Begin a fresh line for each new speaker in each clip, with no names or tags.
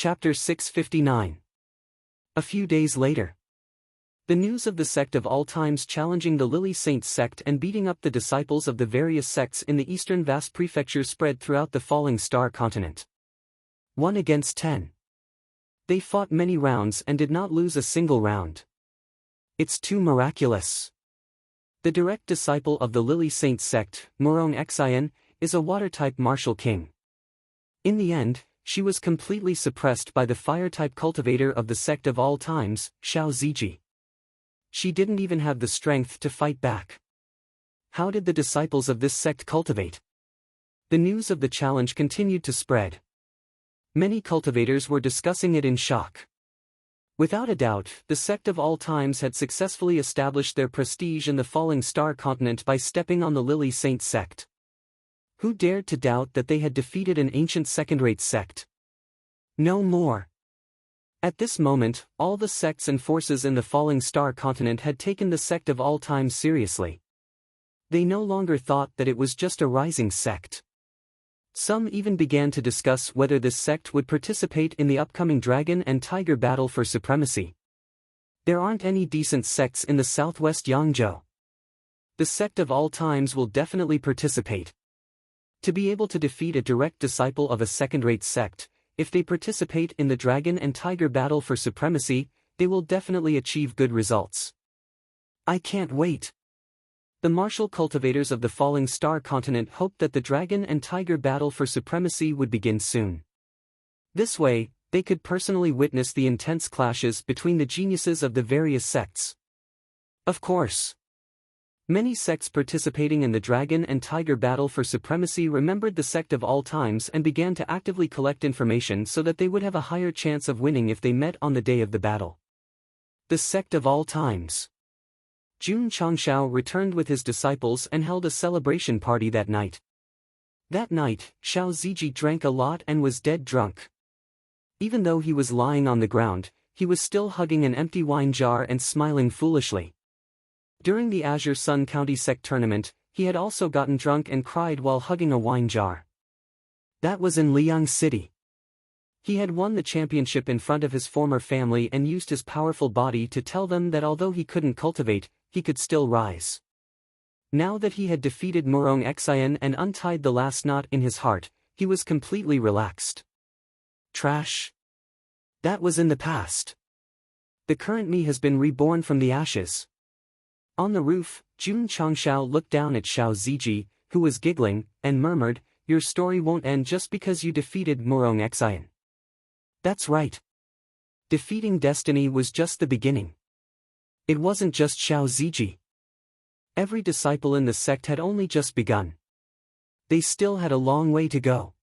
Chapter 659. A few days later. The news of the sect of all times challenging the Lily Saint sect and beating up the disciples of the various sects in the eastern vast prefecture spread throughout the falling star continent. 1 against 10. They fought many rounds and did not lose a single round. It's too miraculous. The direct disciple of the Lily Saint sect, Morong Xian, is a water-type martial king. In the end, she was completely suppressed by the fire-type cultivator of the sect of all times, Xiao Ziji. She didn't even have the strength to fight back. How did the disciples of this sect cultivate? The news of the challenge continued to spread. Many cultivators were discussing it in shock. Without a doubt, the sect of all times had successfully established their prestige in the falling star continent by stepping on the Lily Saint sect. Who dared to doubt that they had defeated an ancient second-rate sect? No more. At this moment, all the sects and forces in the falling star continent had taken the sect of all time seriously. They no longer thought that it was just a rising sect. Some even began to discuss whether this sect would participate in the upcoming dragon and tiger battle for supremacy. There aren't any decent sects in the southwest Yangzhou. The sect of all times will definitely participate. To be able to defeat a direct disciple of a second-rate sect, if they participate in the dragon and tiger battle for supremacy, they will definitely achieve good results. I can't wait. The martial cultivators of the falling star continent hoped that the dragon and tiger battle for supremacy would begin soon. This way, they could personally witness the intense clashes between the geniuses of the various sects. Of course. Many sects participating in the dragon and tiger battle for supremacy remembered the sect of all times and began to actively collect information so that they would have a higher chance of winning if they met on the day of the battle. The sect of all times. Jun Changshao returned with his disciples and held a celebration party that night. That night, Xiao Ziji drank a lot and was dead drunk. Even though he was lying on the ground, he was still hugging an empty wine jar and smiling foolishly. During the Azure Sun County Sect tournament, he had also gotten drunk and cried while hugging a wine jar. That was in Liang City. He had won the championship in front of his former family and used his powerful body to tell them that although he couldn't cultivate, he could still rise. Now that he had defeated Morong Xian and untied the last knot in his heart, he was completely relaxed. Trash. That was in the past. The current me has been reborn from the ashes. On the roof, Jun Changshao looked down at Xiao Ziji, who was giggling, and murmured, "Your story won't end just because you defeated Morong Xian." That's right. Defeating destiny was just the beginning. It wasn't just Xiao Ziji. Every disciple in the sect had only just begun. They still had a long way to go.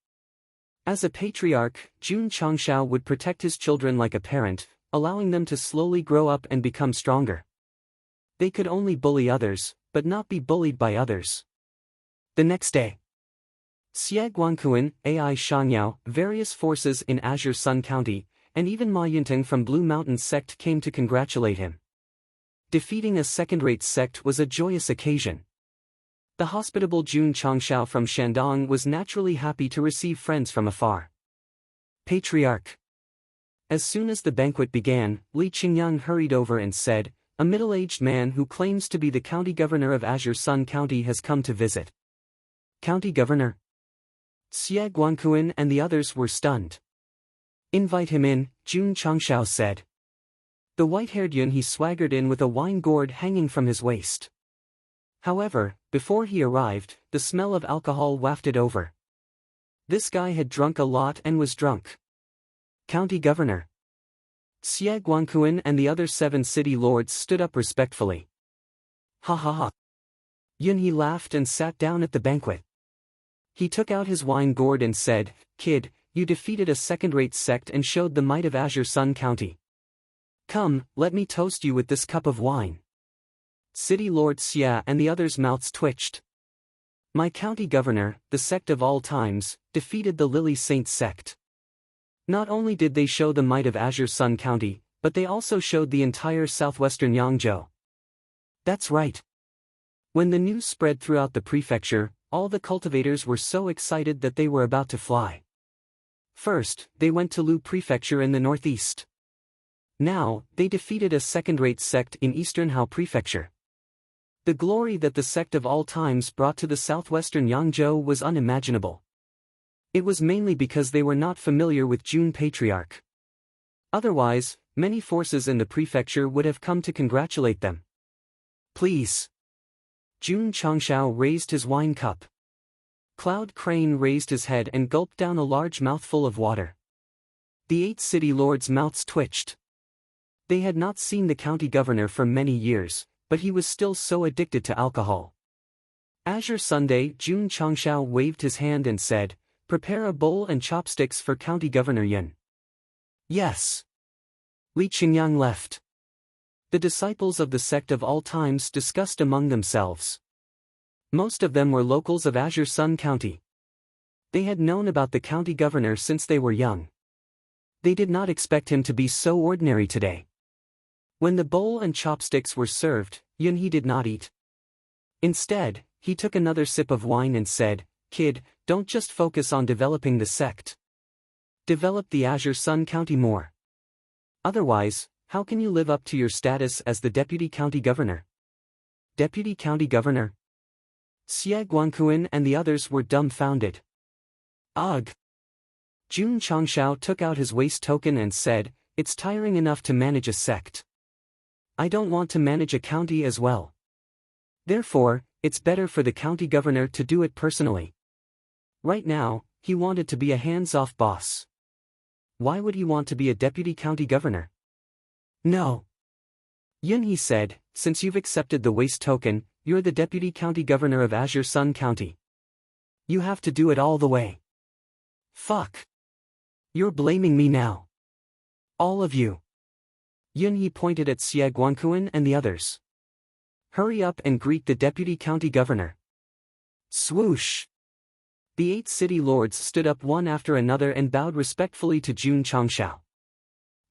As a patriarch, Jun Changshao would protect his children like a parent, allowing them to slowly grow up and become stronger. They could only bully others, but not be bullied by others. The next day. Xie Guangquan, Ai Shangyao, various forces in Azure Sun County, and even Ma Yinteng from Blue Mountain Sect came to congratulate him. Defeating a second-rate sect was a joyous occasion. The hospitable Jun Changshao from Shandong was naturally happy to receive friends from afar. Patriarch. As soon as the banquet began, Li Qingyang hurried over and said, "A middle-aged man who claims to be the county governor of Azure Sun County has come to visit." County governor? Xie Guangquan and the others were stunned. "Invite him in," Jun Changshao said. The white-haired Yun he swaggered in with a wine gourd hanging from his waist. However, before he arrived, the smell of alcohol wafted over. This guy had drunk a lot and was drunk. County governor. Xie Guangquan and the other 7 city lords stood up respectfully. Ha ha ha. Yun he laughed and sat down at the banquet. He took out his wine gourd and said, "Kid, you defeated a second-rate sect and showed the might of Azure Sun County. Come, let me toast you with this cup of wine." City Lord Xia and the others' mouths twitched. "My county governor, the sect of all times, defeated the Lily Saint sect." Not only did they show the might of Azure Sun County, but they also showed the entire southwestern Yangzhou. That's right. When the news spread throughout the prefecture, all the cultivators were so excited that they were about to fly. First, they went to Lu Prefecture in the northeast. Now, they defeated a second-rate sect in eastern Hao Prefecture. The glory that the sect of all times brought to the southwestern Yangzhou was unimaginable. It was mainly because they were not familiar with Jun Patriarch. Otherwise, many forces in the prefecture would have come to congratulate them. Please. Jun Changshao raised his wine cup. Cloud Crane raised his head and gulped down a large mouthful of water. The 8 city lords' mouths twitched. They had not seen the county governor for many years, but he was still so addicted to alcohol. Azure Sunday, Jun Changshao waved his hand and said, "Prepare a bowl and chopsticks for County Governor Yun." Yes. Li Qingyang left. The disciples of the sect of all times discussed among themselves. Most of them were locals of Azure Sun County. They had known about the county governor since they were young. They did not expect him to be so ordinary today. When the bowl and chopsticks were served, Yun he did not eat. Instead, he took another sip of wine and said, "Kid, don't just focus on developing the sect. Develop the Azure Sun County more. Otherwise, how can you live up to your status as the deputy county governor?" Deputy county governor? Xie Guanquan and the others were dumbfounded. Ugh! Jun Changshao took out his waist token and said, "It's tiring enough to manage a sect. I don't want to manage a county as well. Therefore, it's better for the county governor to do it personally." Right now, he wanted to be a hands-off boss. Why would he want to be a deputy county governor? No. Yun he said, "Since you've accepted the waist token, you're the deputy county governor of Azure Sun County. You have to do it all the way." Fuck. You're blaming me now. All of you. Yun he pointed at Xie Guanquan and the others. Hurry up and greet the deputy county governor. Swoosh. The 8 city lords stood up one after another and bowed respectfully to Jun Changshao.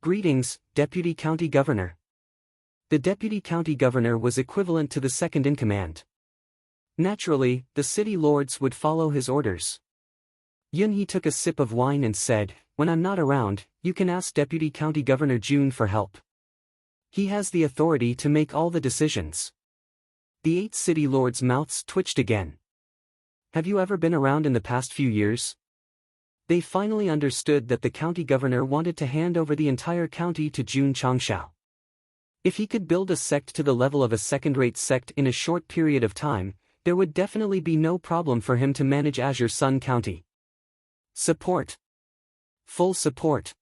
Greetings, deputy county governor. The deputy county governor was equivalent to the second-in-command. Naturally, the city lords would follow his orders. Yun he took a sip of wine and said, "When I'm not around, you can ask deputy county governor Jun for help. He has the authority to make all the decisions." The 8 city lords' mouths twitched again. Have you ever been around in the past few years? They finally understood that the county governor wanted to hand over the entire county to Jun Changshao. If he could build a sect to the level of a second-rate sect in a short period of time, there would definitely be no problem for him to manage Azure Sun County. Support. Full support.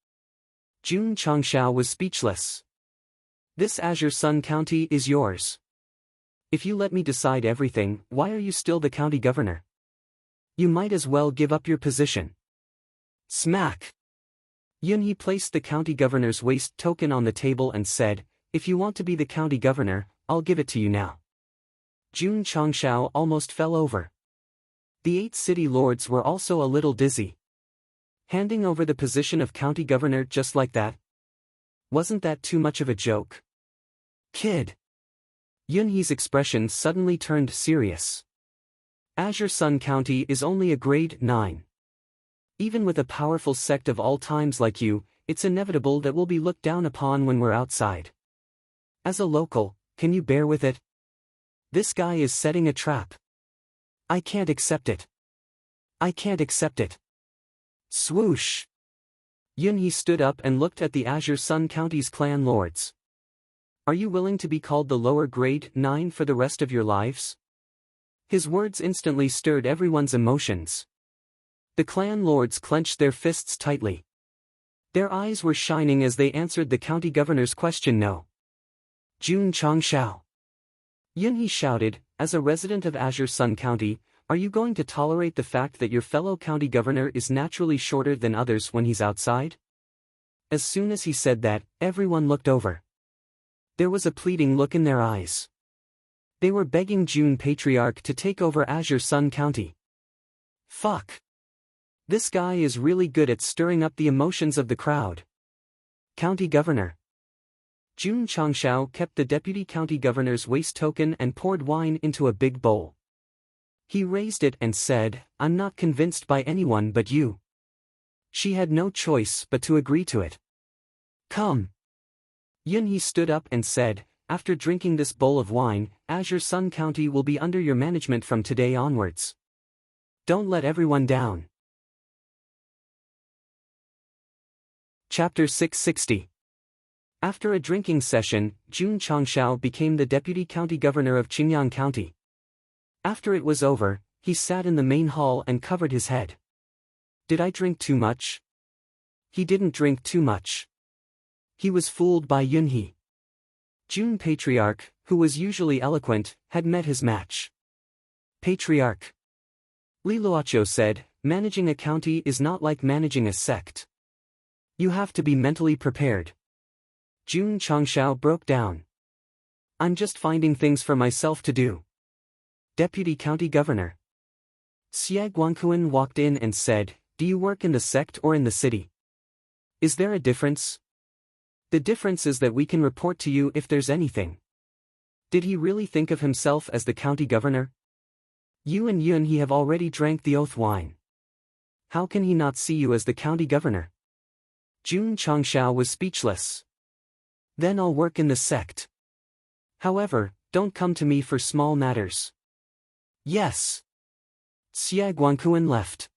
Jun Changshao was speechless. This Azure Sun County is yours. If you let me decide everything, why are you still the county governor? You might as well give up your position. Smack. Yun he placed the county governor's waist token on the table and said, "If you want to be the county governor, I'll give it to you now." Jun Changshao almost fell over. The 8 city lords were also a little dizzy. Handing over the position of county governor just like that? Wasn't that too much of a joke? Kid. Yun he's expression suddenly turned serious. Azure Sun County is only a grade 9. Even with a powerful sect of all times like you, it's inevitable that we'll be looked down upon when we're outside. As a local, can you bear with it? This guy is setting a trap. I can't accept it. I can't accept it. Swoosh. Yun he stood up and looked at the Azure Sun County's clan lords. Are you willing to be called the lower grade 9 for the rest of your lives? His words instantly stirred everyone's emotions. The clan lords clenched their fists tightly. Their eyes were shining as they answered the county governor's question. No. Jun Changshao. Yun he shouted, as a resident of Azure Sun County, are you going to tolerate the fact that your fellow county governor is naturally shorter than others when he's outside? As soon as he said that, everyone looked over. There was a pleading look in their eyes. They were begging Jun Patriarch to take over Azure Sun County. Fuck. This guy is really good at stirring up the emotions of the crowd. County Governor. Jun Changshao kept the deputy county governor's waist token and poured wine into a big bowl. He raised it and said, I'm not convinced by anyone but you. She had no choice but to agree to it. Come. Yunhee stood up and said, after drinking this bowl of wine, Azure Sun County will be under your management from today onwards. Don't let everyone down. Chapter 660. After a drinking session, Jun Changshao became the deputy county governor of Qingyang County. After it was over, he sat in the main hall and covered his head. Did I drink too much? He didn't drink too much. He was fooled by Yunhee. Jun Patriarch, who was usually eloquent, had met his match. Patriarch. Li Luoqiu said, managing a county is not like managing a sect. You have to be mentally prepared. Jun Changshao broke down. I'm just finding things for myself to do. Deputy County Governor. Xie Guangquan walked in and said, do you work in the sect or in the city? Is there a difference? The difference is that we can report to you if there's anything. Did he really think of himself as the county governor? You and Yunhee have already drank the oath wine. How can he not see you as the county governor? Jun Changshao was speechless. Then I'll work in the sect. However, don't come to me for small matters. Yes. Xie Guangquan left.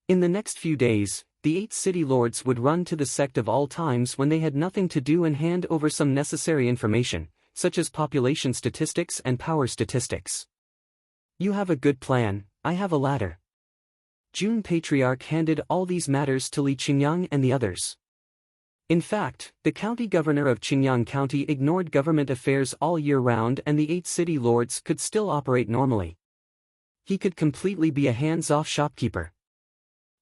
In the next few days, the 8 city lords would run to the sect of all times when they had nothing to do and hand over some necessary information, such as population statistics and power statistics. You have a good plan, I have a ladder. Jun Patriarch handed all these matters to Li Qingyang and the others. In fact, the county governor of Qingyang County ignored government affairs all year round and the 8 city lords could still operate normally. He could completely be a hands-off shopkeeper.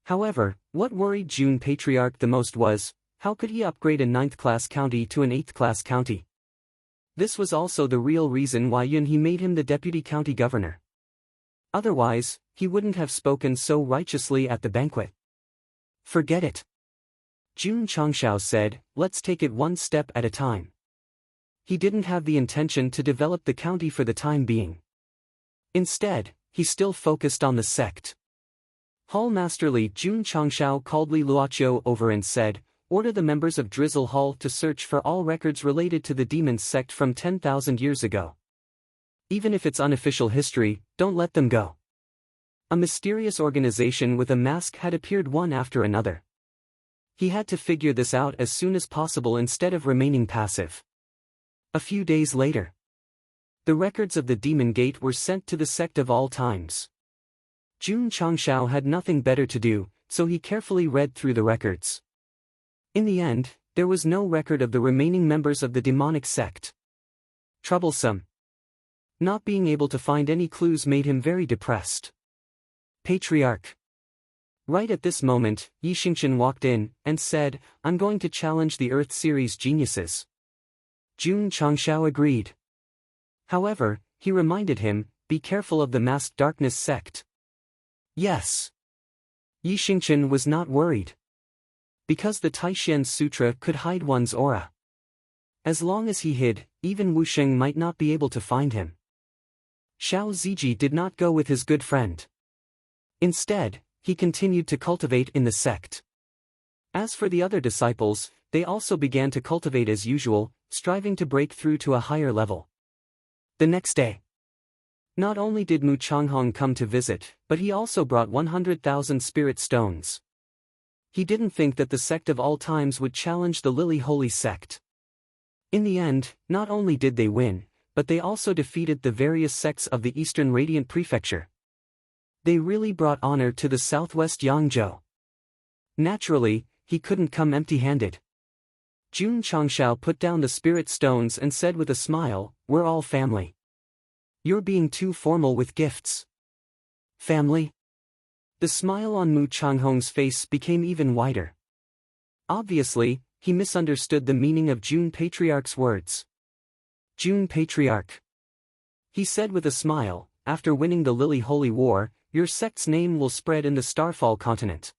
However, what worried Jun Patriarch the most was, how could he upgrade a 9th-class county to an 8th-class county? This was also the real reason why Yunhee made him the deputy county governor. Otherwise, he wouldn't have spoken so righteously at the banquet. Forget it. Jun Changshao said, let's take it one step at a time. He didn't have the intention to develop the county for the time being. Instead, he still focused on the sect. Hall Master Li Jun Changshao called Li Luoqiu over and said, order the members of Drizzle Hall to search for all records related to the demons sect from 10,000 years ago. Even if it's unofficial history, don't let them go. A mysterious organization with a mask had appeared one after another. He had to figure this out as soon as possible instead of remaining passive. A few days later, the records of the Demon Gate were sent to the sect of all times. Jun Changshao had nothing better to do, so he carefully read through the records. In the end, there was no record of the remaining members of the demonic sect. Troublesome. Not being able to find any clues made him very depressed. Patriarch. Right at this moment, Yi Xingqian walked in and said, I'm going to challenge the Earth Series geniuses. Jun Changshao agreed. However, he reminded him, be careful of the masked darkness sect. Yes. Yi Xingqian was not worried. Because the Taishan Sutra could hide one's aura. As long as he hid, even Wusheng might not be able to find him. Xiao Ziji did not go with his good friend. Instead, he continued to cultivate in the sect. As for the other disciples, they also began to cultivate as usual, striving to break through to a higher level. The next day, not only did Mu Changhong come to visit, but he also brought 100,000 spirit stones. He didn't think that the sect of all times would challenge the Lily Holy Sect. In the end, not only did they win, but they also defeated the various sects of the Eastern Radiant Prefecture. They really brought honor to the Southwest Yangzhou. Naturally, he couldn't come empty-handed. Jun Changshao put down the spirit stones and said with a smile, we're all family. You're being too formal with gifts. Family? The smile on Mu Changhong's face became even wider. Obviously, he misunderstood the meaning of Jun Patriarch's words. Jun Patriarch. He said with a smile, after winning the Lily Holy War, your sect's name will spread in the Starfall continent.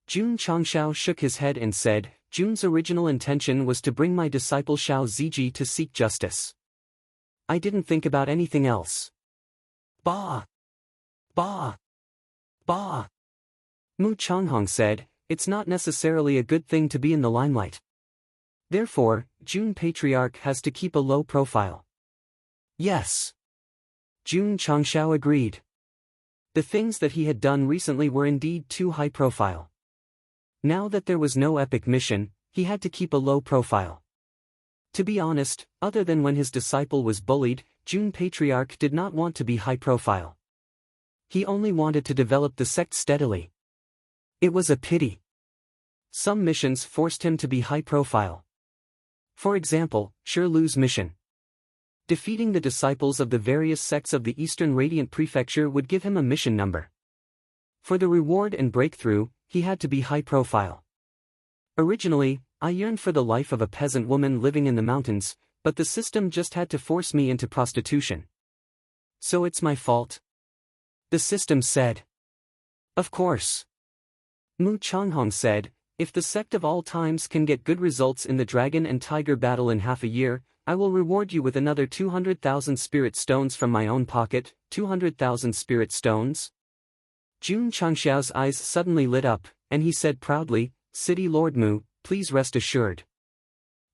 Jun Changshao shook his head and said, Jun's original intention was to bring my disciple Xiao Ziji to seek justice. I didn't think about anything else. Bah! Bah! Bah! Mu Changhong said, it's not necessarily a good thing to be in the limelight. Therefore, Jun Patriarch has to keep a low profile. Yes. Jun Changshao agreed. The things that he had done recently were indeed too high profile. Now that there was no epic mission, he had to keep a low profile. To be honest, other than when his disciple was bullied, Jun Patriarch did not want to be high profile. He only wanted to develop the sect steadily. It was a pity. Some missions forced him to be high profile. For example, Shirlu's mission. Defeating the disciples of the various sects of the Eastern Radiant Prefecture would give him a mission number. For the reward and breakthrough, he had to be high profile. Originally, I yearned for the life of a peasant woman living in the mountains, but the system just had to force me into prostitution. So it's my fault? The system said. Of course. Mu Changhong said, if the sect of all times can get good results in the dragon and tiger battle in half a year, I will reward you with another 200,000 spirit stones from my own pocket. 200,000 spirit stones? Jun Changshao's eyes suddenly lit up, and he said proudly, City Lord Mu, please rest assured.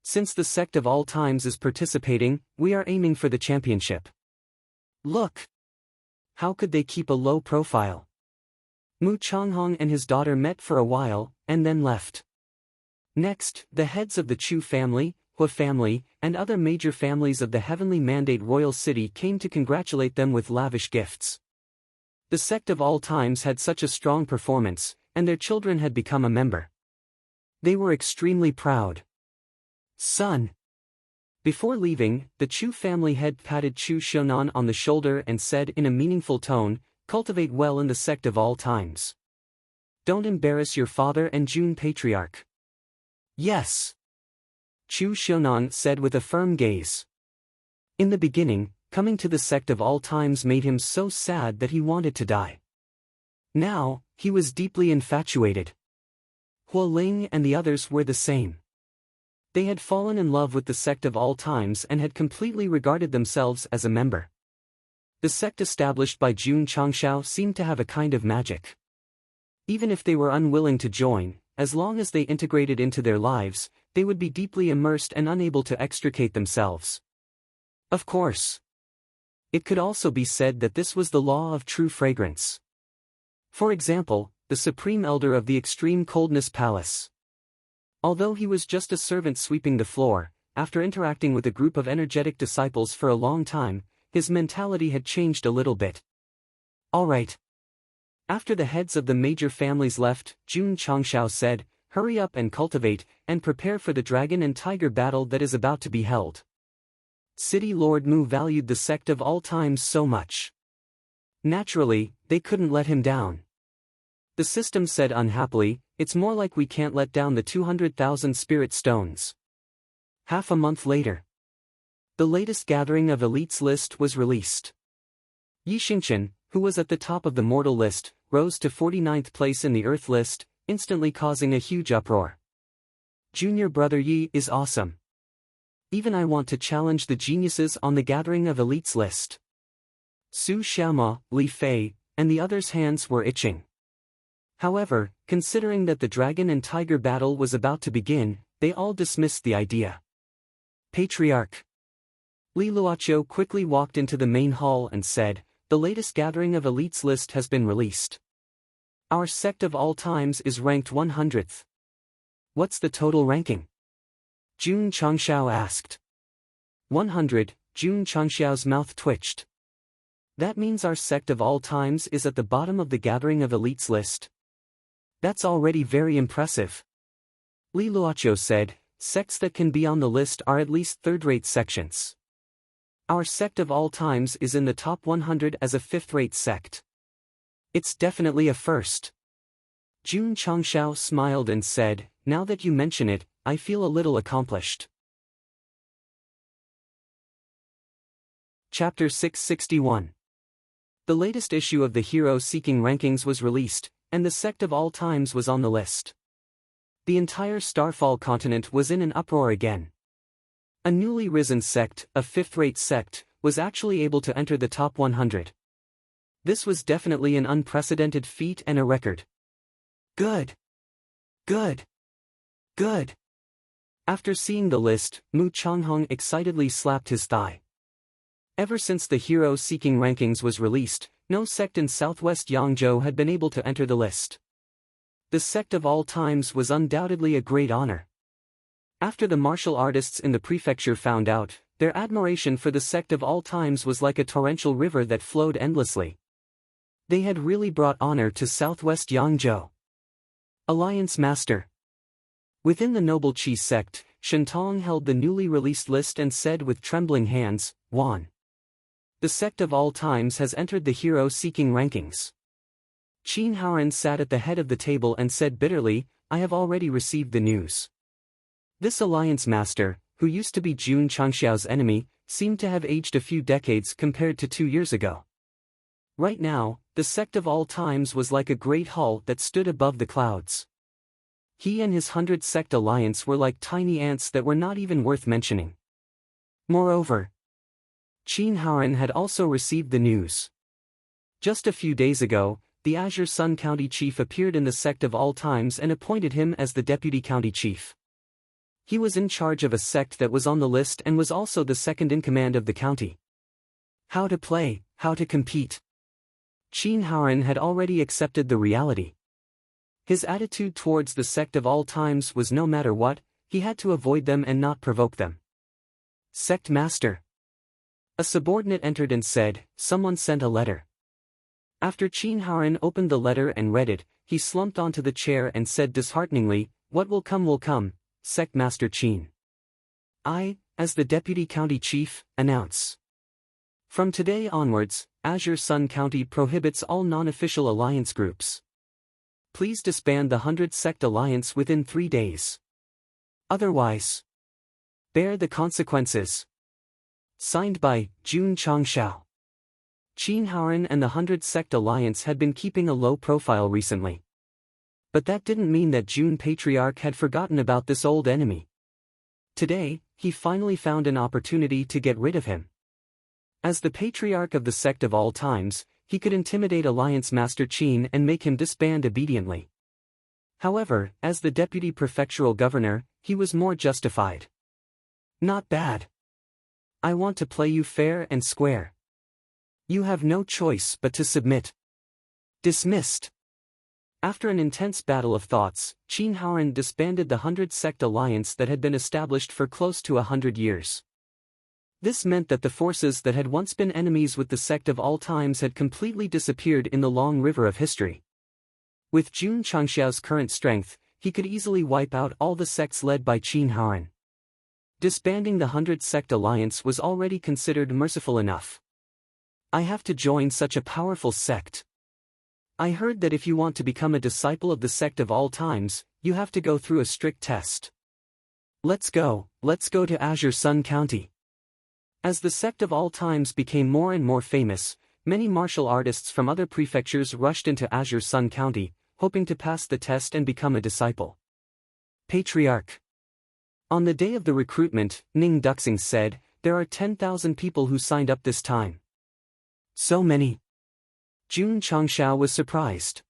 Since the sect of all times is participating, we are aiming for the championship. Look! How could they keep a low profile? Mu Changhong and his daughter met for a while, and then left. Next, the heads of the Chu family, Hua family, and other major families of the Heavenly Mandate Royal City came to congratulate them with lavish gifts. The sect of all times had such a strong performance, and their children had become a member. They were extremely proud. Son! Before leaving, the Chu family head patted Chu Shonan on the shoulder and said in a meaningful tone, cultivate well in the sect of all times. Don't embarrass your father and Jun Patriarch. Yes. Chu Shonan said with a firm gaze. In the beginning, coming to the sect of all times made him so sad that he wanted to die. Now, he was deeply infatuated. Hua Ling and the others were the same. They had fallen in love with the sect of all times and had completely regarded themselves as a member. The sect established by Jun Changshao seemed to have a kind of magic. Even if they were unwilling to join, as long as they integrated into their lives, they would be deeply immersed and unable to extricate themselves. Of course. It could also be said that this was the law of true fragrance. For example, the Supreme Elder of the Extreme Coldness Palace. Although he was just a servant sweeping the floor, after interacting with a group of energetic disciples for a long time, his mentality had changed a little bit. All right. After the heads of the major families left, Jun Changshao said, hurry up and cultivate, and prepare for the dragon and tiger battle that is about to be held. City Lord Mu valued the sect of all times so much. Naturally, they couldn't let him down. The system said unhappily, it's more like we can't let down the 200,000 spirit stones. Half a month later. The latest gathering of elites list was released. Yi Xingchen, who was at the top of the mortal list, rose to 49th place in the earth list, instantly causing a huge uproar. Junior brother Yi is awesome. Even I want to challenge the geniuses on the gathering of elites list. Su Xiaoma, Li Fei, and the others' hands were itching. However, considering that the dragon and tiger battle was about to begin, they all dismissed the idea. Patriarch. Li Luoqiu quickly walked into the main hall and said, the latest gathering of elites list has been released. Our sect of all times is ranked 100th. What's the total ranking? Jun Changshao asked. 100, Jun Changshao's mouth twitched. That means our sect of all times is at the bottom of the gathering of elites list. That's already very impressive. Li Luoqiu said, sects that can be on the list are at least third-rate sections. Our sect of all times is in the top 100 as a fifth-rate sect. It's definitely a first. Jun Changshao smiled and said, now that you mention it, I feel a little accomplished. Chapter 661. The latest issue of the Hero Seeking Rankings was released, and the sect of all times was on the list. The entire Starfall continent was in an uproar again. A newly risen sect, a fifth-rate sect, was actually able to enter the top 100. This was definitely an unprecedented feat and a record. Good. Good. Good. After seeing the list, Mu Changhong excitedly slapped his thigh. Ever since the hero-seeking rankings was released, no sect in southwest Yangzhou had been able to enter the list. The sect of all times was undoubtedly a great honor. After the martial artists in the prefecture found out, their admiration for the sect of all times was like a torrential river that flowed endlessly. They had really brought honor to southwest Yangzhou. Alliance Master. Within the Noble Chi sect, Shentong held the newly released list and said with trembling hands, "Wan. The sect of all times has entered the hero-seeking rankings." Qin Haoran sat at the head of the table and said bitterly, "I have already received the news." This alliance master, who used to be Jun Changxiao's enemy, seemed to have aged a few decades compared to 2 years ago. Right now, the sect of all times was like a great hall that stood above the clouds. He and his 100 sect alliance were like tiny ants that were not even worth mentioning. Moreover, Qin Haoran had also received the news. Just a few days ago, the Azure Sun County Chief appeared in the sect of all times and appointed him as the deputy county chief. He was in charge of a sect that was on the list and was also the second in command of the county. How to play, how to compete. Qin Haoran had already accepted the reality. His attitude towards the sect of all times was no matter what, he had to avoid them and not provoke them. Sect Master. A subordinate entered and said, "Someone sent a letter." After Qin Haoran opened the letter and read it, he slumped onto the chair and said dishearteningly, "What will come, Sect Master Qin. I, as the deputy county chief, announce. From today onwards, Azure Sun County prohibits all non-official alliance groups. Please disband the 100 sect alliance within 3 days. Otherwise, bear the consequences." Signed by Jun Changxiao. Qin Haoran and the 100 sect alliance had been keeping a low profile recently. But that didn't mean that Jun Patriarch had forgotten about this old enemy. Today, he finally found an opportunity to get rid of him. As the Patriarch of the sect of all times, he could intimidate Alliance Master Qin and make him disband obediently. However, as the deputy prefectural governor, he was more justified. Not bad. I want to play you fair and square. You have no choice but to submit. Dismissed. After an intense battle of thoughts, Qin Haoran disbanded the 100 sect alliance that had been established for close to 100 years. This meant that the forces that had once been enemies with the sect of all times had completely disappeared in the long river of history. With Jun Changxiao's current strength, he could easily wipe out all the sects led by Qin Haoran. Disbanding the 100 sect alliance was already considered merciful enough. I have to join such a powerful sect. I heard that if you want to become a disciple of the sect of all times, you have to go through a strict test. Let's go to Azure Sun County. As the sect of all times became more and more famous, many martial artists from other prefectures rushed into Azure Sun County, hoping to pass the test and become a disciple. Patriarch. On the day of the recruitment, Ning Duxing said, "There are 10,000 people who signed up this time." So many. Jun Changxiao was surprised.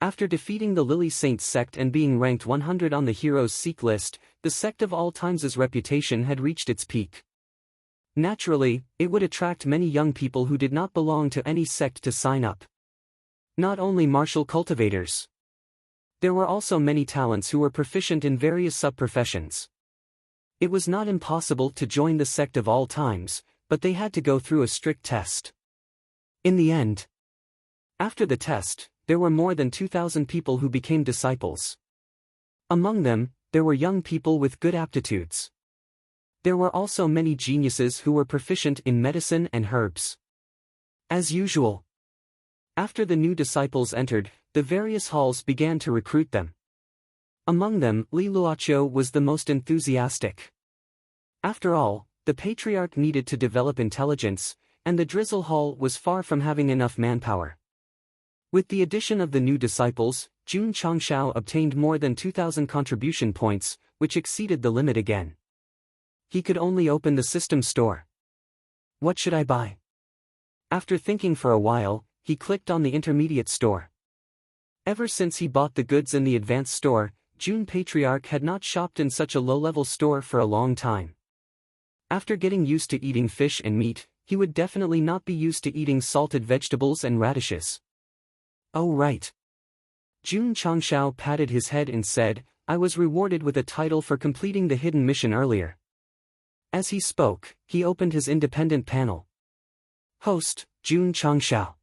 After defeating the Lily Saint sect and being ranked 100 on the Heroes Seek list, the sect of all times' reputation had reached its peak. Naturally, it would attract many young people who did not belong to any sect to sign up. Not only martial cultivators. There were also many talents who were proficient in various sub-professions. It was not impossible to join the sect of all times, but they had to go through a strict test. In the end, after the test, there were more than 2,000 people who became disciples. Among them, there were young people with good aptitudes. There were also many geniuses who were proficient in medicine and herbs. As usual, after the new disciples entered, the various halls began to recruit them. Among them, Li Luoqiu was the most enthusiastic. After all, the Patriarch needed to develop intelligence, and the Drizzle Hall was far from having enough manpower. With the addition of the new disciples, Jun Changxiao obtained more than 2,000 contribution points, which exceeded the limit again. He could only open the system store. What should I buy? After thinking for a while, he clicked on the intermediate store. Ever since he bought the goods in the advanced store, June Patriarch had not shopped in such a low-level store for a long time. After getting used to eating fish and meat, he would definitely not be used to eating salted vegetables and radishes. Oh right. June Changshao patted his head and said, I was rewarded with a title for completing the hidden mission earlier. As he spoke, he opened his independent panel. Host, June Changshao.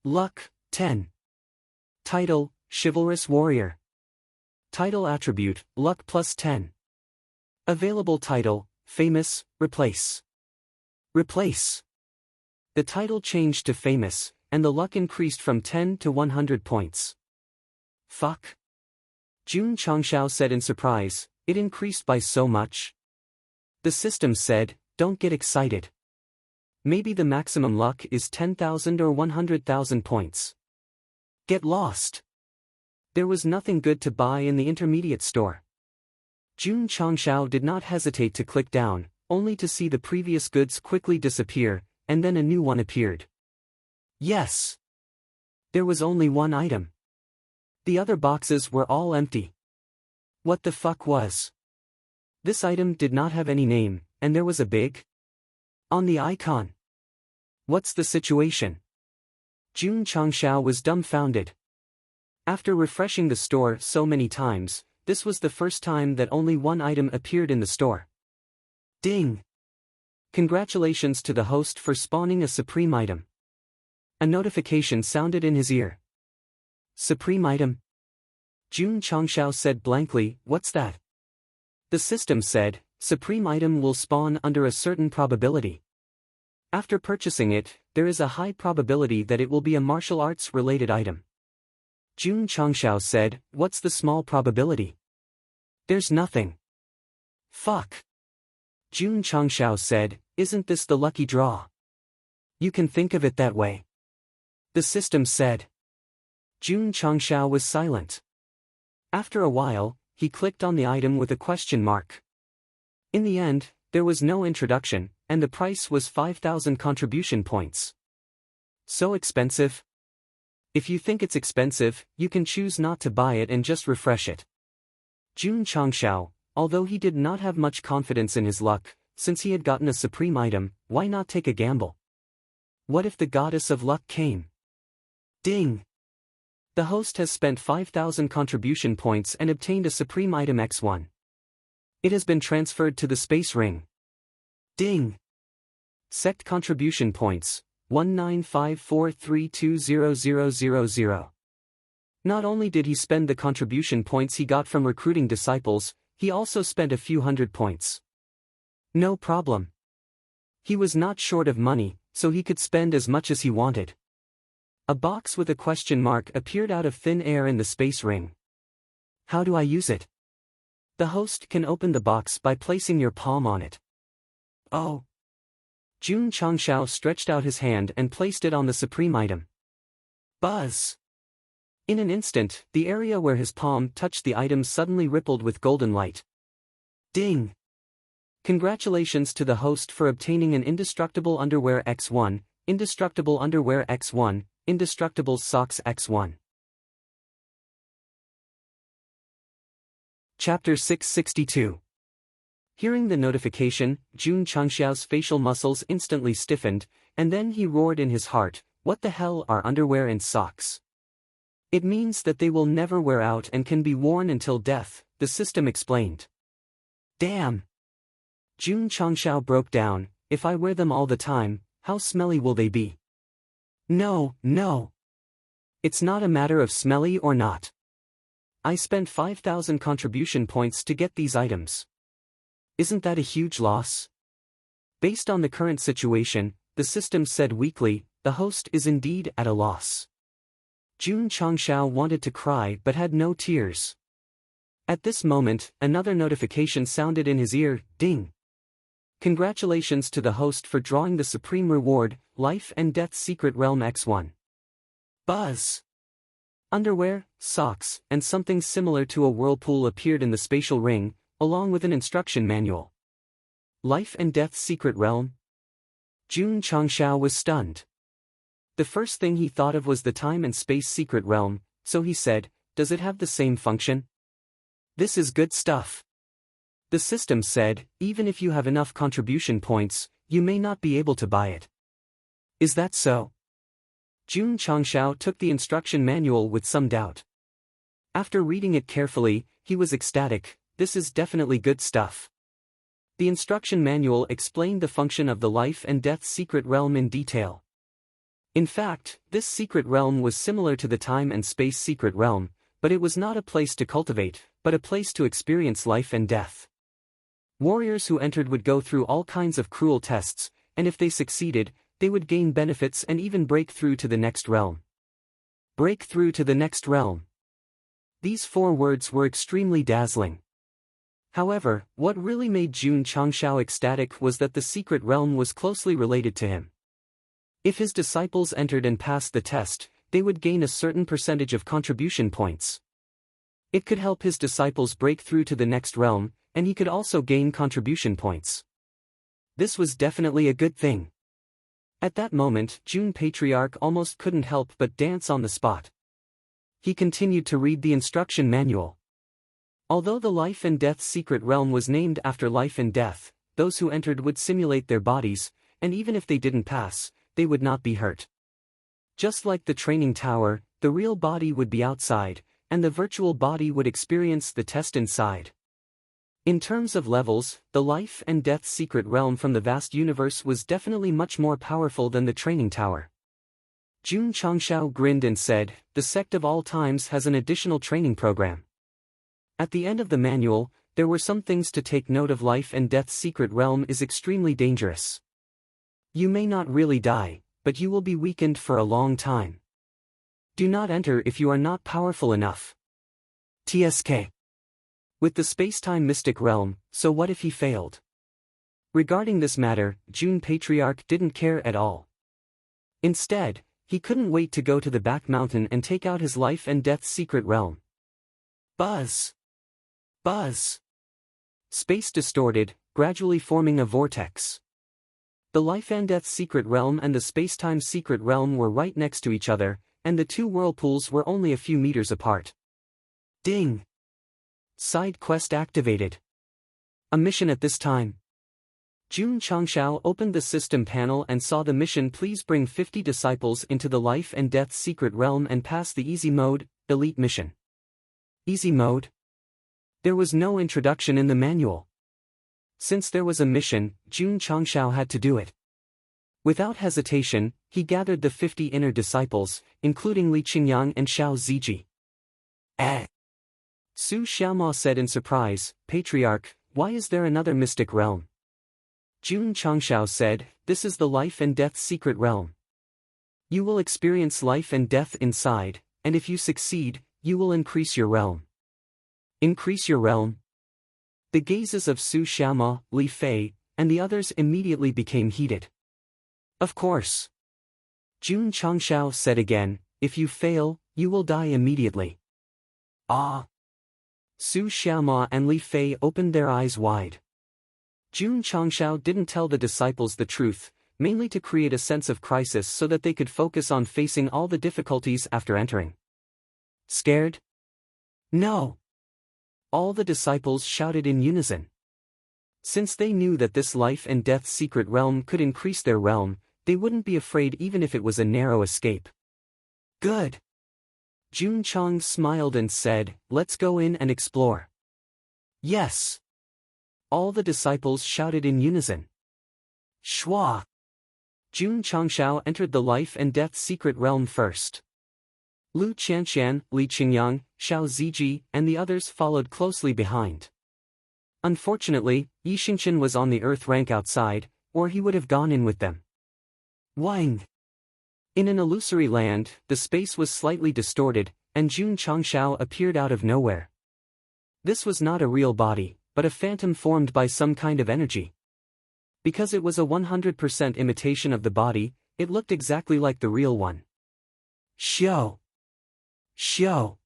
Luck, 10. Title, Chivalrous Warrior. Title attribute, Luck plus 10. Available title, Famous, Replace. Replace. The title changed to Famous, and the luck increased from 10 to 100 points. Fuck. June Changshao said in surprise, it increased by so much. The system said, don't get excited. Maybe the maximum luck is 10,000 or 100,000 points. Get lost. There was nothing good to buy in the intermediate store. June Changshao did not hesitate to click down, only to see the previous goods quickly disappear, and then a new one appeared. Yes. There was only one item. The other boxes were all empty. What the fuck was? This item did not have any name, and there was a big on the icon. What's the situation? June Changshao was dumbfounded. After refreshing the store so many times, this was the first time that only one item appeared in the store. Ding! Congratulations to the host for spawning a supreme item. A notification sounded in his ear. Supreme item? June Changshao said blankly, what's that? The system said, supreme item will spawn under a certain probability. After purchasing it, there is a high probability that it will be a martial arts-related item. June Changshao said, what's the small probability? There's nothing. Fuck. June Changshao said, isn't this the lucky draw? You can think of it that way. The system said. June Changshao was silent. After a while, he clicked on the item with a question mark. In the end, there was no introduction, and the price was 5,000 contribution points. So expensive? If you think it's expensive, you can choose not to buy it and just refresh it. June Changshao, although he did not have much confidence in his luck, since he had gotten a supreme item, why not take a gamble? What if the goddess of luck came? Ding! The host has spent 5,000 contribution points and obtained a supreme item X1. It has been transferred to the space ring. Ding! Sect contribution points, 19543200000. Not only did he spend the contribution points he got from recruiting disciples, he also spent a few hundred points. No problem. He was not short of money, so he could spend as much as he wanted. A box with a question mark appeared out of thin air in the space ring. How do I use it? The host can open the box by placing your palm on it. Oh. June Changshao stretched out his hand and placed it on the supreme item. Buzz! In an instant, the area where his palm touched the item suddenly rippled with golden light. Ding! Congratulations to the host for obtaining an Indestructible Underwear X1, Indestructible Underwear X1, Indestructible Socks X1. Chapter 662. Hearing the notification, June Changshao's facial muscles instantly stiffened, and then he roared in his heart, what the hell are underwear and socks? It means that they will never wear out and can be worn until death, the system explained. Damn! June Changshao broke down, if I wear them all the time, how smelly will they be? No, no. It's not a matter of smelly or not. I spent 5,000 contribution points to get these items. Isn't that a huge loss? Based on the current situation, the system said weakly, the host is indeed at a loss. June Changshao wanted to cry but had no tears. At this moment, another notification sounded in his ear, ding. Congratulations to the host for drawing the supreme reward, Life and Death Secret Realm X1. Buzz! Underwear, socks, and something similar to a whirlpool appeared in the spatial ring, along with an instruction manual. Life and Death Secret Realm? June Changshao was stunned. The first thing he thought of was the time and space secret realm, so he said, does it have the same function? This is good stuff. The system said, even if you have enough contribution points, you may not be able to buy it. Is that so? Jun Changshao took the instruction manual with some doubt. After reading it carefully, he was ecstatic. This is definitely good stuff. The instruction manual explained the function of the life and death secret realm in detail. In fact, this secret realm was similar to the time and space secret realm, but it was not a place to cultivate, but a place to experience life and death. Warriors who entered would go through all kinds of cruel tests, and if they succeeded, they would gain benefits and even break through to the next realm. Break through to the next realm. These 4 words were extremely dazzling. However, what really made Jun Changshao ecstatic was that the secret realm was closely related to him. If his disciples entered and passed the test, they would gain a certain percentage of contribution points. It could help his disciples break through to the next realm, and he could also gain contribution points. This was definitely a good thing. At that moment, Jun Patriarch almost couldn't help but dance on the spot. He continued to read the instruction manual. Although the life and death secret realm was named after life and death, those who entered would simulate their bodies, and even if they didn't pass, they would not be hurt. Just like the training tower, the real body would be outside, and the virtual body would experience the test inside. In terms of levels, the life and death secret realm from the vast universe was definitely much more powerful than the training tower. Jun Changshao grinned and said, "The sect of all times has an additional training program." At the end of the manual, there were some things to take note of. Life and death secret realm is extremely dangerous. You may not really die, but you will be weakened for a long time. Do not enter if you are not powerful enough. TSK. With the space-time mystic realm, so what if he failed? Regarding this matter, Jun Patriarch didn't care at all. Instead, he couldn't wait to go to the back mountain and take out his life and death secret realm. Buzz! Buzz! Space distorted, gradually forming a vortex. The life and death secret realm and the space-time secret realm were right next to each other, and the 2 whirlpools were only a few meters apart. Ding! Side quest activated. A mission at this time. Jun Changshao opened the system panel and saw the mission. Please bring 50 disciples into the life and death secret realm and pass the easy mode, elite mission. Easy mode? There was no introduction in the manual. Since there was a mission, Jun Changshao had to do it. Without hesitation, he gathered the 50 inner disciples, including Li Qingyang and Xiao Ziji. Su Xiaoma said in surprise, "Patriarch, why is there another mystic realm?" Jun Changshao said, "This is the life and death secret realm. You will experience life and death inside, and if you succeed, you will increase your realm." Increase your realm? The gazes of Su Xiaoma, Li Fei, and the others immediately became heated. Of course. Jun Changshao said again, "If you fail, you will die immediately." Ah! Su Xiaoma and Li Fei opened their eyes wide. Jun Changshao didn't tell the disciples the truth, mainly to create a sense of crisis so that they could focus on facing all the difficulties after entering. Scared? No! All the disciples shouted in unison. Since they knew that this life and death secret realm could increase their realm, they wouldn't be afraid even if it was a narrow escape. Good! Jun Chang smiled and said, "Let's go in and explore." Yes! All the disciples shouted in unison. Shwa! Jun Changshao entered the life and death secret realm first. Lu Qianxian, Li Qingyang, Xiao Ziji, and the others followed closely behind. Unfortunately, Yi Xingqian was on the earth rank outside, or he would have gone in with them. Wang! In an illusory land, the space was slightly distorted, and Jun Changshao appeared out of nowhere. This was not a real body, but a phantom formed by some kind of energy. Because it was a 100% imitation of the body, it looked exactly like the real one. Xiao! Xiao!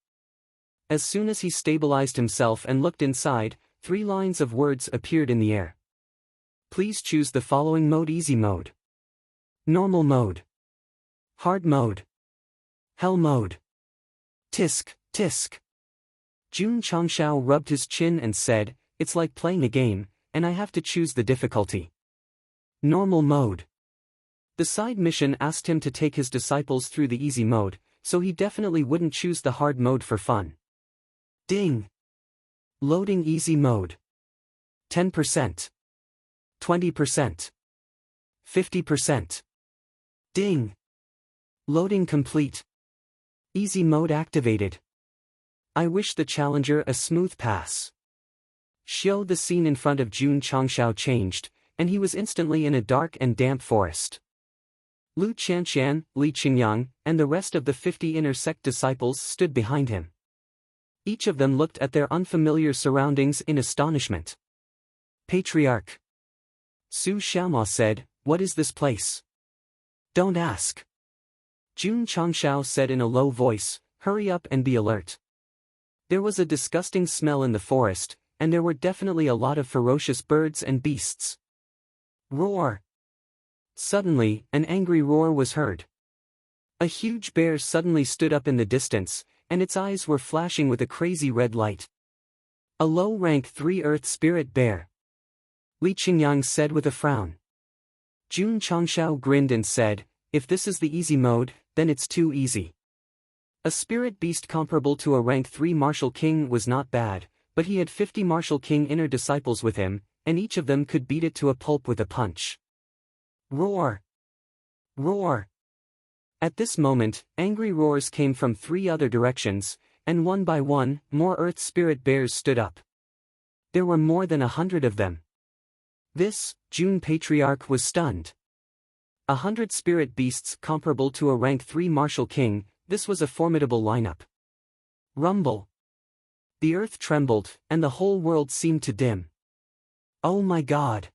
As soon as he stabilized himself and looked inside, 3 lines of words appeared in the air. Please choose the following mode: easy mode, normal mode, hard mode, hell mode. Tisk, tisk. Jun Changshao rubbed his chin and said, "It's like playing a game, and I have to choose the difficulty. Normal mode." The side mission asked him to take his disciples through the easy mode, so he definitely wouldn't choose the hard mode for fun. Ding! Loading easy mode. 10%. 20%. 50%. Ding! Loading complete. Easy mode activated. I wish the challenger a smooth pass. The scene in front of Jun Changshao changed, and he was instantly in a dark and damp forest. Lu Qianxian, Li Qingyang, and the rest of the 50 inner sect disciples stood behind him. Each of them looked at their unfamiliar surroundings in astonishment. Patriarch Su Xiaoma said, "What is this place?" "Don't ask." Jun Changshao said in a low voice, "Hurry up and be alert." There was a disgusting smell in the forest, and there were definitely a lot of ferocious birds and beasts. Roar! Suddenly, an angry roar was heard. A huge bear suddenly stood up in the distance, and its eyes were flashing with a crazy red light. A low-rank 3 Earth Spirit Bear. Li Qingyang said with a frown. Jun Changshao grinned and said, "If this is the easy mode, then it's too easy." A spirit beast comparable to a rank 3 Martial King was not bad, but he had 50 Martial King inner disciples with him, and each of them could beat it to a pulp with a punch. Roar! Roar! At this moment, angry roars came from 3 other directions, and one by one, more Earth Spirit Bears stood up. There were more than 100 of them. This, Jun Patriarch was stunned. 100 spirit beasts comparable to a rank 3 Martial King, this was a formidable lineup. Rumble! The earth trembled, and the whole world seemed to dim. Oh my God!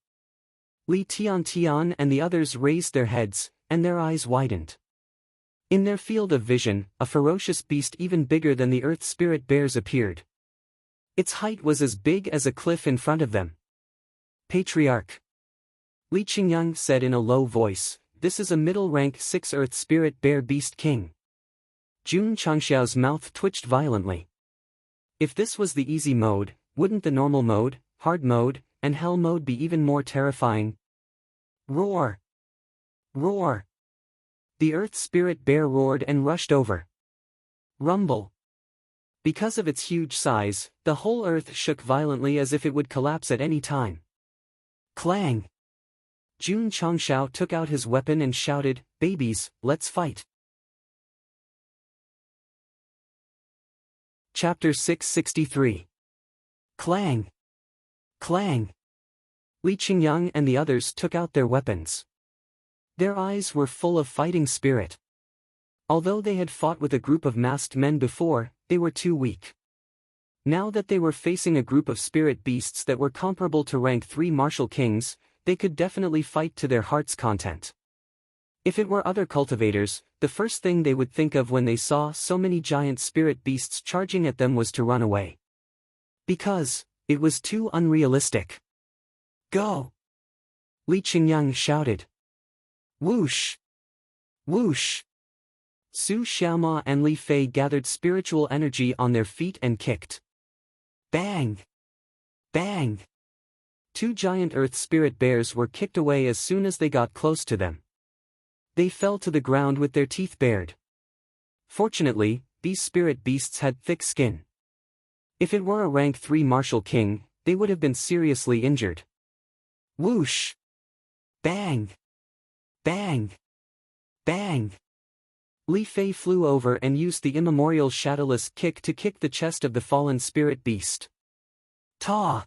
Li Tian and the others raised their heads, and their eyes widened. In their field of vision, a ferocious beast even bigger than the Earth Spirit Bears appeared. Its height was as big as a cliff in front of them. Patriarch Li Qingyang said in a low voice, "This is a middle-rank 6 Earth Spirit Bear Beast King." Jun Changshao's mouth twitched violently. If this was the easy mode, wouldn't the normal mode, hard mode, and hell mode be even more terrifying? Roar! Roar! The Earth Spirit Bear roared and rushed over. Rumble! Because of its huge size, the whole earth shook violently as if it would collapse at any time. Clang! Jun Changshao took out his weapon and shouted, "Babies, let's fight." Chapter 663. Clang! Clang! Li Qingyang and the others took out their weapons. Their eyes were full of fighting spirit. Although they had fought with a group of masked men before, they were too weak. Now that they were facing a group of spirit beasts that were comparable to rank 3 martial kings, they could definitely fight to their heart's content. If it were other cultivators, the first thing they would think of when they saw so many giant spirit beasts charging at them was to run away. Because it was too unrealistic. Go! Li Qingyang shouted. Whoosh! Whoosh! Su Xiaoma and Li Fei gathered spiritual energy on their feet and kicked. Bang! Bang! 2 giant earth spirit bears were kicked away as soon as they got close to them. They fell to the ground with their teeth bared. Fortunately, these spirit beasts had thick skin. If it were a rank 3 martial king, they would have been seriously injured. Whoosh! Bang! Bang! Bang! Li Fei flew over and used the immemorial shadowless kick to kick the chest of the fallen spirit beast. Ta!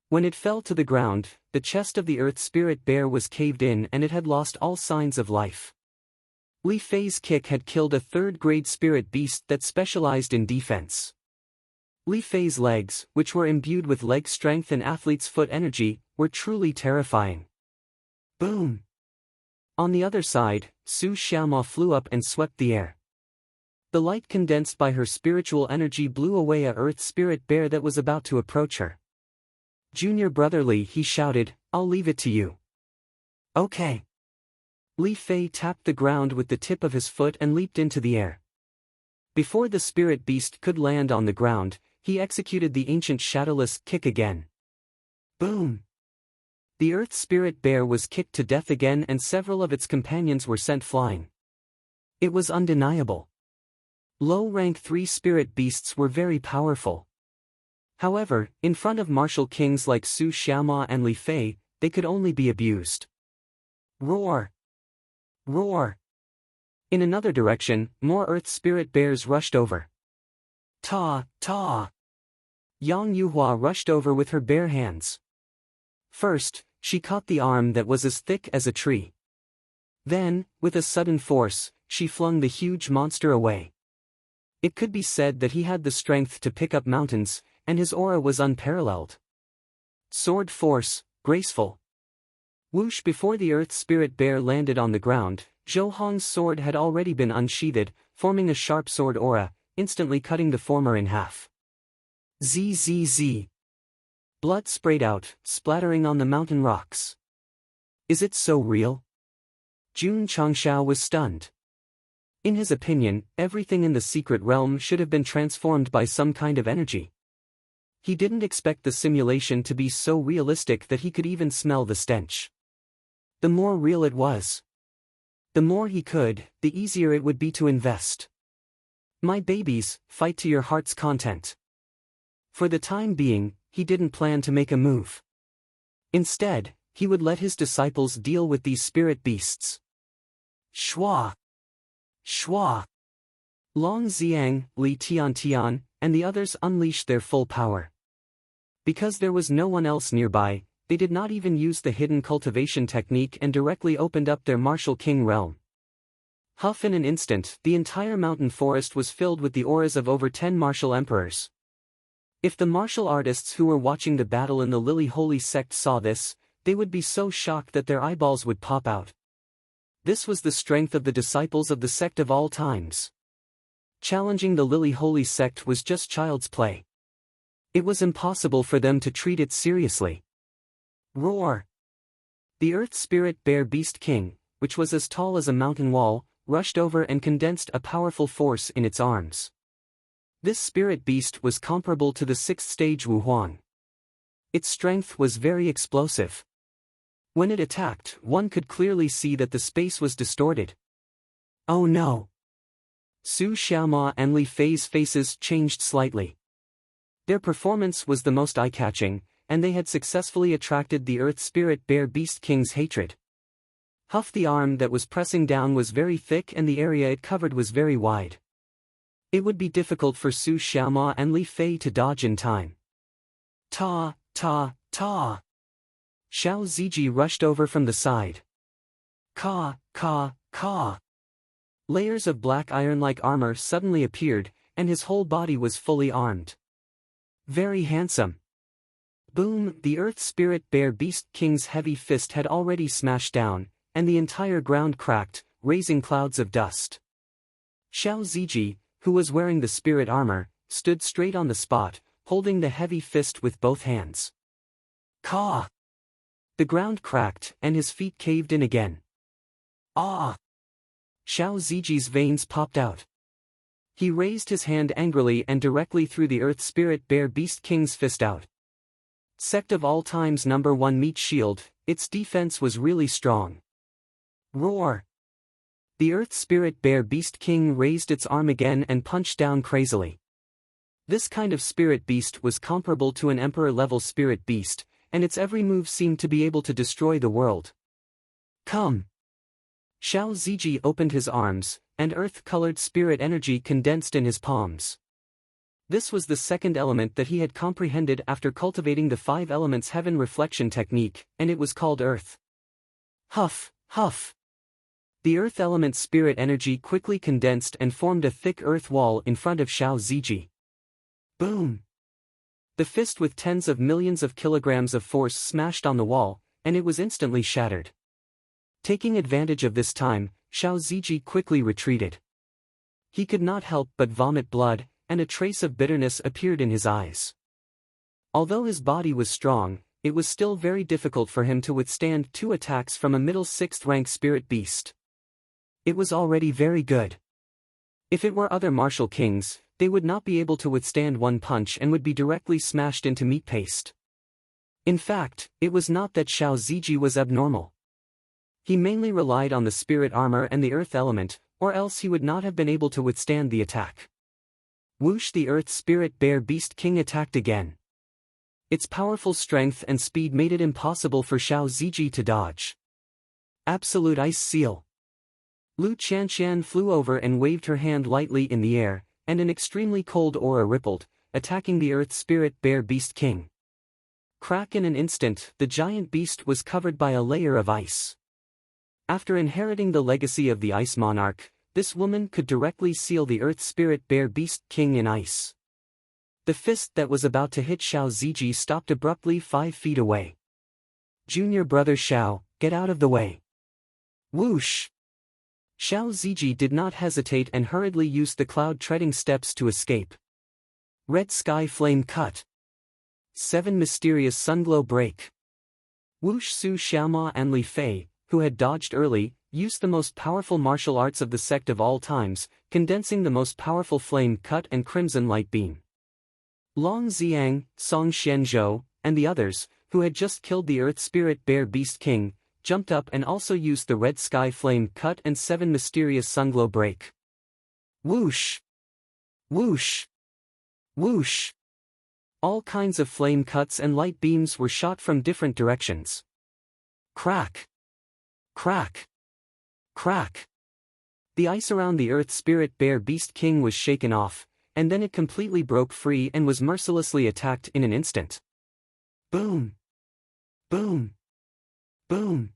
When it fell to the ground, the chest of the earth spirit bear was caved in and it had lost all signs of life. Li Fei's kick had killed a 3rd-grade spirit beast that specialized in defense. Li Fei's legs, which were imbued with leg strength and athlete's foot energy, were truly terrifying. Boom! On the other side, Su Xiaoma flew up and swept the air. The light condensed by her spiritual energy blew away a earth spirit bear that was about to approach her. Junior brotherly, he shouted, "I'll leave it to you." Okay. Li Fei tapped the ground with the tip of his foot and leaped into the air. Before the spirit beast could land on the ground, he executed the ancient shadowless kick again. Boom! The Earth Spirit Bear was kicked to death again and several of its companions were sent flying. It was undeniable. Low-rank 3 spirit beasts were very powerful. However, in front of martial kings like Su Xiaoma and Li Fei, they could only be abused. Roar! Roar! In another direction, more Earth Spirit Bears rushed over. Ta, ta! Yang Yuhua rushed over with her bare hands. First, she caught the arm that was as thick as a tree. Then, with a sudden force, she flung the huge monster away. It could be said that he had the strength to pick up mountains, and his aura was unparalleled. Sword force, graceful. Whoosh! Before the Earth Spirit Bear landed on the ground, Zhou Hong's sword had already been unsheathed, forming a sharp sword aura, instantly cutting the former in half. Zzz. Blood sprayed out, splattering on the mountain rocks. Is it so real? Jun Changshao was stunned. In his opinion, everything in the secret realm should have been transformed by some kind of energy. He didn't expect the simulation to be so realistic that he could even smell the stench. The more real it was, the more he could, the easier it would be to invest. My babies, fight to your heart's content. For the time being, he didn't plan to make a move. Instead, he would let his disciples deal with these spirit beasts. Shua! Shua! Long Xiang, Li Tiantian, and the others unleashed their full power. Because there was no one else nearby, they did not even use the hidden cultivation technique and directly opened up their martial king realm. Huff! In an instant, the entire mountain forest was filled with the auras of over 10 martial emperors. If the martial artists who were watching the battle in the Lily Holy Sect saw this, they would be so shocked that their eyeballs would pop out. This was the strength of the disciples of the Sect of all times. Challenging the Lily Holy Sect was just child's play. It was impossible for them to treat it seriously. Roar! The Earth Spirit Bear Beast King, which was as tall as a mountain wall, rushed over and condensed a powerful force in its arms. This spirit beast was comparable to the 6th stage Wuhuan. Its strength was very explosive. When it attacked, one could clearly see that the space was distorted. Oh no! Su Xiaoma and Li Fei's faces changed slightly. Their performance was the most eye-catching, and they had successfully attracted the Earth Spirit Bear Beast King's hatred. Huff! The arm that was pressing down was very thick and the area it covered was very wide. It would be difficult for Su Xiaoma and Li Fei to dodge in time. Ta, ta, ta! Xiao Ziji rushed over from the side. Ka, ka, ka! Layers of black iron-like armor suddenly appeared, and his whole body was fully armed. Very handsome. Boom! The Earth Spirit Bear Beast King's heavy fist had already smashed down, and the entire ground cracked, raising clouds of dust. Xiao Ziji, who was wearing the spirit armor, stood straight on the spot, holding the heavy fist with both hands. Ka! The ground cracked, and his feet caved in again. Ah! Xiao Ziji's veins popped out. He raised his hand angrily and directly threw the Earth Spirit Bear Beast King's fist out. Sect of all times #1 meat shield, its defense was really strong. Roar! The Earth Spirit Bear Beast King raised its arm again and punched down crazily. This kind of spirit beast was comparable to an emperor-level spirit beast, and its every move seemed to be able to destroy the world. Come! Xiao Ziji opened his arms, and earth-colored spirit energy condensed in his palms. This was the second element that he had comprehended after cultivating the 5 elements heaven reflection technique, and it was called earth. Huff, huff! The earth element spirit energy quickly condensed and formed a thick earth wall in front of Xiao Ziji. Boom! The fist with tens of millions of kilograms of force smashed on the wall, and it was instantly shattered. Taking advantage of this time, Xiao Ziji quickly retreated. He could not help but vomit blood, and a trace of bitterness appeared in his eyes. Although his body was strong, it was still very difficult for him to withstand 2 attacks from a middle 6th rank spirit beast. It was already very good. If it were other martial kings, they would not be able to withstand one punch and would be directly smashed into meat paste. In fact, it was not that Xiao Ziji was abnormal. He mainly relied on the spirit armor and the earth element, or else he would not have been able to withstand the attack. Whoosh! The Earth Spirit Bear Beast King attacked again. Its powerful strength and speed made it impossible for Xiao Ziji to dodge. Absolute Ice Seal. Lu Qianxian flew over and waved her hand lightly in the air, and an extremely cold aura rippled, attacking the Earth Spirit Bear Beast King. Crack! In an instant, the giant beast was covered by a layer of ice. After inheriting the legacy of the Ice Monarch, this woman could directly seal the Earth Spirit Bear Beast King in ice. The fist that was about to hit Xiao Ziji stopped abruptly 5 feet away. Junior brother Xiao, get out of the way. Whoosh! Xiao Ziji did not hesitate and hurriedly used the cloud-treading steps to escape. Red Sky Flame Cut. 7 Mysterious Sunglow Break. Whoosh! Su Xiaoma and Li Fei, who had dodged early, used the most powerful martial arts of the sect of all times, condensing the most powerful Flame Cut and Crimson Light Beam. Long Xiang, Song Xianzhou, and the others, who had just killed the Earth Spirit Bear Beast King, jumped up and also used the Red Sky Flame Cut and 7 Mysterious Sunglow Break. Whoosh! Whoosh! Whoosh! All kinds of flame cuts and light beams were shot from different directions. Crack! Crack! Crack! The ice around the Earth Spirit Bear Beast King was shaken off, and then it completely broke free and was mercilessly attacked in an instant. Boom! Boom! Boom!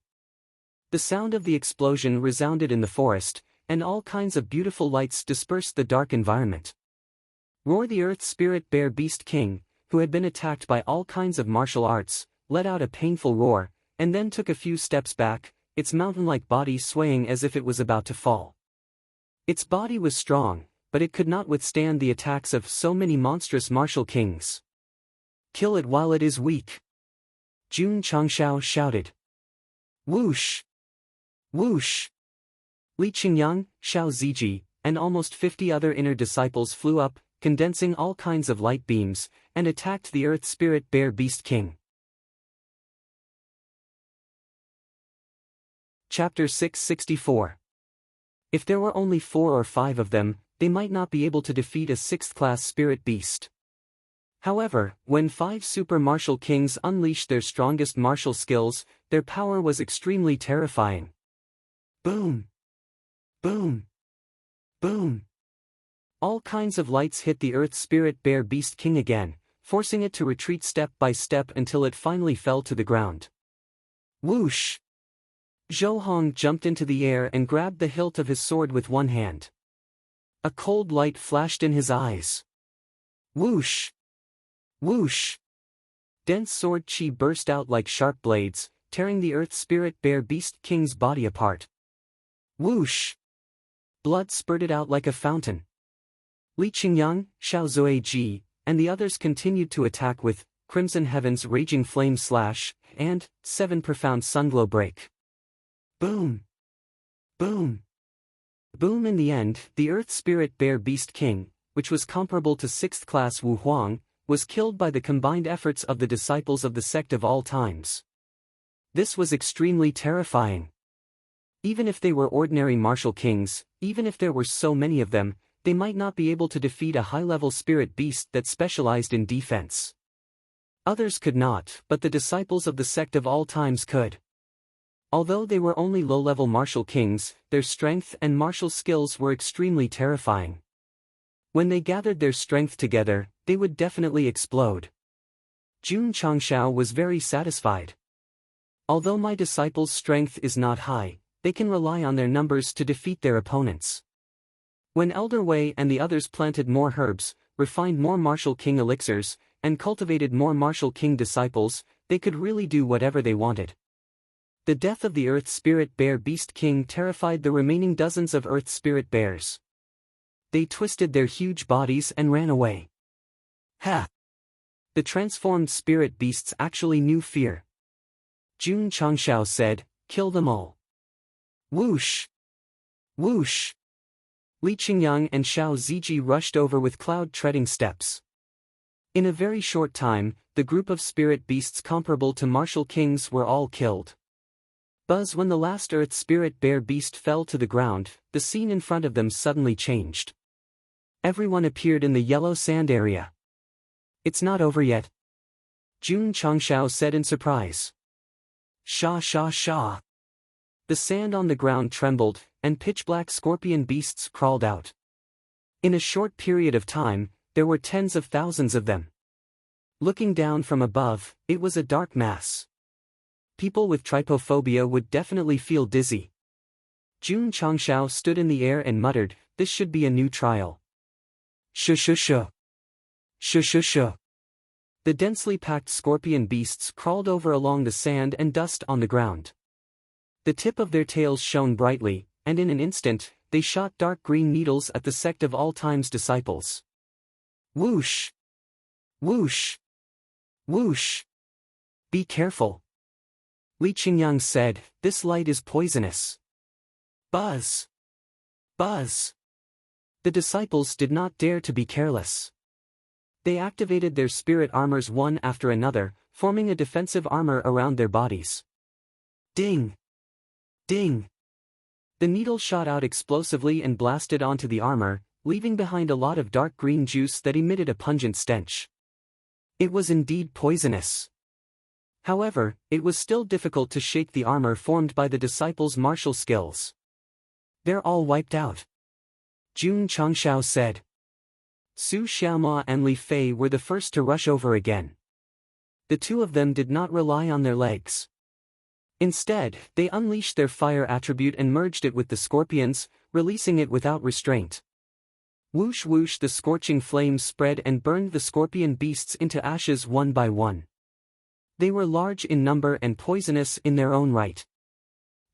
The sound of the explosion resounded in the forest, and all kinds of beautiful lights dispersed the dark environment. Roar! The Earth Spirit Bear Beast King, who had been attacked by all kinds of martial arts, let out a painful roar, and then took a few steps back, its mountain-like body swaying as if it was about to fall. Its body was strong, but it could not withstand the attacks of so many monstrous martial kings. Kill it while it is weak. Jun Changshao shouted. Whoosh! Whoosh! Li Qingyang, Xiao Ziji, and almost 50 other inner disciples flew up, condensing all kinds of light beams, and attacked the Earth Spirit Bear Beast King. Chapter 664. If there were only 4 or 5 of them, they might not be able to defeat a 6th-class spirit beast. However, when 5 super martial kings unleashed their strongest martial skills, their power was extremely terrifying. Boom! Boom! Boom! All kinds of lights hit the Earth Spirit Bear Beast King again, forcing it to retreat step by step until it finally fell to the ground. Whoosh! Zhou Hong jumped into the air and grabbed the hilt of his sword with one hand. A cold light flashed in his eyes. Whoosh! Whoosh! Dense sword chi burst out like sharp blades, tearing the Earth Spirit Bear Beast King's body apart. Whoosh! Blood spurted out like a fountain. Li Qingyang, Xiao Zueji, and the others continued to attack with Crimson Heaven's Raging Flame Slash and 7 Profound Sunglow Break. Boom! Boom! Boom! In the end, the Earth Spirit Bear Beast King, which was comparable to 6th-class Wu Huang, was killed by the combined efforts of the disciples of the sect of all times. This was extremely terrifying. Even if they were ordinary martial kings, even if there were so many of them, they might not be able to defeat a high-level spirit beast that specialized in defense. Others could not, but the disciples of the sect of all times could. Although they were only low-level martial kings, their strength and martial skills were extremely terrifying. When they gathered their strength together, they would definitely explode. Jun Changshao was very satisfied. Although my disciples' strength is not high, they can rely on their numbers to defeat their opponents. When Elder Wei and the others planted more herbs, refined more martial king elixirs, and cultivated more martial king disciples, they could really do whatever they wanted. The death of the Earth Spirit Bear Beast King terrified the remaining dozens of Earth Spirit Bears. They twisted their huge bodies and ran away. Ha! The transformed spirit beasts actually knew fear. Jun Changshao said, "Kill them all." Whoosh! Whoosh! Li Qingyang and Xiao Ziji rushed over with cloud-treading steps. In a very short time, the group of spirit beasts comparable to martial kings were all killed. Buzz, when the last earth spirit bear beast fell to the ground, the scene in front of them suddenly changed. Everyone appeared in the yellow sand area. It's not over yet, Jun Changshao said in surprise. Sha sha sha. The sand on the ground trembled, and pitch-black scorpion beasts crawled out. In a short period of time, there were tens of thousands of them. Looking down from above, it was a dark mass. People with trypophobia would definitely feel dizzy. Jun Changshao stood in the air and muttered, "This should be a new trial." Shushushu. Shushushu. The densely packed scorpion beasts crawled over along the sand and dust on the ground. The tip of their tails shone brightly, and in an instant, they shot dark green needles at the Sect of All Time's disciples. Whoosh! Whoosh! Whoosh! Be careful, Li Qingyang said, "This light is poisonous." Buzz! Buzz! The disciples did not dare to be careless. They activated their spirit armors one after another, forming a defensive armor around their bodies. Ding! Ding! The needle shot out explosively and blasted onto the armor, leaving behind a lot of dark green juice that emitted a pungent stench. It was indeed poisonous. However, it was still difficult to shake the armor formed by the disciples' martial skills. "They're all wiped out," Jun Changshao said. Su Xiaoma and Li Fei were the first to rush over again. The two of them did not rely on their legs. Instead, they unleashed their fire attribute and merged it with the scorpions, releasing it without restraint. Whoosh whoosh, the scorching flames spread and burned the scorpion beasts into ashes one by one. They were large in number and poisonous in their own right.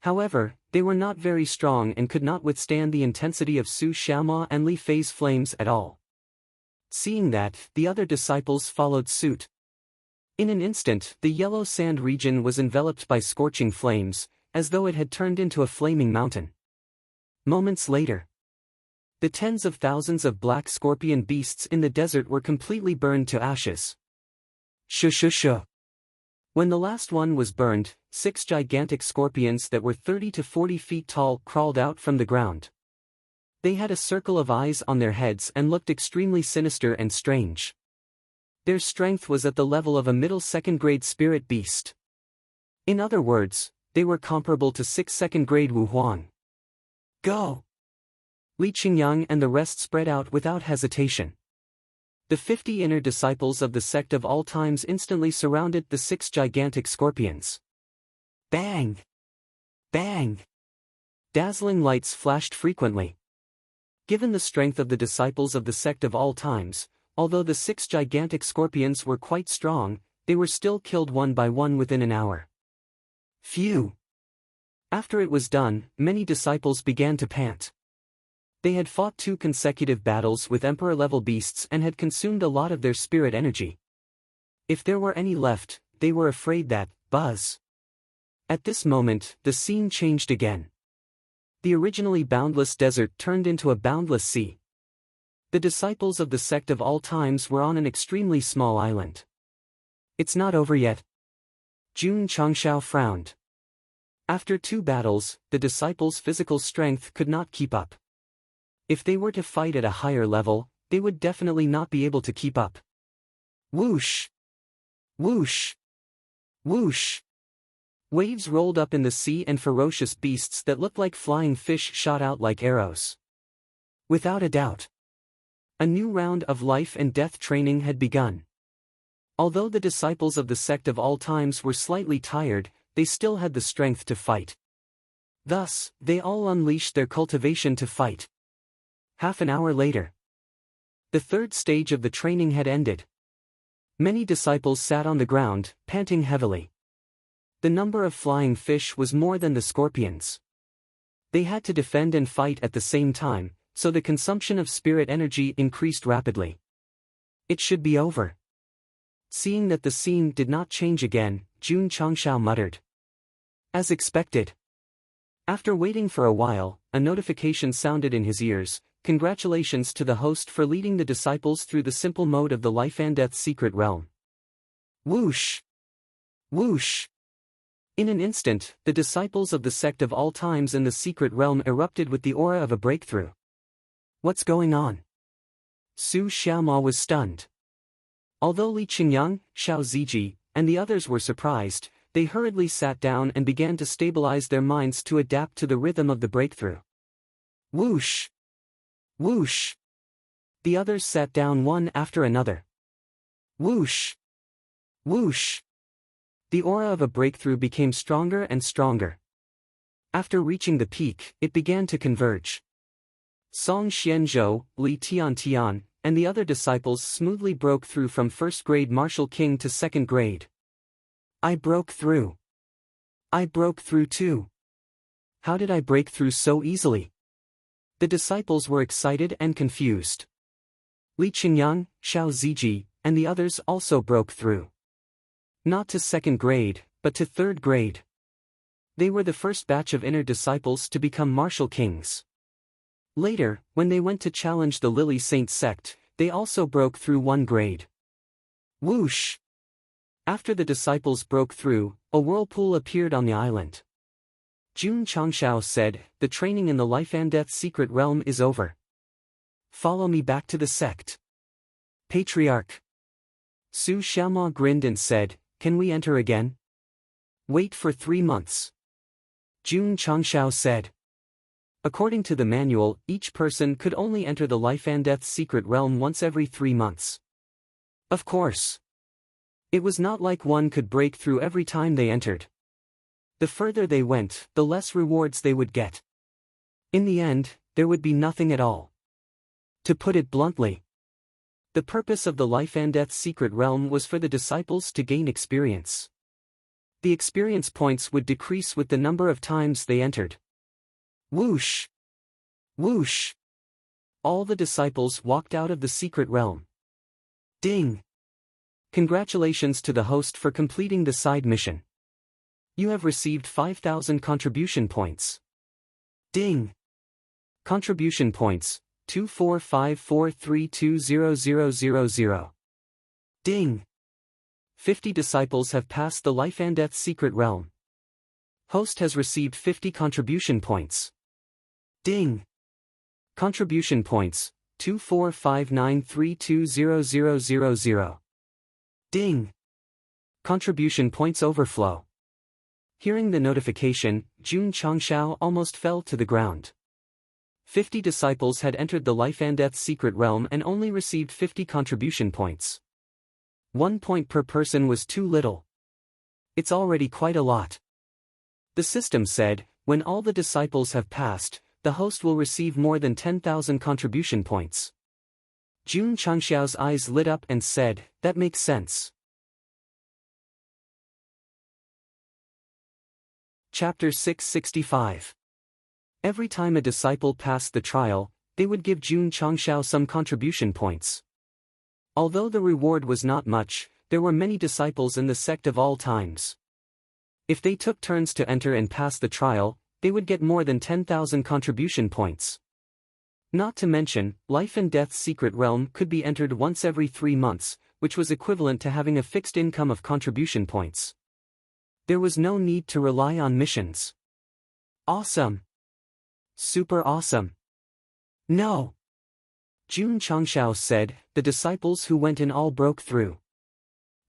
However, they were not very strong and could not withstand the intensity of Su Xiaoma and Li Fei's flames at all. Seeing that, the other disciples followed suit. In an instant, the yellow sand region was enveloped by scorching flames, as though it had turned into a flaming mountain. Moments later, the tens of thousands of black scorpion beasts in the desert were completely burned to ashes. Shushushu. When the last one was burned, 6 gigantic scorpions that were 30 to 40 feet tall crawled out from the ground. They had a circle of eyes on their heads and looked extremely sinister and strange. Their strength was at the level of a middle second-grade spirit beast. In other words, they were comparable to 6th second-grade Wu Huang. Go! Li Qingyang and the rest spread out without hesitation. The 50 inner disciples of the Sect of All Times instantly surrounded the 6 gigantic scorpions. Bang! Bang! Dazzling lights flashed frequently. Given the strength of the disciples of the Sect of All Times, although the 6 gigantic scorpions were quite strong, they were still killed one by one within an hour. Phew! After it was done, many disciples began to pant. They had fought 2 consecutive battles with Emperor-level beasts and had consumed a lot of their spirit energy. If there were any left, they were afraid that, buzz. At this moment, the scene changed again. The originally boundless desert turned into a boundless sea. The disciples of the Sect of All Times were on an extremely small island. "It's not over yet." Jun Changshao frowned. After 2 battles, the disciples' physical strength could not keep up. If they were to fight at a higher level, they would definitely not be able to keep up. Whoosh! Whoosh! Whoosh! Waves rolled up in the sea and ferocious beasts that looked like flying fish shot out like arrows. Without a doubt, a new round of life and death training had begun. Although the disciples of the Sect of All Times were slightly tired, they still had the strength to fight. Thus, they all unleashed their cultivation to fight. Half an hour later, the 3rd stage of the training had ended. Many disciples sat on the ground, panting heavily. The number of flying fish was more than the scorpions. They had to defend and fight at the same time, so the consumption of spirit energy increased rapidly. It should be over. Seeing that the scene did not change again, Jun Changshao muttered. As expected. After waiting for a while, a notification sounded in his ears. Congratulations to the host for leading the disciples through the simple mode of the life and death secret realm. Whoosh! Whoosh! In an instant, the disciples of the sect of all times in the secret realm erupted with the aura of a breakthrough. What's going on? Su Xiaoma was stunned. Although Li Qingyang, Xiao Ziji, and the others were surprised, they hurriedly sat down and began to stabilize their minds to adapt to the rhythm of the breakthrough. Whoosh! Whoosh! The others sat down one after another. Whoosh! Whoosh! The aura of a breakthrough became stronger and stronger. After reaching the peak, it began to converge. Song Xianzhou, Li Tiantian, and the other disciples smoothly broke through from first-grade martial king to second grade. I broke through. I broke through too. How did I break through so easily? The disciples were excited and confused. Li Qingyang, Xiao Ziji, and the others also broke through. Not to second grade, but to third grade. They were the first batch of inner disciples to become martial kings. Later, when they went to challenge the Lily Saint sect, they also broke through one grade. Whoosh! After the disciples broke through, a whirlpool appeared on the island. Jun Changshao said, "The training in the life and death secret realm is over. Follow me back to the sect." Patriarch Su Xiaoma grinned and said, "Can we enter again?" "Wait for 3 months." Jun Changshao said. According to the manual, each person could only enter the life and death secret realm once every 3 months. Of course. It was not like one could break through every time they entered. The further they went, the less rewards they would get. In the end, there would be nothing at all. To put it bluntly, the purpose of the life and death secret realm was for the disciples to gain experience. The experience points would decrease with the number of times they entered. Whoosh! Whoosh! All the disciples walked out of the secret realm. Ding! Congratulations to the host for completing the side mission. You have received 5,000 contribution points. Ding! Contribution points, 2454320000. Ding! 50 disciples have passed the life and death secret realm. Host has received 50 contribution points. Ding! Contribution points, 2459320000. Ding! Contribution points overflow. Hearing the notification, Jun Changshao almost fell to the ground. 50 disciples had entered the life and death secret realm and only received 50 contribution points. 1 point per person was too little. It's already quite a lot. The system said, when all the disciples have passed, the host will receive more than 10,000 contribution points. Jun Changshao's eyes lit up and said, that makes sense. Chapter 665. Every time a disciple passed the trial, they would give Jun Changshao some contribution points. Although the reward was not much, there were many disciples in the sect of all times. If they took turns to enter and pass the trial, they would get more than 10,000 contribution points. Not to mention, life and death secret realm could be entered once every 3 months, which was equivalent to having a fixed income of contribution points. There was no need to rely on missions. Awesome! Super awesome! No! Jun Changshao said, the disciples who went in all broke through.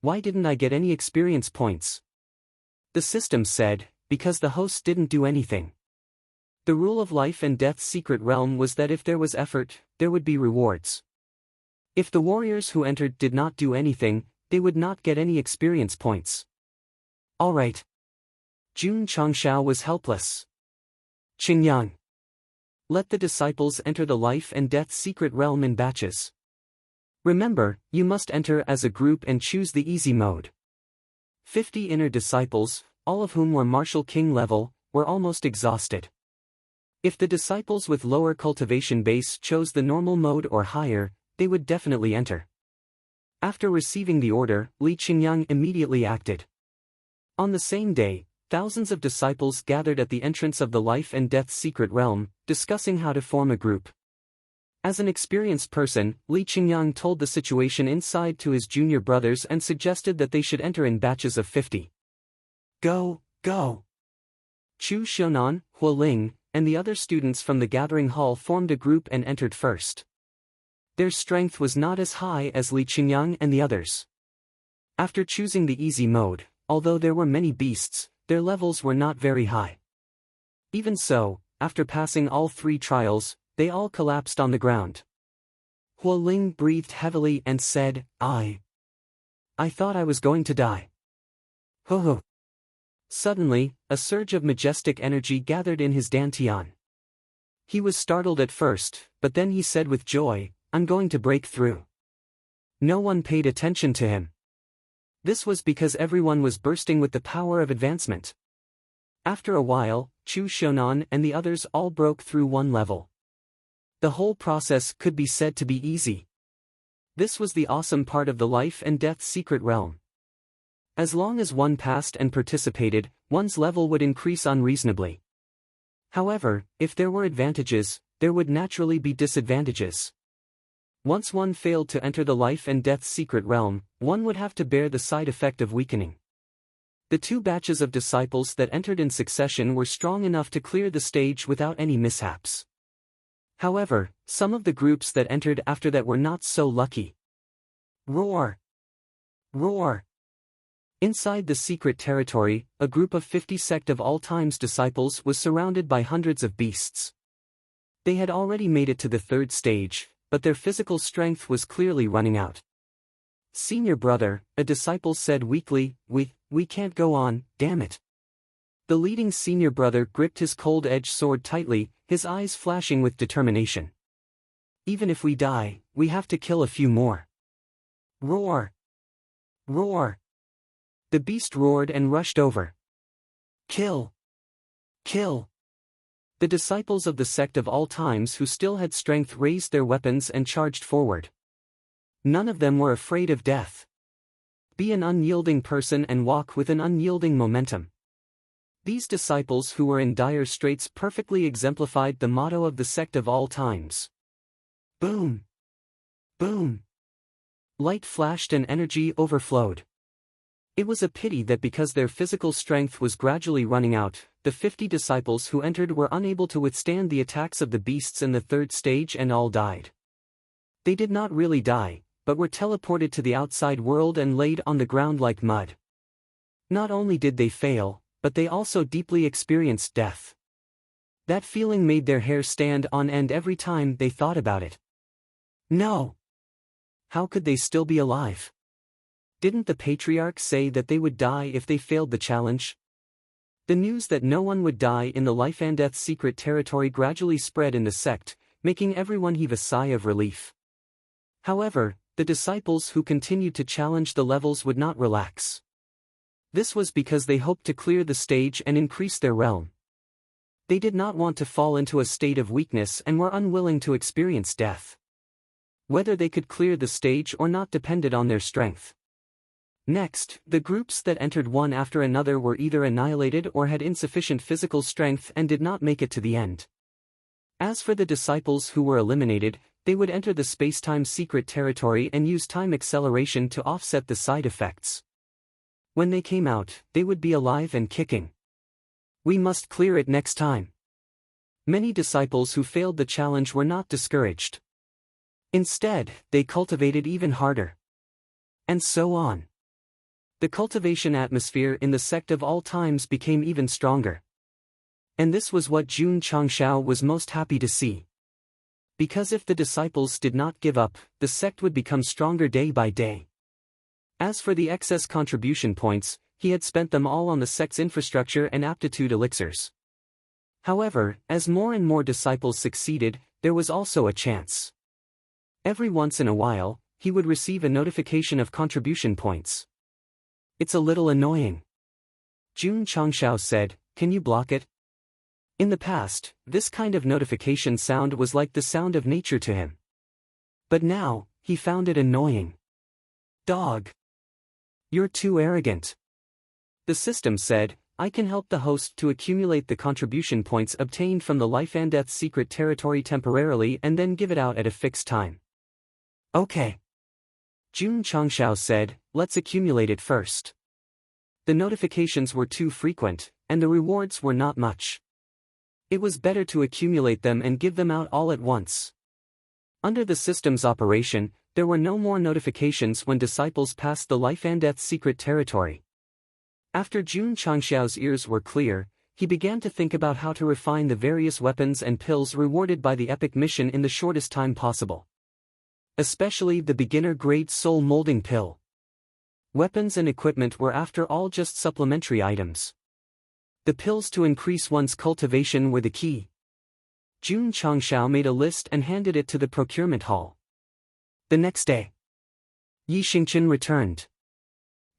Why didn't I get any experience points? The system said, because the host didn't do anything. The rule of life and death secret realm was that if there was effort, there would be rewards. If the warriors who entered did not do anything, they would not get any experience points. Alright. Jun Changshao was helpless. Qingyang. Let the disciples enter the life and death secret realm in batches. Remember, you must enter as a group and choose the easy mode. 50 inner disciples, all of whom were martial king level, were almost exhausted. If the disciples with lower cultivation base chose the normal mode or higher, they would definitely enter. After receiving the order, Li Qingyang immediately acted. On the same day, thousands of disciples gathered at the entrance of the life and death secret realm, discussing how to form a group. As an experienced person, Li Qingyang told the situation inside to his junior brothers and suggested that they should enter in batches of 50. Go, go! Chu Xiaonan, Hua Ling, and the other students from the gathering hall formed a group and entered first. Their strength was not as high as Li Qingyang and the others. After choosing the easy mode, although there were many beasts, their levels were not very high. Even so, after passing all 3 trials, they all collapsed on the ground. Hua Ling breathed heavily and said, I thought I was going to die. Ho ho. Suddenly, a surge of majestic energy gathered in his dantian. He was startled at first, but then he said with joy, I'm going to break through. No one paid attention to him. This was because everyone was bursting with the power of advancement. After a while, Chu Xiaonan and the others all broke through 1 level. The whole process could be said to be easy. This was the awesome part of the life and death secret realm. As long as one passed and participated, one's level would increase unreasonably. However, if there were advantages, there would naturally be disadvantages. Once one failed to enter the life and death secret realm, one would have to bear the side effect of weakening. The 2 batches of disciples that entered in succession were strong enough to clear the stage without any mishaps. However, some of the groups that entered after that were not so lucky. Roar! Roar! Inside the secret territory, a group of 50 Sect of all times disciples was surrounded by hundreds of beasts. They had already made it to the 3rd stage, but their physical strength was clearly running out. Senior brother, a disciple said weakly, we can't go on, damn it. The leading senior brother gripped his cold-edged sword tightly, his eyes flashing with determination. Even if we die, we have to kill a few more. Roar! Roar! The beast roared and rushed over. Kill! Kill! The disciples of the Sect of all times who still had strength raised their weapons and charged forward. None of them were afraid of death. Be an unyielding person and walk with an unyielding momentum. These disciples who were in dire straits perfectly exemplified the motto of the Sect of all times. Boom! Boom! Light flashed and energy overflowed. It was a pity that because their physical strength was gradually running out, the 50 disciples who entered were unable to withstand the attacks of the beasts in the 3rd stage and all died. They did not really die, but were teleported to the outside world and laid on the ground like mud. Not only did they fail, but they also deeply experienced death. That feeling made their hair stand on end every time they thought about it. No! How could they still be alive? Didn't the patriarch say that they would die if they failed the challenge? The news that no one would die in the life and death secret territory gradually spread in the sect, making everyone heave a sigh of relief. However, the disciples who continued to challenge the levels would not relax. This was because they hoped to clear the stage and increase their realm. They did not want to fall into a state of weakness and were unwilling to experience death. Whether they could clear the stage or not depended on their strength. Next, the groups that entered one after another were either annihilated or had insufficient physical strength and did not make it to the end. As for the disciples who were eliminated, they would enter the space-time secret territory and use time acceleration to offset the side effects. When they came out, they would be alive and kicking. We must clear it next time. Many disciples who failed the challenge were not discouraged. Instead, they cultivated even harder. And so on. The cultivation atmosphere in the Sect of all times became even stronger. And this was what Jun Changshao was most happy to see. Because if the disciples did not give up, the sect would become stronger day by day. As for the excess contribution points, he had spent them all on the sect's infrastructure and aptitude elixirs. However, as more and more disciples succeeded, there was also a chance. Every once in a while, he would receive a notification of contribution points. It's a little annoying. Jun Changshao said, can you block it? In the past, this kind of notification sound was like the sound of nature to him. But now, he found it annoying. Dog. You're too arrogant. The system said, I can help the host to accumulate the contribution points obtained from the life and death secret territory temporarily and then give it out at a fixed time. Okay. Jun Changshao said, let's accumulate it first. The notifications were too frequent, and the rewards were not much. It was better to accumulate them and give them out all at once. Under the system's operation, there were no more notifications when disciples passed the life and death secret territory. After Jun Changshao's ears were clear, he began to think about how to refine the various weapons and pills rewarded by the epic mission in the shortest time possible. Especially the beginner-grade soul molding pill. Weapons and equipment were after all just supplementary items. The pills to increase one's cultivation were the key. Jun Changshao made a list and handed it to the procurement hall. The next day, Yi Xingqian returned.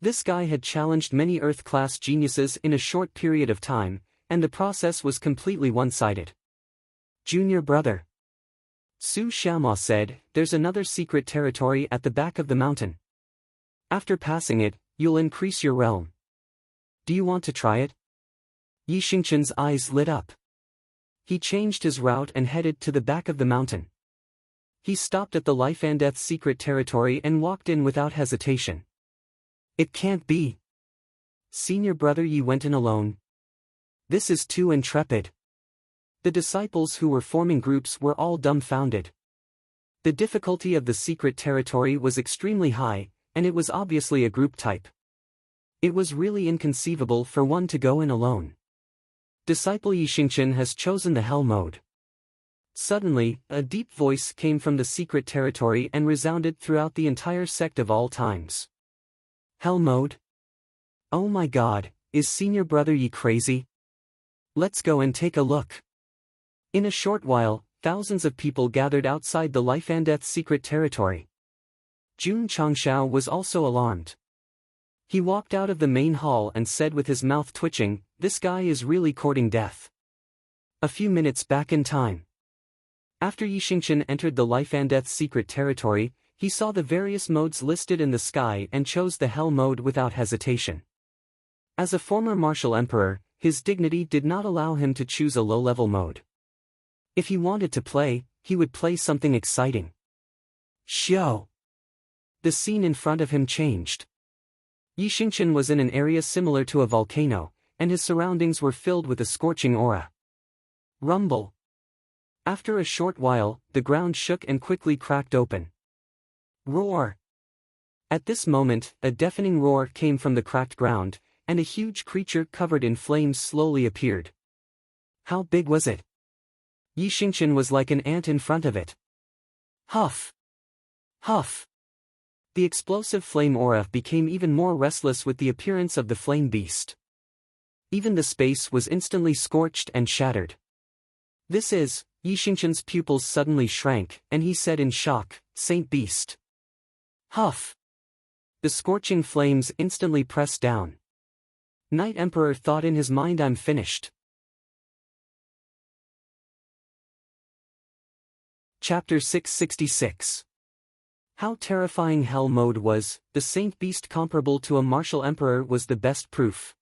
This guy had challenged many Earth-class geniuses in a short period of time, and the process was completely one-sided. Junior brother, Su Xiaoma said, there's another secret territory at the back of the mountain. After passing it, you'll increase your realm. Do you want to try it? Yi Xingqian's eyes lit up. He changed his route and headed to the back of the mountain. He stopped at the life and death secret territory and walked in without hesitation. It can't be. Senior brother Yi went in alone. This is too intrepid. The disciples who were forming groups were all dumbfounded. The difficulty of the secret territory was extremely high, and it was obviously a group type. It was really inconceivable for one to go in alone. Disciple Yi Xingqian has chosen the hell mode. Suddenly, a deep voice came from the secret territory and resounded throughout the entire sect of all times. Hell mode? Oh my god, is senior brother Yi crazy? Let's go and take a look. In a short while, thousands of people gathered outside the life and death secret territory. Jun Changshao was also alarmed. He walked out of the main hall and said with his mouth twitching, this guy is really courting death. A few minutes back in time. After Yi Xingqian entered the life and death secret territory, he saw the various modes listed in the sky and chose the hell mode without hesitation. As a former martial emperor, his dignity did not allow him to choose a low-level mode. If he wanted to play, he would play something exciting. Xiao! The scene in front of him changed. Yi Xingqian was in an area similar to a volcano, and his surroundings were filled with a scorching aura. Rumble! After a short while, the ground shook and quickly cracked open. Roar! At this moment, a deafening roar came from the cracked ground, and a huge creature covered in flames slowly appeared. How big was it? Yi Xingqian was like an ant in front of it. Huff! Huff! The explosive flame aura became even more restless with the appearance of the flame beast. Even the space was instantly scorched and shattered. This is... Yi Xingqian's pupils suddenly shrank, and he said in shock, Saint Beast. Huff! The scorching flames instantly pressed down. Night Emperor thought in his mind, I'm finished. Chapter 666. How terrifying Hell Mode was, the Saint Beast comparable to a martial emperor was the best proof.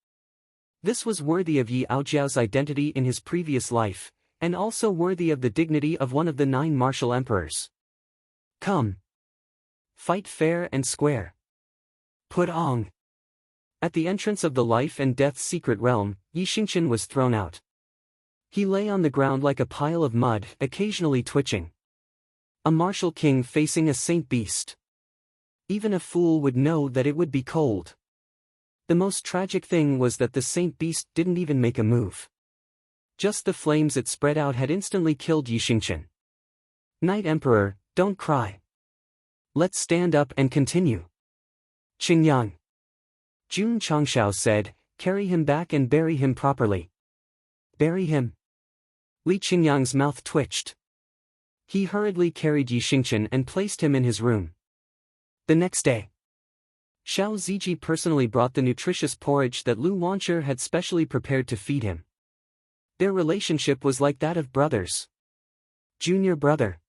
This was worthy of Yi Aojiao's identity in his previous life, and also worthy of the dignity of one of the 9 martial emperors. Come. Fight fair and square. Put on. At the entrance of the life and death secret realm, Yi Xingqian was thrown out. He lay on the ground like a pile of mud, occasionally twitching. A martial king facing a saint beast. Even a fool would know that it would be cold. The most tragic thing was that the saint beast didn't even make a move. Just the flames it spread out had instantly killed Yi Xingqian. Night Emperor, don't cry. Let's stand up and continue. Qingyang. Jun Changshao said, carry him back and bury him properly. Bury him? Li Qingyang's mouth twitched. He hurriedly carried Yi Xingqian and placed him in his room. The next day, Xiao Ziji personally brought the nutritious porridge that Lu Wancher had specially prepared to feed him. Their relationship was like that of brothers. Junior brother.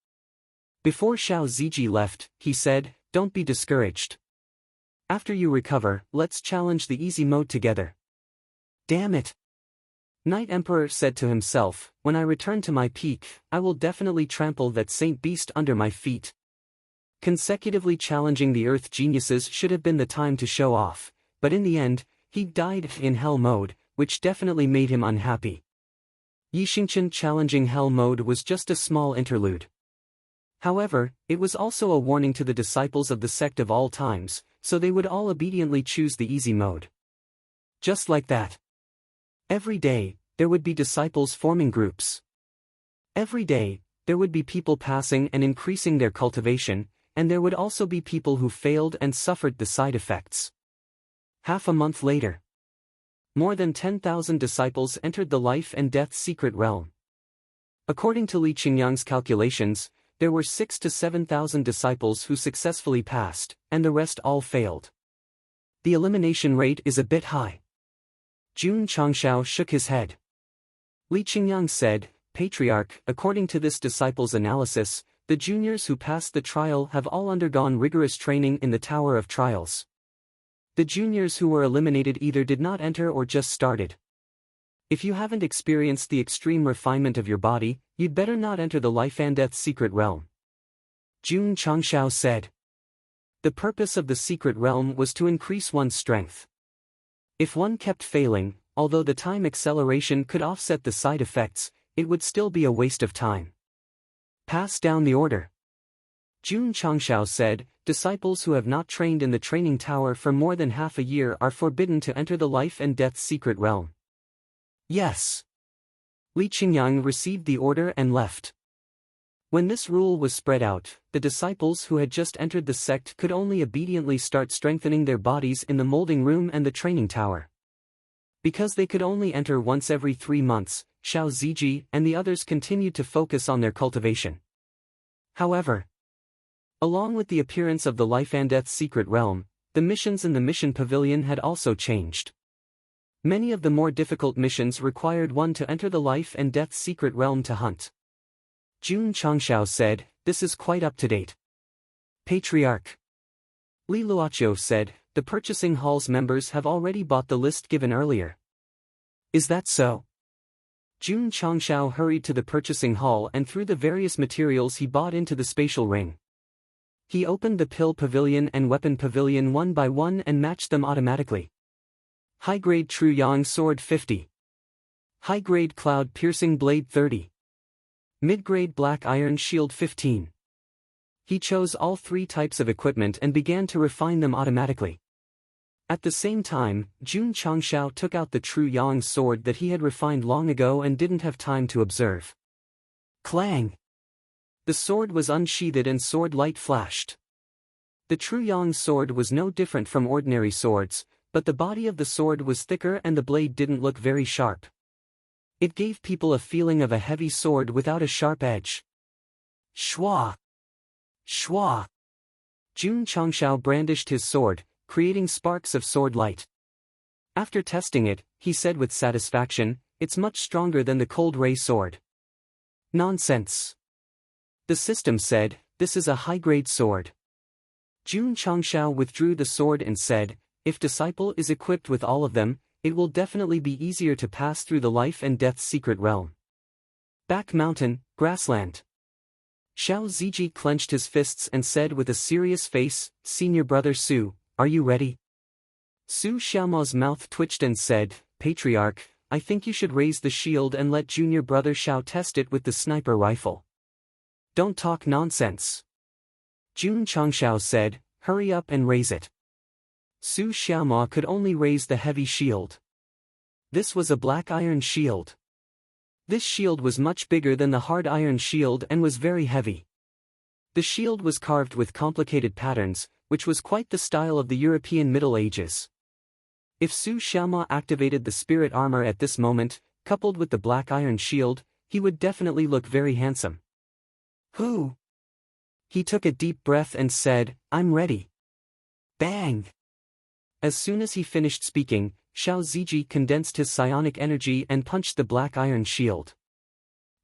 Before Xiao Ziji left, he said, don't be discouraged. After you recover, let's challenge the easy mode together. Damn it! Knight Emperor said to himself, when I return to my peak, I will definitely trample that saint beast under my feet. Consecutively challenging the Earth geniuses should have been the time to show off, but in the end, he died in Hell mode, which definitely made him unhappy. Yixingchen challenging Hell mode was just a small interlude. However, it was also a warning to the disciples of the sect of all times, so they would all obediently choose the easy mode. Just like that. Every day, there would be disciples forming groups. Every day, there would be people passing and increasing their cultivation, and there would also be people who failed and suffered the side effects. Half a month later, more than 10,000 disciples entered the life and death secret realm. According to Li Qingyang's calculations, there were 6,000 to 7,000 disciples who successfully passed, and the rest all failed. The elimination rate is a bit high. Jun Changshao shook his head. Li Qingyang said, Patriarch, according to this disciple's analysis, the juniors who passed the trial have all undergone rigorous training in the Tower of Trials. The juniors who were eliminated either did not enter or just started. If you haven't experienced the extreme refinement of your body, you'd better not enter the life and death secret realm. Jun Changshao said. The purpose of the secret realm was to increase one's strength. If one kept failing, although the time acceleration could offset the side effects, it would still be a waste of time. Pass down the order. Jun Changshao said, disciples who have not trained in the training tower for more than half a year are forbidden to enter the life and death secret realm. Yes. Li Qingyang received the order and left. When this rule was spread out, the disciples who had just entered the sect could only obediently start strengthening their bodies in the molding room and the training tower. Because they could only enter once every 3 months, Xiao Ziji and the others continued to focus on their cultivation. However, along with the appearance of the life and death secret realm, the missions in the mission pavilion had also changed. Many of the more difficult missions required one to enter the life and death secret realm to hunt. Jun Changshao said, this is quite up to date. Patriarch. Li Luoqiu said, the purchasing hall's members have already bought the list given earlier. Is that so? Jun Changshao hurried to the purchasing hall and threw the various materials he bought into the spatial ring. He opened the pill pavilion and weapon pavilion one by one and matched them automatically. High-grade True Yang sword 50. High-grade cloud-piercing blade 30. Mid-grade black iron shield 15. He chose all 3 types of equipment and began to refine them automatically. At the same time, Jun Changshao took out the True Yang sword that he had refined long ago and didn't have time to observe. Clang! The sword was unsheathed and sword light flashed. The True Yang sword was no different from ordinary swords, but the body of the sword was thicker and the blade didn't look very sharp. It gave people a feeling of a heavy sword without a sharp edge. Shwa! Shwa! Jun Changshao brandished his sword, creating sparks of sword light. After testing it, he said with satisfaction, it's much stronger than the cold ray sword. Nonsense. The system said, this is a high-grade sword. Jun Changshao withdrew the sword and said, if disciple is equipped with all of them, it will definitely be easier to pass through the life and death secret realm. Back mountain, grassland. Xiao Ziji clenched his fists and said with a serious face, Senior Brother Su, are you ready? Su Xiaoma's mouth twitched and said, Patriarch, I think you should raise the shield and let Junior Brother Xiao test it with the sniper rifle. Don't talk nonsense. Jun Changshao said, hurry up and raise it. Su Xiaoma could only raise the heavy shield. This was a black iron shield. This shield was much bigger than the hard iron shield and was very heavy. The shield was carved with complicated patterns, which was quite the style of the European Middle Ages. If Su Xiaoma activated the spirit armor at this moment, coupled with the black iron shield, he would definitely look very handsome. Who? He took a deep breath and said, I'm ready. Bang! As soon as he finished speaking, Xiao Ziji condensed his psionic energy and punched the black iron shield.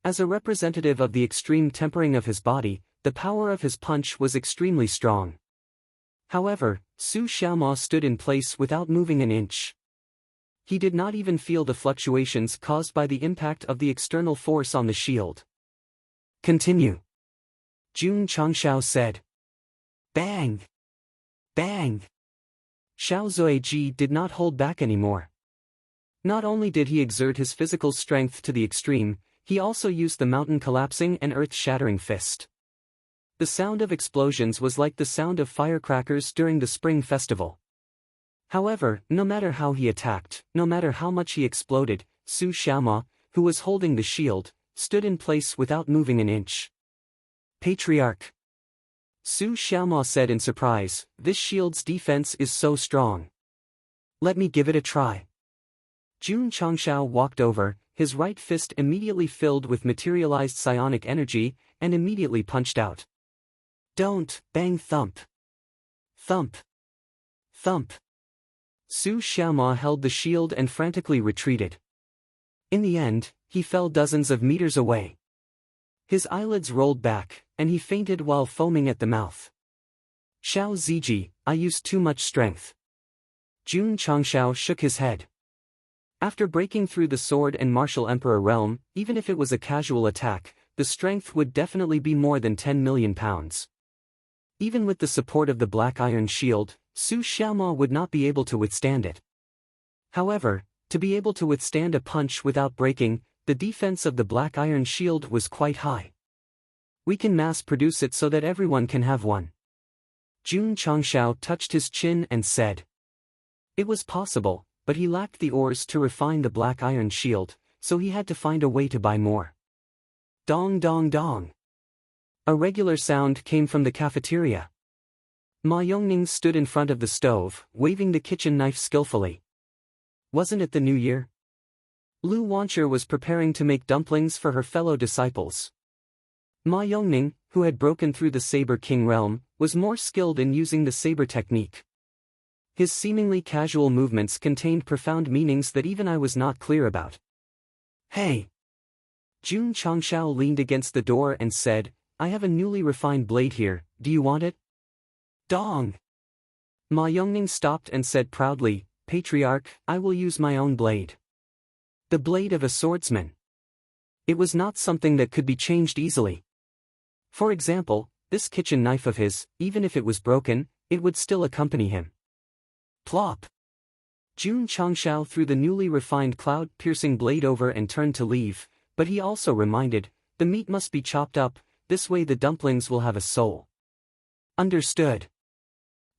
As a representative of the extreme tempering of his body, the power of his punch was extremely strong. However, Su Xiaoma stood in place without moving an inch. He did not even feel the fluctuations caused by the impact of the external force on the shield. Continue. Jun Changshao said. Bang! Bang! Xiao Zuiji did not hold back anymore. Not only did he exert his physical strength to the extreme, he also used the mountain-collapsing and earth-shattering fist. The sound of explosions was like the sound of firecrackers during the Spring Festival. However, no matter how he attacked, no matter how much he exploded, Su Xiaoma, who was holding the shield, stood in place without moving an inch. Patriarch. Su Xiaoma said in surprise, this shield's defense is so strong. Let me give it a try. Jun Changshao walked over, his right fist immediately filled with materialized psionic energy, and immediately punched out. Don't, bang thump. Thump. Thump. Su Xiaoma held the shield and frantically retreated. In the end, he fell dozens of meters away. His eyelids rolled back, and he fainted while foaming at the mouth. Xiao Ziji, I used too much strength. Jun Changshao shook his head. After breaking through the Sword and Martial Emperor realm, even if it was a casual attack, the strength would definitely be more than 10 million pounds. Even with the support of the Black Iron Shield, Su Xiaoma would not be able to withstand it. However, to be able to withstand a punch without breaking, the defense of the Black Iron Shield was quite high. We can mass-produce it so that everyone can have one. Jun Changshao touched his chin and said. It was possible, but he lacked the ores to refine the Black Iron Shield, so he had to find a way to buy more. Dong dong dong. A regular sound came from the cafeteria. Ma Yongning stood in front of the stove, waving the kitchen knife skillfully. Wasn't it the new year? Lu Wancher was preparing to make dumplings for her fellow disciples. Ma Yongning, who had broken through the Saber King realm, was more skilled in using the saber technique. His seemingly casual movements contained profound meanings that even I was not clear about. Hey! Jun Changshao leaned against the door and said, I have a newly refined blade here, do you want it? Dong! Ma Yongning stopped and said proudly, Patriarch, I will use my own blade. The blade of a swordsman. It was not something that could be changed easily. For example, this kitchen knife of his, even if it was broken, it would still accompany him. Plop! Jun Changshao threw the newly refined cloud-piercing blade over and turned to leave, but he also reminded, the meat must be chopped up, this way the dumplings will have a soul. Understood.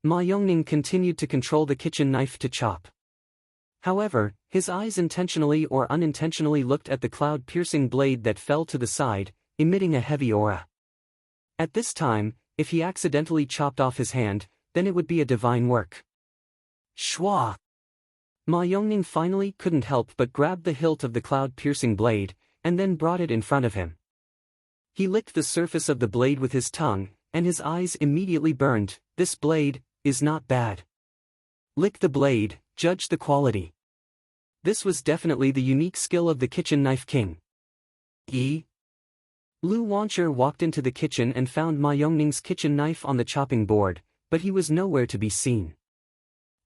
Ma Yongning continued to control the kitchen knife to chop. However, his eyes intentionally or unintentionally looked at the cloud-piercing blade that fell to the side, emitting a heavy aura. At this time, if he accidentally chopped off his hand, then it would be a divine work. Shwa! Ma Yongning finally couldn't help but grab the hilt of the cloud-piercing blade, and then brought it in front of him. He licked the surface of the blade with his tongue, and his eyes immediately burned. This blade is not bad. Lick the blade, judge the quality. This was definitely the unique skill of the kitchen knife king. Lu Wancher walked into the kitchen and found Ma Yongning's kitchen knife on the chopping board, but he was nowhere to be seen.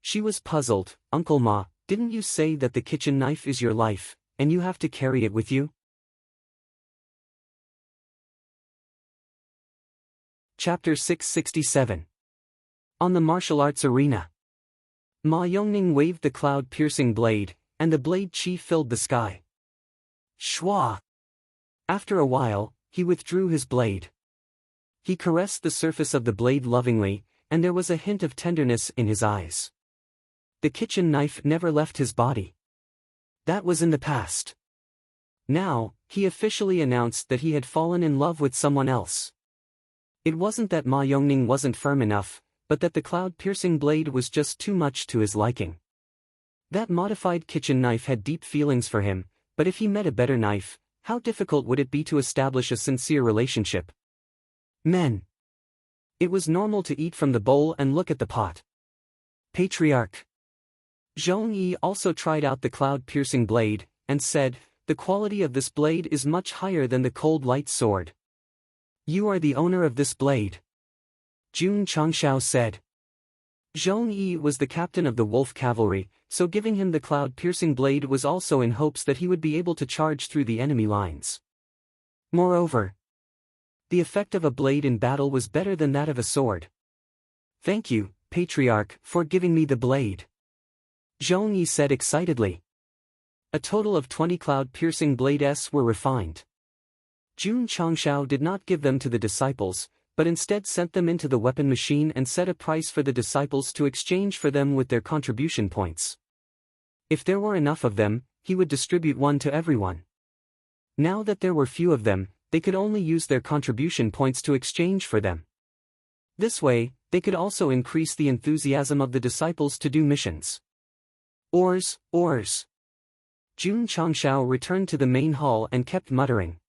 She was puzzled. Uncle Ma, didn't you say that the kitchen knife is your life, and you have to carry it with you? Chapter 667. On the martial arts arena. Ma Yongning waved the cloud-piercing blade, and the blade chi filled the sky. Shwa! After a while, he withdrew his blade. He caressed the surface of the blade lovingly, and there was a hint of tenderness in his eyes. The kitchen knife never left his body. That was in the past. Now, he officially announced that he had fallen in love with someone else. It wasn't that Ma Yongning wasn't firm enough, but that the cloud-piercing blade was just too much to his liking. That modified kitchen knife had deep feelings for him, but if he met a better knife, how difficult would it be to establish a sincere relationship? Men. It was normal to eat from the bowl and look at the pot. Patriarch. Zhong Yi also tried out the cloud-piercing blade, and said, the quality of this blade is much higher than the cold light sword. You are the owner of this blade. Jun Changshao said. Zhong Yi was the captain of the wolf cavalry, so giving him the cloud-piercing blade was also in hopes that he would be able to charge through the enemy lines. Moreover, the effect of a blade in battle was better than that of a sword. "Thank you, Patriarch, for giving me the blade," Zhong Yi said excitedly. A total of 20 cloud-piercing blades were refined. Jun Changshao did not give them to the disciples, but instead sent them into the weapon machine and set a price for the disciples to exchange for them with their contribution points. If there were enough of them, he would distribute one to everyone. Now that there were few of them, they could only use their contribution points to exchange for them. This way, they could also increase the enthusiasm of the disciples to do missions. Oars, oars. Jun Changshao returned to the main hall and kept muttering.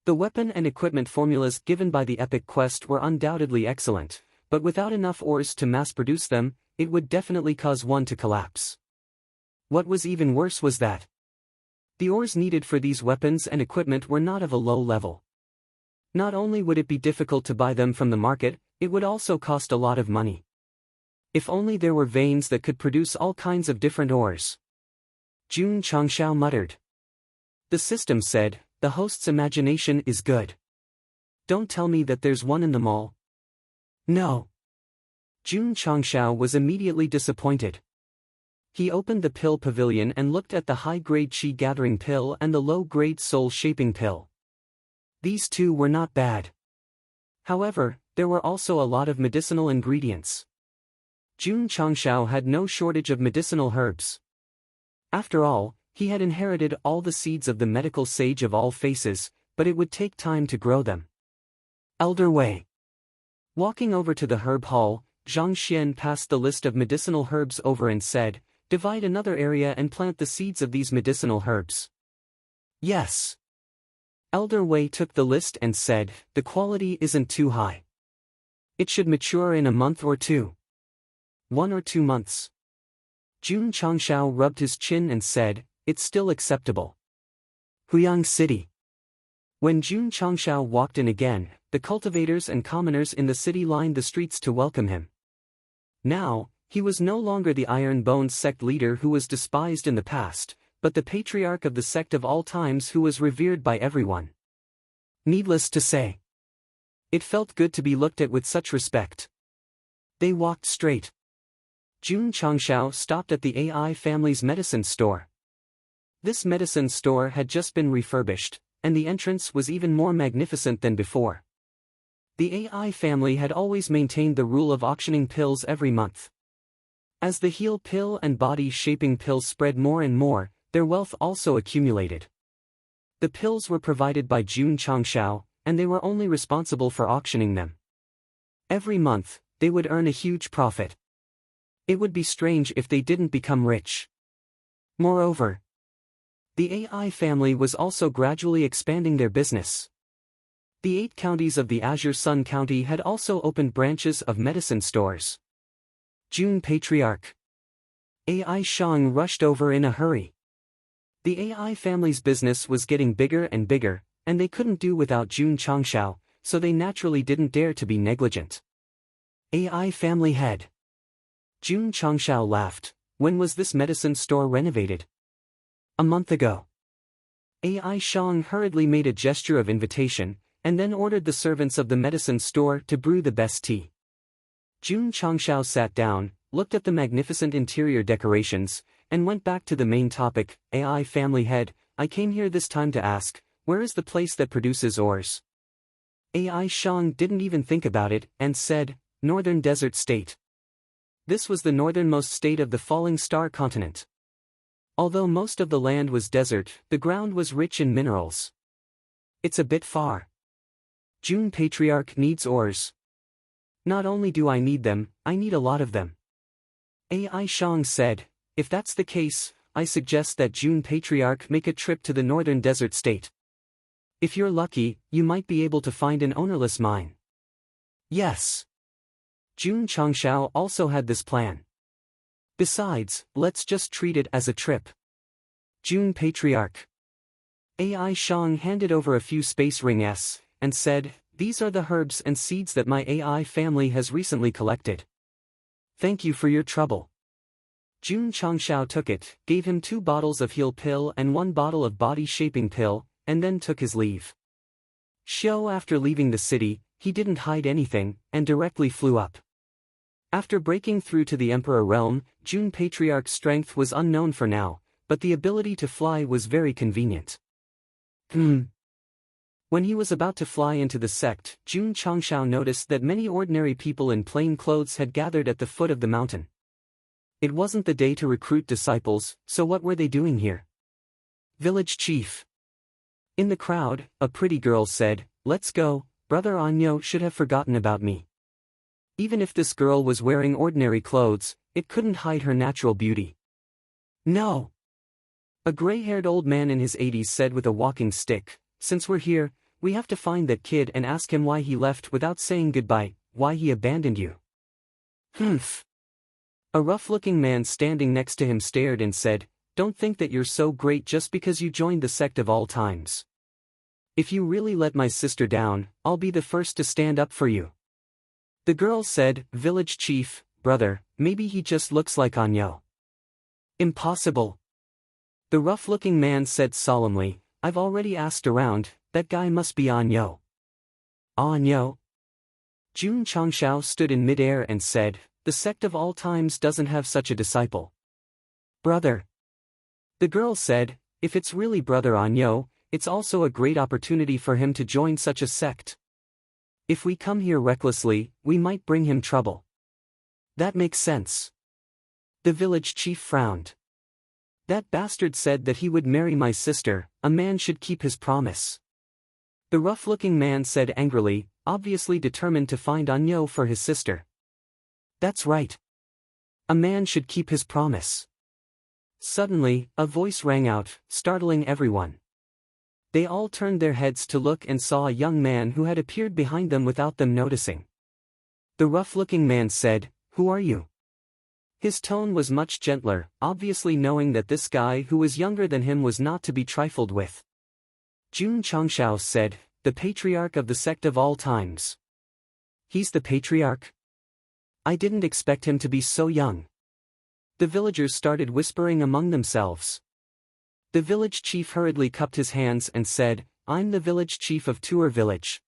The weapon and equipment formulas given by the epic quest were undoubtedly excellent, but without enough oars to mass-produce them, it would definitely cause one to collapse. What was even worse was that the ores needed for these weapons and equipment were not of a low level. Not only would it be difficult to buy them from the market, it would also cost a lot of money. If only there were veins that could produce all kinds of different ores. Jun Changshao muttered. The system said, "The host's imagination is good. Don't tell me that there's one in the mall." No. Jun Changshao was immediately disappointed. He opened the pill pavilion and looked at the high-grade chi-gathering pill and the low-grade soul-shaping pill. These two were not bad. However, there were also a lot of medicinal ingredients. Jun Changshao had no shortage of medicinal herbs. After all, he had inherited all the seeds of the medical sage of all faces, but it would take time to grow them. Elder Wei. Walking over to the herb hall, Zhang Xian passed the list of medicinal herbs over and said, "Divide another area and plant the seeds of these medicinal herbs." Yes. Elder Wei took the list and said, "The quality isn't too high. It should mature in a month or two. 1 or 2 months. Jun Changshao rubbed his chin and said, "It's still acceptable." Huyang City. When Jun Changshao walked in again, the cultivators and commoners in the city lined the streets to welcome him. Now, he was no longer the iron-boned sect leader who was despised in the past, but the patriarch of the sect of all times who was revered by everyone. Needless to say, it felt good to be looked at with such respect. They walked straight. Jun Changshao stopped at the AI family's medicine store. This medicine store had just been refurbished, and the entrance was even more magnificent than before. The AI family had always maintained the rule of auctioning pills every month. As the heal pill and body-shaping pills spread more and more, their wealth also accumulated. The pills were provided by Jun Changshao, and they were only responsible for auctioning them. Every month, they would earn a huge profit. It would be strange if they didn't become rich. Moreover, the AI family was also gradually expanding their business. The 8 counties of the Azure Sun County had also opened branches of medicine stores. Jun Patriarch. AI Shang rushed over in a hurry. The AI family's business was getting bigger and bigger, and they couldn't do without Jun Changshao, so they naturally didn't dare to be negligent. AI family head. Jun Changshao laughed. When was this medicine store renovated? A month ago. AI Shang hurriedly made a gesture of invitation, and then ordered the servants of the medicine store to brew the best tea. Jun Changshao sat down, looked at the magnificent interior decorations, and went back to the main topic. AI family head, I came here this time to ask, where is the place that produces ores? AI Shang didn't even think about it, and said, Northern Desert State. This was the northernmost state of the Falling Star continent. Although most of the land was desert, the ground was rich in minerals. It's a bit far. Jun Patriarch needs ores. Not only do I need them, I need a lot of them. AI Shang said, if that's the case, I suggest that Jun Patriarch make a trip to the northern desert state. If you're lucky, you might be able to find an ownerless mine. Yes. Jun Changshao also had this plan. Besides, let's just treat it as a trip. Jun Patriarch. AI Shang handed over a few space rings, and said, these are the herbs and seeds that my AI family has recently collected. Thank you for your trouble. Jun Changshao took it, gave him 2 bottles of heal pill and 1 bottle of body-shaping pill, and then took his leave. Xiao, after leaving the city, he didn't hide anything, and directly flew up. After breaking through to the Emperor realm, Jun Patriarch's strength was unknown for now, but the ability to fly was very convenient. When he was about to fly into the sect, Jun Changshao noticed that many ordinary people in plain clothes had gathered at the foot of the mountain. It wasn't the day to recruit disciples, so what were they doing here? Village chief. In the crowd, a pretty girl said, "Let's go, Brother Anyo should have forgotten about me." Even if this girl was wearing ordinary clothes, it couldn't hide her natural beauty. No. A gray-haired old man in his 80s said with a walking stick, "Since we're here, we have to find that kid and ask him why he left without saying goodbye, why he abandoned you." Humph. A rough-looking man standing next to him stared and said, "Don't think that you're so great just because you joined the sect of all times. If you really let my sister down, I'll be the first to stand up for you." The girl said, "Village chief, brother, maybe he just looks like Anyo." Impossible. The rough-looking man said solemnly, "I've already asked around, that guy must be Anyo." Anyo? Jun Changshao stood in midair and said, "The sect of all times doesn't have such a disciple." "Brother." The girl said, "If it's really Brother Anyo, it's also a great opportunity for him to join such a sect. If we come here recklessly, we might bring him trouble." "That makes sense." The village chief frowned. "That bastard said that he would marry my sister, a man should keep his promise." The rough-looking man said angrily, obviously determined to find Anyo for his sister. "That's right. A man should keep his promise." Suddenly, a voice rang out, startling everyone. They all turned their heads to look and saw a young man who had appeared behind them without them noticing. The rough-looking man said, "Who are you?" His tone was much gentler, obviously knowing that this guy who was younger than him was not to be trifled with. Jun Changshao said, "The patriarch of the sect of all times." "He's the patriarch? I didn't expect him to be so young." The villagers started whispering among themselves. The village chief hurriedly cupped his hands and said, "I'm the village chief of Tuer village.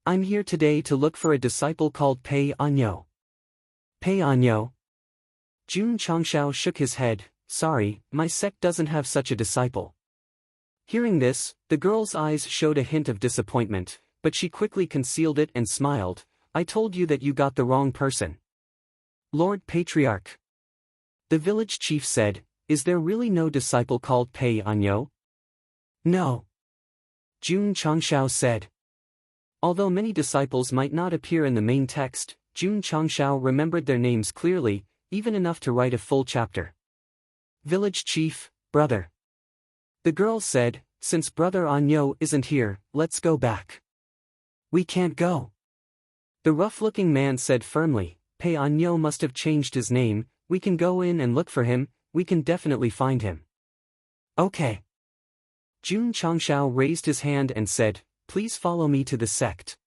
I'm here today to look for a disciple called Pei Anyo." "Pei Anyo?" Jun Changshao shook his head, "Sorry, my sect doesn't have such a disciple." Hearing this, the girl's eyes showed a hint of disappointment, but she quickly concealed it and smiled, "I told you that you got the wrong person." "Lord Patriarch." The village chief said, "Is there really no disciple called Pei Anyo?" "No." Jun Changshao said. Although many disciples might not appear in the main text, Jun Changshao remembered their names clearly, even enough to write a full chapter. "Village chief, brother." The girl said, "Since Brother Anyo isn't here, let's go back." "We can't go." The rough-looking man said firmly, "Pei Anyo must have changed his name, we can go in and look for him, we can definitely find him." "Okay." Jun Changshao raised his hand and said, "Please follow me to the sect."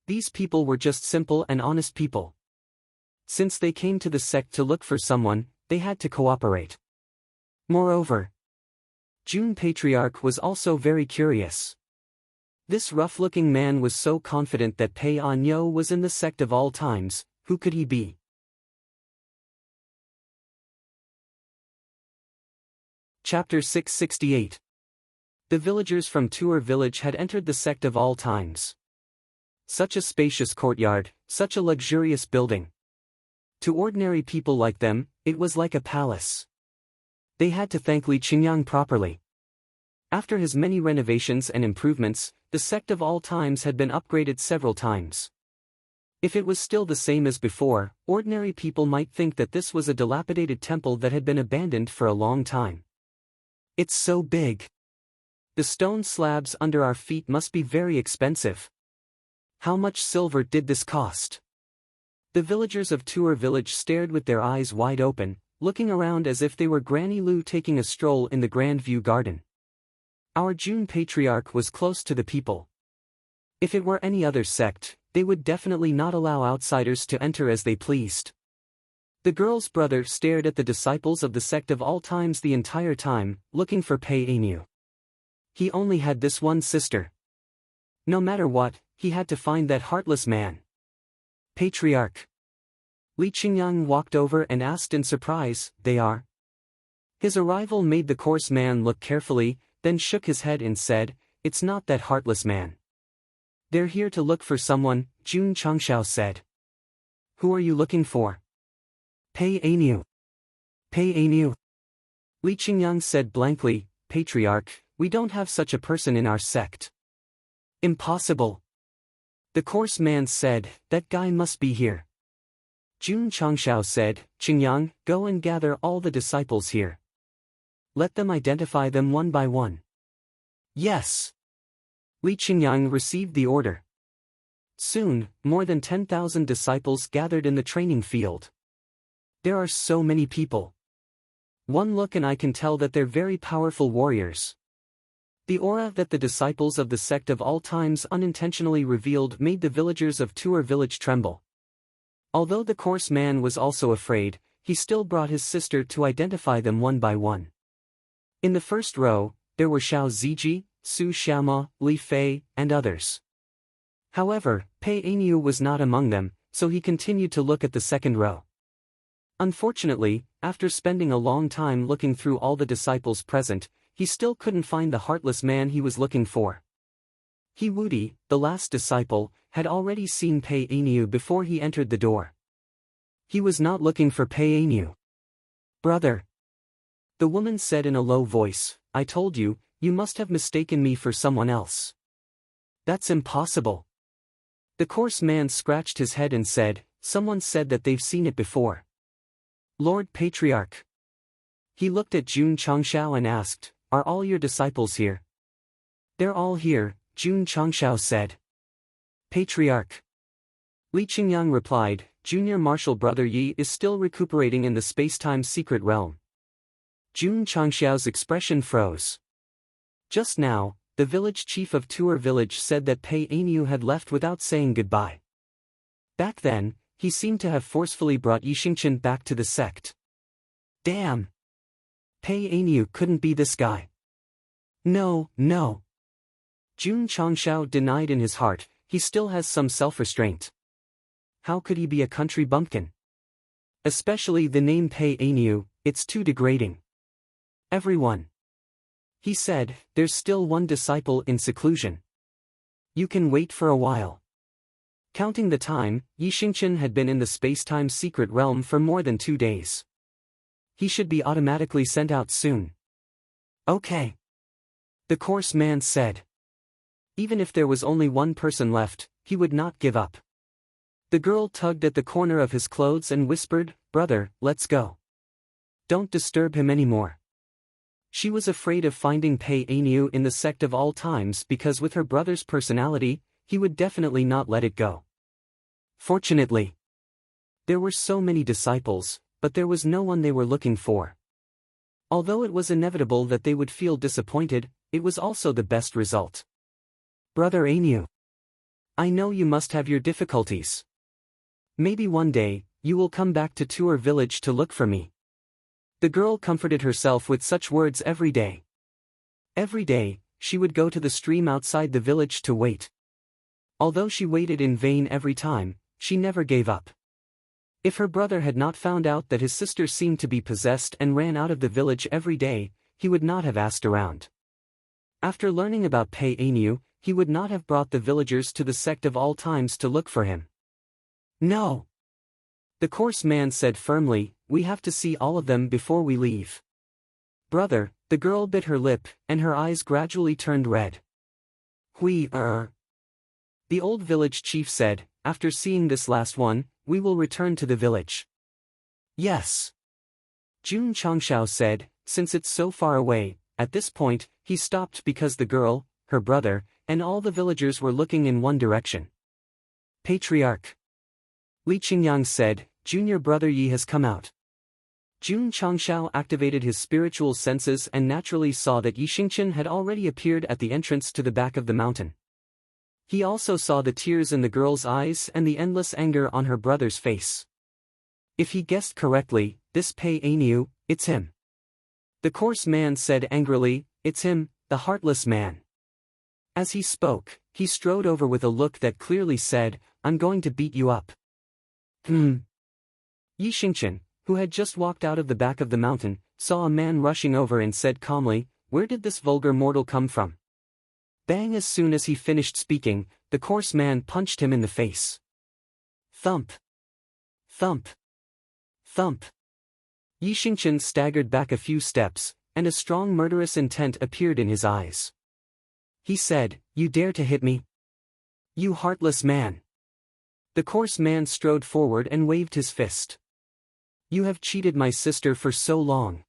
These people were just simple and honest people. Since they came to the sect to look for someone, they had to cooperate. Moreover, Jun Patriarch was also very curious. This rough-looking man was so confident that Pei Anyo was in the sect of all times, who could he be? Chapter 668. The villagers from Tuer village had entered the sect of all times. Such a spacious courtyard, such a luxurious building. To ordinary people like them, it was like a palace. They had to thank Li Qingyang properly. After his many renovations and improvements, the sect of all times had been upgraded several times. If it was still the same as before, ordinary people might think that this was a dilapidated temple that had been abandoned for a long time. It's so big. The stone slabs under our feet must be very expensive. How much silver did this cost? The villagers of Tuer village stared with their eyes wide open, looking around as if they were Granny Lu taking a stroll in the Grand View Garden. Our Jun Patriarch was close to the people. If it were any other sect, they would definitely not allow outsiders to enter as they pleased. The girl's brother stared at the disciples of the sect of all times the entire time, looking for Pei Anu. He only had this one sister. No matter what, he had to find that heartless man. Patriarch. Li Qingyang walked over and asked in surprise, "They are?" His arrival made the coarse man look carefully, then shook his head and said, "It's not that heartless man. They're here to look for someone," Jun Changshao said. "Who are you looking for?" "Pei Anu." "Pei Anu?" Li Qingyang said blankly, "Patriarch, we don't have such a person in our sect." "Impossible." The coarse man said, "That guy must be here." Jun Changshao said, "Qingyang, go and gather all the disciples here. Let them identify them one by one." "Yes." Li Qingyang received the order. Soon, more than 10,000 disciples gathered in the training field. There are so many people. One look and I can tell that they're very powerful warriors. The aura that the disciples of the sect of all times unintentionally revealed made the villagers of Tuer village tremble. Although the coarse man was also afraid, he still brought his sister to identify them one by one. In the first row, there were Xiao Ziji, Su Xiaoma, Li Fei, and others. However, Pei Anu was not among them, so he continued to look at the second row. Unfortunately, after spending a long time looking through all the disciples present, he still couldn't find the heartless man he was looking for. He Wudi, the last disciple, had already seen Pei Anu before he entered the door. He was not looking for Pei Anu. "Brother," the woman said in a low voice, "I told you, you must have mistaken me for someone else." "That's impossible." The coarse man scratched his head and said, "Someone said that they've seen it before." "Lord Patriarch." He looked at Jun Changshao and asked, "Are all your disciples here?" "They're all here," Jun Changshao said. "Patriarch." Li Qingyang replied, "Junior Marshal Brother Yi is still recuperating in the space-time secret realm." Jun Changshao's expression froze. Just now, the village chief of Tuer village said that Pei Anu had left without saying goodbye. Back then, he seemed to have forcefully brought Yixingchen back to the sect. Damn! Pei Anu couldn't be this guy. No, no. Jun Changshao denied in his heart, he still has some self-restraint. How could he be a country bumpkin? Especially the name Pei Anu, it's too degrading. Everyone. He said, there's still one disciple in seclusion. You can wait for a while. Counting the time, Yixingchen had been in the space-time secret realm for more than 2 days. He should be automatically sent out soon. Okay. The coarse man said. Even if there was only one person left, he would not give up. The girl tugged at the corner of his clothes and whispered, "Brother, let's go. Don't disturb him anymore." She was afraid of finding Pei Anu in the sect of all times because with her brother's personality, he would definitely not let it go. Fortunately, there were so many disciples, but there was no one they were looking for. Although it was inevitable that they would feel disappointed, it was also the best result. Brother Anu, I know you must have your difficulties. Maybe one day, you will come back to Tuer village to look for me. The girl comforted herself with such words every day. Every day, she would go to the stream outside the village to wait. Although she waited in vain every time, she never gave up. If her brother had not found out that his sister seemed to be possessed and ran out of the village every day, he would not have asked around. After learning about Pei Anu, he would not have brought the villagers to the sect of all times to look for him. No. The coarse man said firmly, we have to see all of them before we leave. Brother, the girl bit her lip, and her eyes gradually turned red. The old village chief said, after seeing this last one, we will return to the village. Yes. Jun Changshao said, since it's so far away, at this point, he stopped because the girl, her brother, and all the villagers were looking in one direction. Patriarch. Li Qingyang said, Junior Brother Yi has come out. Jun Changshao activated his spiritual senses and naturally saw that Yixingchen had already appeared at the entrance to the back of the mountain. He also saw the tears in the girl's eyes and the endless anger on her brother's face. If he guessed correctly, this pay ain't you, it's him. The coarse man said angrily, it's him, the heartless man. As he spoke, he strode over with a look that clearly said, I'm going to beat you up. Yi Xingqian, who had just walked out of the back of the mountain, saw a man rushing over and said calmly, where did this vulgar mortal come from? Bang! As soon as he finished speaking, the coarse man punched him in the face. Thump! Thump! Thump! Yi Xingqian staggered back a few steps, and a strong murderous intent appeared in his eyes. He said, you dare to hit me? You heartless man! The coarse man strode forward and waved his fist. You have cheated my sister for so long.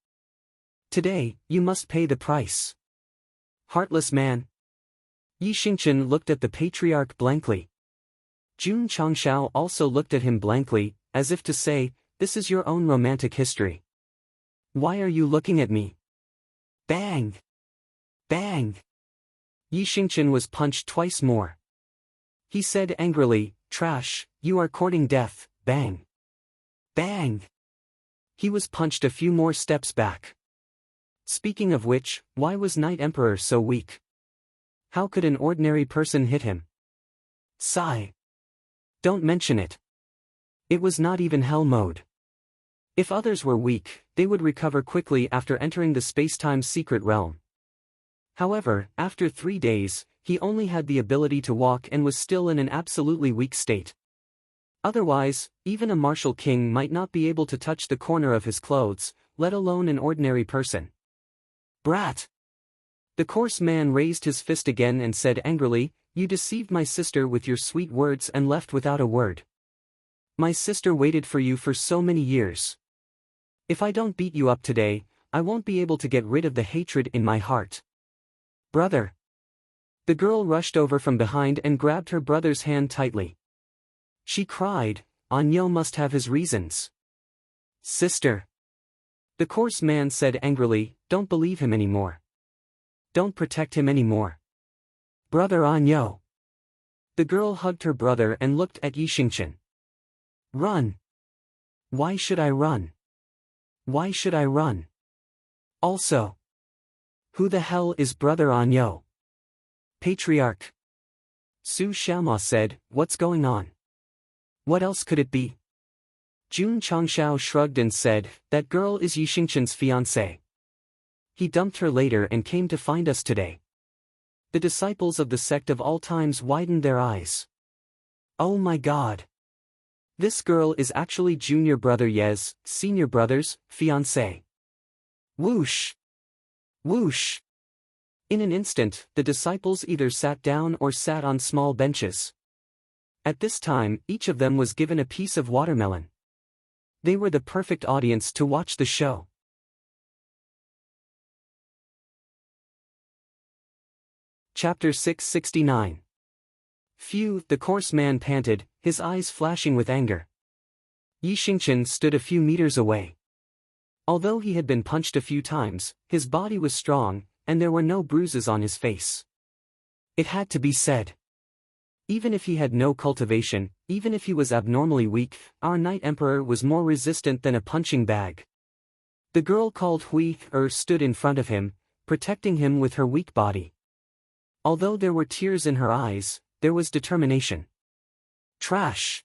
Today, you must pay the price. Heartless man! Yi Xingqian looked at the patriarch blankly. Jun Changshao also looked at him blankly, as if to say, this is your own romantic history. Why are you looking at me? Bang! Bang! Yi Xingqian was punched twice more. He said angrily, trash, you are courting death, bang! Bang! He was punched a few more steps back. Speaking of which, why was Night Emperor so weak? How could an ordinary person hit him? Sigh. Don't mention it. It was not even hell mode. If others were weak, they would recover quickly after entering the spacetime secret realm. However, after 3 days, he only had the ability to walk and was still in an absolutely weak state. Otherwise, even a martial king might not be able to touch the corner of his clothes, let alone an ordinary person. Brat! The coarse man raised his fist again and said angrily, you deceived my sister with your sweet words and left without a word. My sister waited for you for so many years. If I don't beat you up today, I won't be able to get rid of the hatred in my heart. Brother! The girl rushed over from behind and grabbed her brother's hand tightly. She cried, Anyo must have his reasons. Sister! The coarse man said angrily, don't believe him anymore. Don't protect him anymore. Brother Anyo! The girl hugged her brother and looked at Yi Xingqian. Run! Why should I run? Why should I run? Also, who the hell is Brother Anyo? Patriarch. Su Xiaoma said, what's going on? What else could it be? Jun Changshao shrugged and said, that girl is Yi Xingqian's fiancée. He dumped her later and came to find us today. The disciples of the sect of all times widened their eyes. Oh my god! This girl is actually junior brother Ye's, senior brother's, fiancée. Whoosh! Whoosh! In an instant, the disciples either sat down or sat on small benches. At this time, each of them was given a piece of watermelon. They were the perfect audience to watch the show. Chapter 669. Phew, the coarse man panted, his eyes flashing with anger. Yi Xingqian stood a few meters away. Although he had been punched a few times, his body was strong, and there were no bruises on his face. It had to be said. Even if he had no cultivation, even if he was abnormally weak, our Night Emperor was more resistant than a punching bag. The girl called Hui stood in front of him, protecting him with her weak body. Although there were tears in her eyes, there was determination. Trash!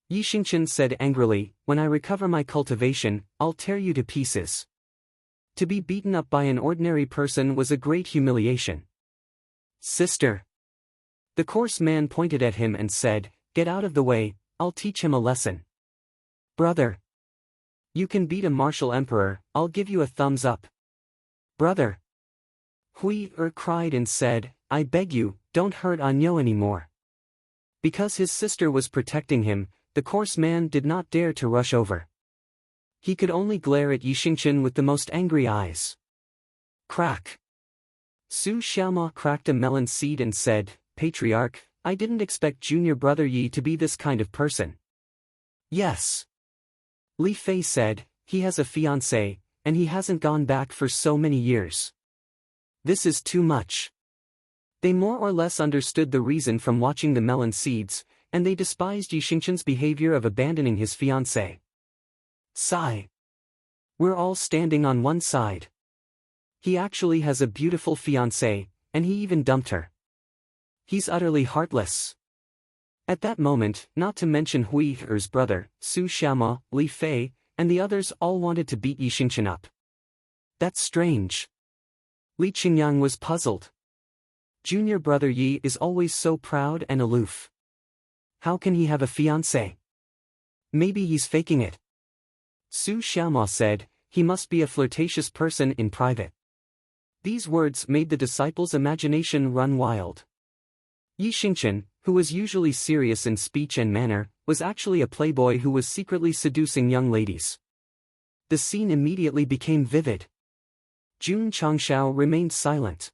Yi Xingqian said angrily, when I recover my cultivation, I'll tear you to pieces. To be beaten up by an ordinary person was a great humiliation. Sister! The coarse man pointed at him and said, get out of the way, I'll teach him a lesson. Brother! You can beat a martial emperor, I'll give you a thumbs up. Brother! Hui cried and said, I beg you, don't hurt Anyo anymore. Because his sister was protecting him, the coarse man did not dare to rush over. He could only glare at Yi Xingqian with the most angry eyes. Crack! Su Xiaoma cracked a melon seed and said, Patriarch, I didn't expect junior brother Yi to be this kind of person. Yes. Li Fei said, he has a fiancée, and he hasn't gone back for so many years. This is too much. They more or less understood the reason from watching the melon seeds, and they despised Yi Xingqian's behavior of abandoning his fiancée. Sigh. We're all standing on one side. He actually has a beautiful fiancée, and he even dumped her. He's utterly heartless. At that moment, not to mention Hui Er's brother, Su Xiaoma, Li Fei, and the others all wanted to beat Yi Xingqian up. That's strange. Li Qingyang was puzzled. Junior brother Yi is always so proud and aloof. How can he have a fiancée? Maybe he's faking it. Su Xiaoma said, he must be a flirtatious person in private. These words made the disciples' imagination run wild. Yi Xingqian, who was usually serious in speech and manner, was actually a playboy who was secretly seducing young ladies. The scene immediately became vivid. Jun Changshao remained silent.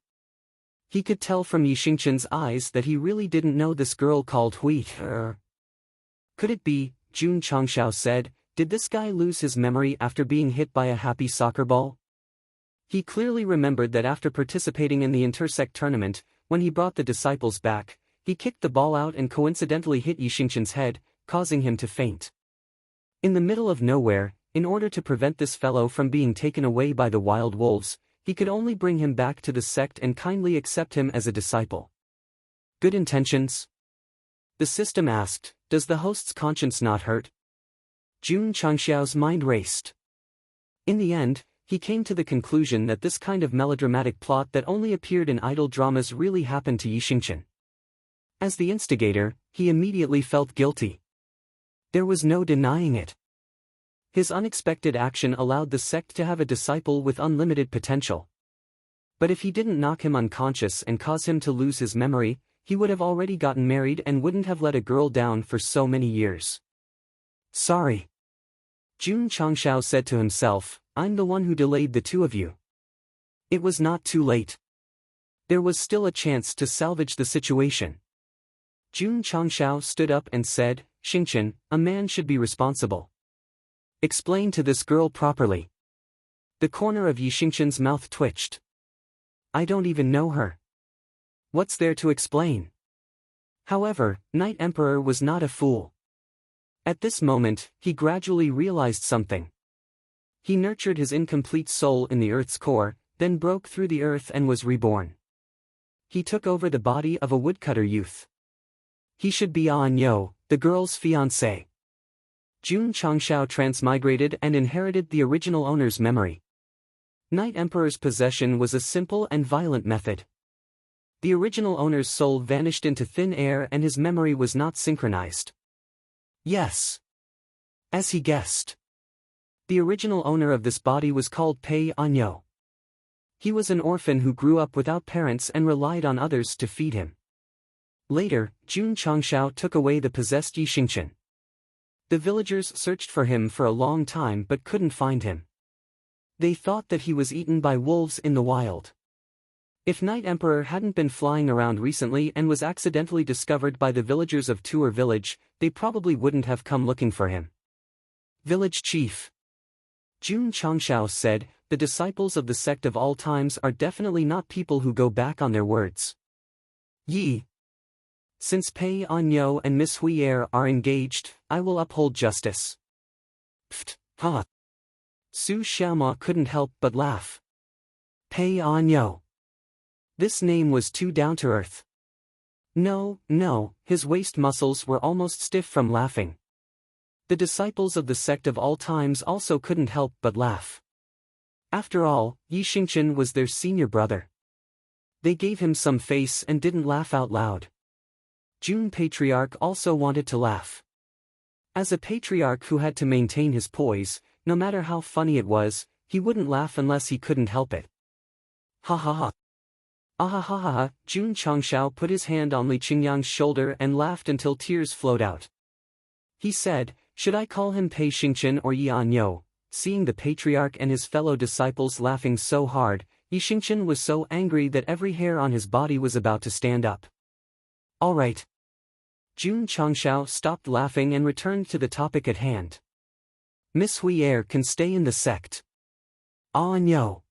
He could tell from Yi Xingqian's eyes that he really didn't know this girl called Hui Er. Could it be, Jun Changshao said, did this guy lose his memory after being hit by a happy soccer ball? He clearly remembered that after participating in the inter-sect tournament, when he brought the disciples back, he kicked the ball out and coincidentally hit Yi Xingqian's head, causing him to faint. In the middle of nowhere, in order to prevent this fellow from being taken away by the wild wolves, he could only bring him back to the sect and kindly accept him as a disciple. Good intentions? The system asked, does the host's conscience not hurt? Jun Changxiao's mind raced. In the end, he came to the conclusion that this kind of melodramatic plot that only appeared in idol dramas really happened to Yi Xingqian. As the instigator, he immediately felt guilty. There was no denying it. His unexpected action allowed the sect to have a disciple with unlimited potential. But if he didn't knock him unconscious and cause him to lose his memory, he would have already gotten married and wouldn't have let a girl down for so many years. Sorry. Jun Changshao said to himself, I'm the one who delayed the two of you. It was not too late. There was still a chance to salvage the situation. Jun Changshao stood up and said, Xingqian, a man should be responsible. Explain to this girl properly. The corner of Yi Xingqian's mouth twitched. I don't even know her. What's there to explain? However, Knight Emperor was not a fool. At this moment, he gradually realized something. He nurtured his incomplete soul in the earth's core, then broke through the earth and was reborn. He took over the body of a woodcutter youth. He should be An Yo, the girl's fiancé. Jun Changshao transmigrated and inherited the original owner's memory. Knight Emperor's possession was a simple and violent method. The original owner's soul vanished into thin air and his memory was not synchronized. Yes. As he guessed. The original owner of this body was called Pei Anyo. He was an orphan who grew up without parents and relied on others to feed him. Later, Jun Changshao took away the possessed Yi Xingqian. The villagers searched for him for a long time but couldn't find him. They thought that he was eaten by wolves in the wild. If Knight Emperor hadn't been flying around recently and was accidentally discovered by the villagers of Tuer village, they probably wouldn't have come looking for him. Village Chief. Jun Changshao said, the disciples of the sect of all times are definitely not people who go back on their words. Yi. Since Pei Anyo and Miss Hui Er are engaged, I will uphold justice. Pft, ha. Su Xiaoma couldn't help but laugh. Pei Anyo. This name was too down-to-earth. No, his waist muscles were almost stiff from laughing. The disciples of the sect of all times also couldn't help but laugh. After all, Yi Xingqian was their senior brother. They gave him some face and didn't laugh out loud. Jun Patriarch also wanted to laugh. As a patriarch who had to maintain his poise, no matter how funny it was, he wouldn't laugh unless he couldn't help it. Ha ha ha. Ah. Jun Changshao put his hand on Li Qingyang's shoulder and laughed until tears flowed out. He said, should I call him Pei Xingqian or Yi Anyo? Seeing the patriarch and his fellow disciples laughing so hard, Yi Xingqian was so angry that every hair on his body was about to stand up. All right. Jun Changshao stopped laughing and returned to the topic at hand. Miss Hui Er can stay in the sect. Anyo.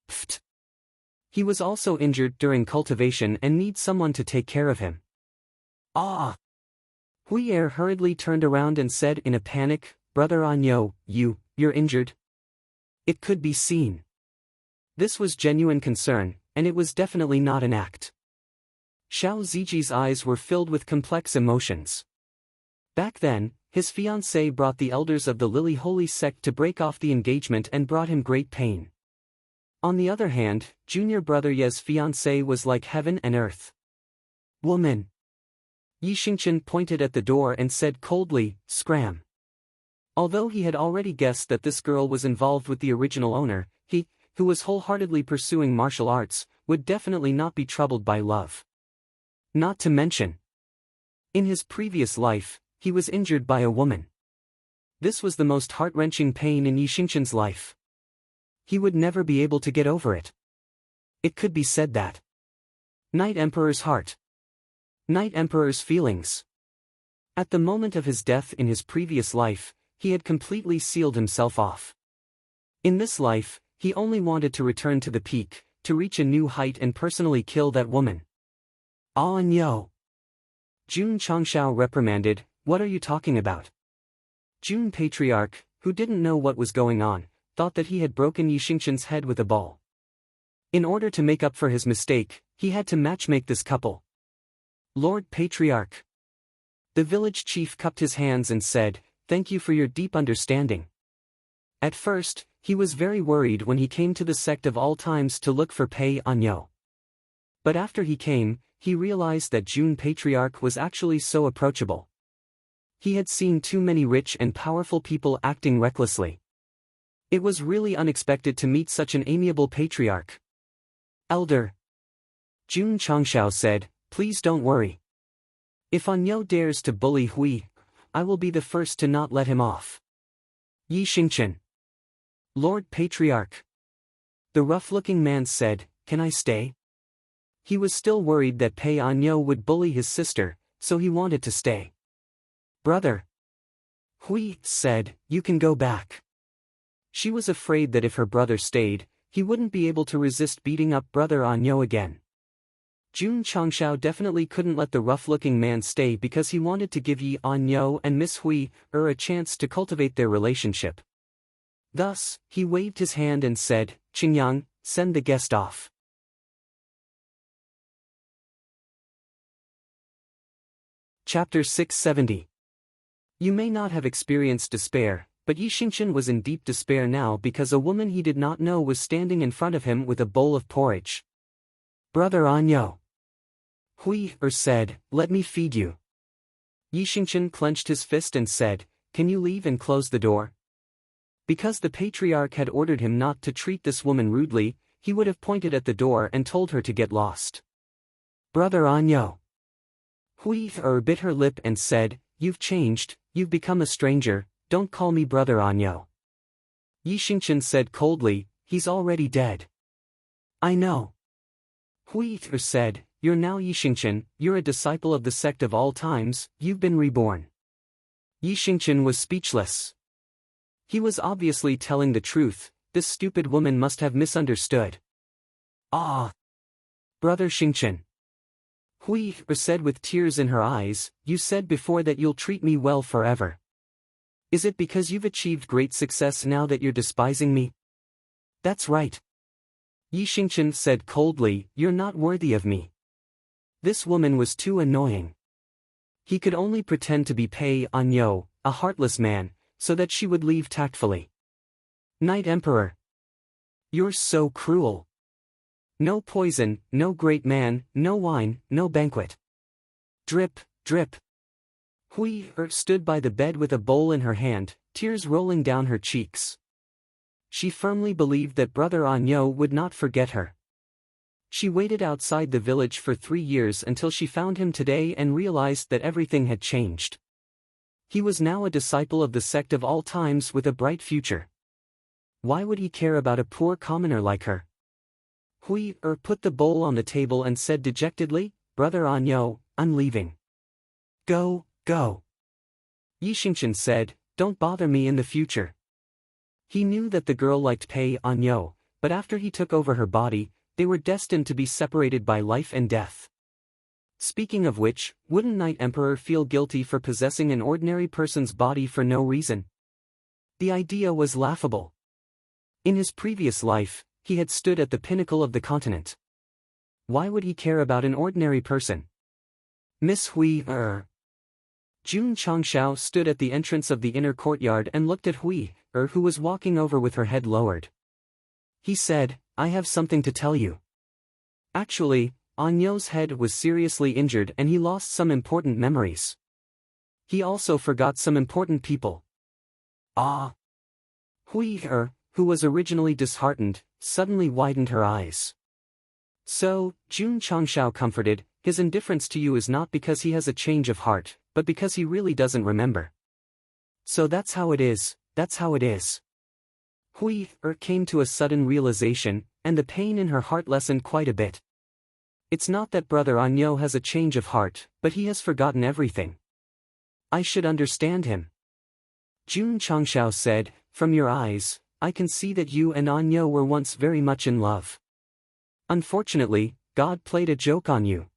Pft. He was also injured during cultivation and needs someone to take care of him. Ah! Hui Er hurriedly turned around and said in a panic, Brother Anyo, you're injured? It could be seen. This was genuine concern, and it was definitely not an act. Xiao Ziji's eyes were filled with complex emotions. Back then, his fiancée brought the elders of the Lily Holy Sect to break off the engagement and brought him great pain. On the other hand, junior brother Ye's fiancée was like heaven and earth. Woman. Yi Xingqian pointed at the door and said coldly, "Scram." Although he had already guessed that this girl was involved with the original owner, he, who was wholeheartedly pursuing martial arts, would definitely not be troubled by love. Not to mention, in his previous life, he was injured by a woman. This was the most heart-wrenching pain in Yi Xingqian's life. He would never be able to get over it. It could be said that Night Emperor's heart. Night Emperor's feelings. At the moment of his death in his previous life, he had completely sealed himself off. In this life, he only wanted to return to the peak, to reach a new height and personally kill that woman. Anyo. Jun Changshao reprimanded, "What are you talking about?" Jun Patriarch, who didn't know what was going on, thought that he had broken Yi Xingqian's head with a ball. In order to make up for his mistake, he had to matchmake this couple. Lord Patriarch. The village chief cupped his hands and said, "Thank you for your deep understanding." At first, he was very worried when he came to the sect of all times to look for Pei Anyo. But after he came, he realized that Jun Patriarch was actually so approachable. He had seen too many rich and powerful people acting recklessly. It was really unexpected to meet such an amiable patriarch. Elder. Jun Changshao said, "Please don't worry. If Anyo dares to bully Hui, I will be the first to not let him off." Yi Xingqian. Lord Patriarch. The rough-looking man said, "Can I stay?" He was still worried that Pei Anyo would bully his sister, so he wanted to stay. Brother. Hui said, "You can go back." She was afraid that if her brother stayed, he wouldn't be able to resist beating up Brother Anyo again. Jun Changshao definitely couldn't let the rough-looking man stay because he wanted to give Yi Anyo and Miss Hui a chance to cultivate their relationship. Thus, he waved his hand and said, "Qingyang, send the guest off." Chapter 670. You may not have experienced despair, but Yi Xingqian was in deep despair now because a woman he did not know was standing in front of him with a bowl of porridge. Brother Anyo. Hui said, "Let me feed you." Yi Xingqian clenched his fist and said, "Can you leave and close the door?" Because the patriarch had ordered him not to treat this woman rudely, he would have pointed at the door and told her to get lost. Brother Anyo. Hui bit her lip and said, "You've changed, you've become a stranger, don't call me Brother Anyo." Yi Xingqian said coldly, "He's already dead." I know. Hui said, "You're now Yi Xingqian, you're a disciple of the sect of all times, you've been reborn." Yi Xingqian was speechless. He was obviously telling the truth, this stupid woman must have misunderstood. Ah! Brother Xingqian. Hui said with tears in her eyes, "You said before that you'll treat me well forever. Is it because you've achieved great success now that you're despising me?" That's right. Yi Xingqian said coldly, "You're not worthy of me." This woman was too annoying. He could only pretend to be Pei Anyo, a heartless man, so that she would leave tactfully. Night Emperor. You're so cruel. No poison, no great man, no wine, no banquet. Drip, drip. Hui stood by the bed with a bowl in her hand, tears rolling down her cheeks. She firmly believed that Brother Anyo would not forget her. She waited outside the village for 3 years until she found him today and realized that everything had changed. He was now a disciple of the sect of all times with a bright future. Why would he care about a poor commoner like her? Hui put the bowl on the table and said dejectedly, "Brother Anyo, I'm leaving." Go, go. Yi Xingqian said, "Don't bother me in the future." He knew that the girl liked Pei Anyo, but after he took over her body, they were destined to be separated by life and death. Speaking of which, wouldn't Night Emperor feel guilty for possessing an ordinary person's body for no reason? The idea was laughable. In his previous life, he had stood at the pinnacle of the continent. Why would he care about an ordinary person? Miss Hui, Jun Changshao stood at the entrance of the inner courtyard and looked at Hui, who was walking over with her head lowered. He said, I have something to tell you. Actually, Anyo's head was seriously injured and he lost some important memories. He also forgot some important people. Ah! Hui, who was originally disheartened, suddenly widened her eyes. So, Jun Changshao comforted, his indifference to you is not because he has a change of heart, but because he really doesn't remember. So that's how it is, that's how it is. Hui, came to a sudden realization, and the pain in her heart lessened quite a bit. It's not that Brother Anyo has a change of heart, but he has forgotten everything. I should understand him. Jun Changshao said, from your eyes, I can see that you and Anyo were once very much in love. Unfortunately, God played a joke on you.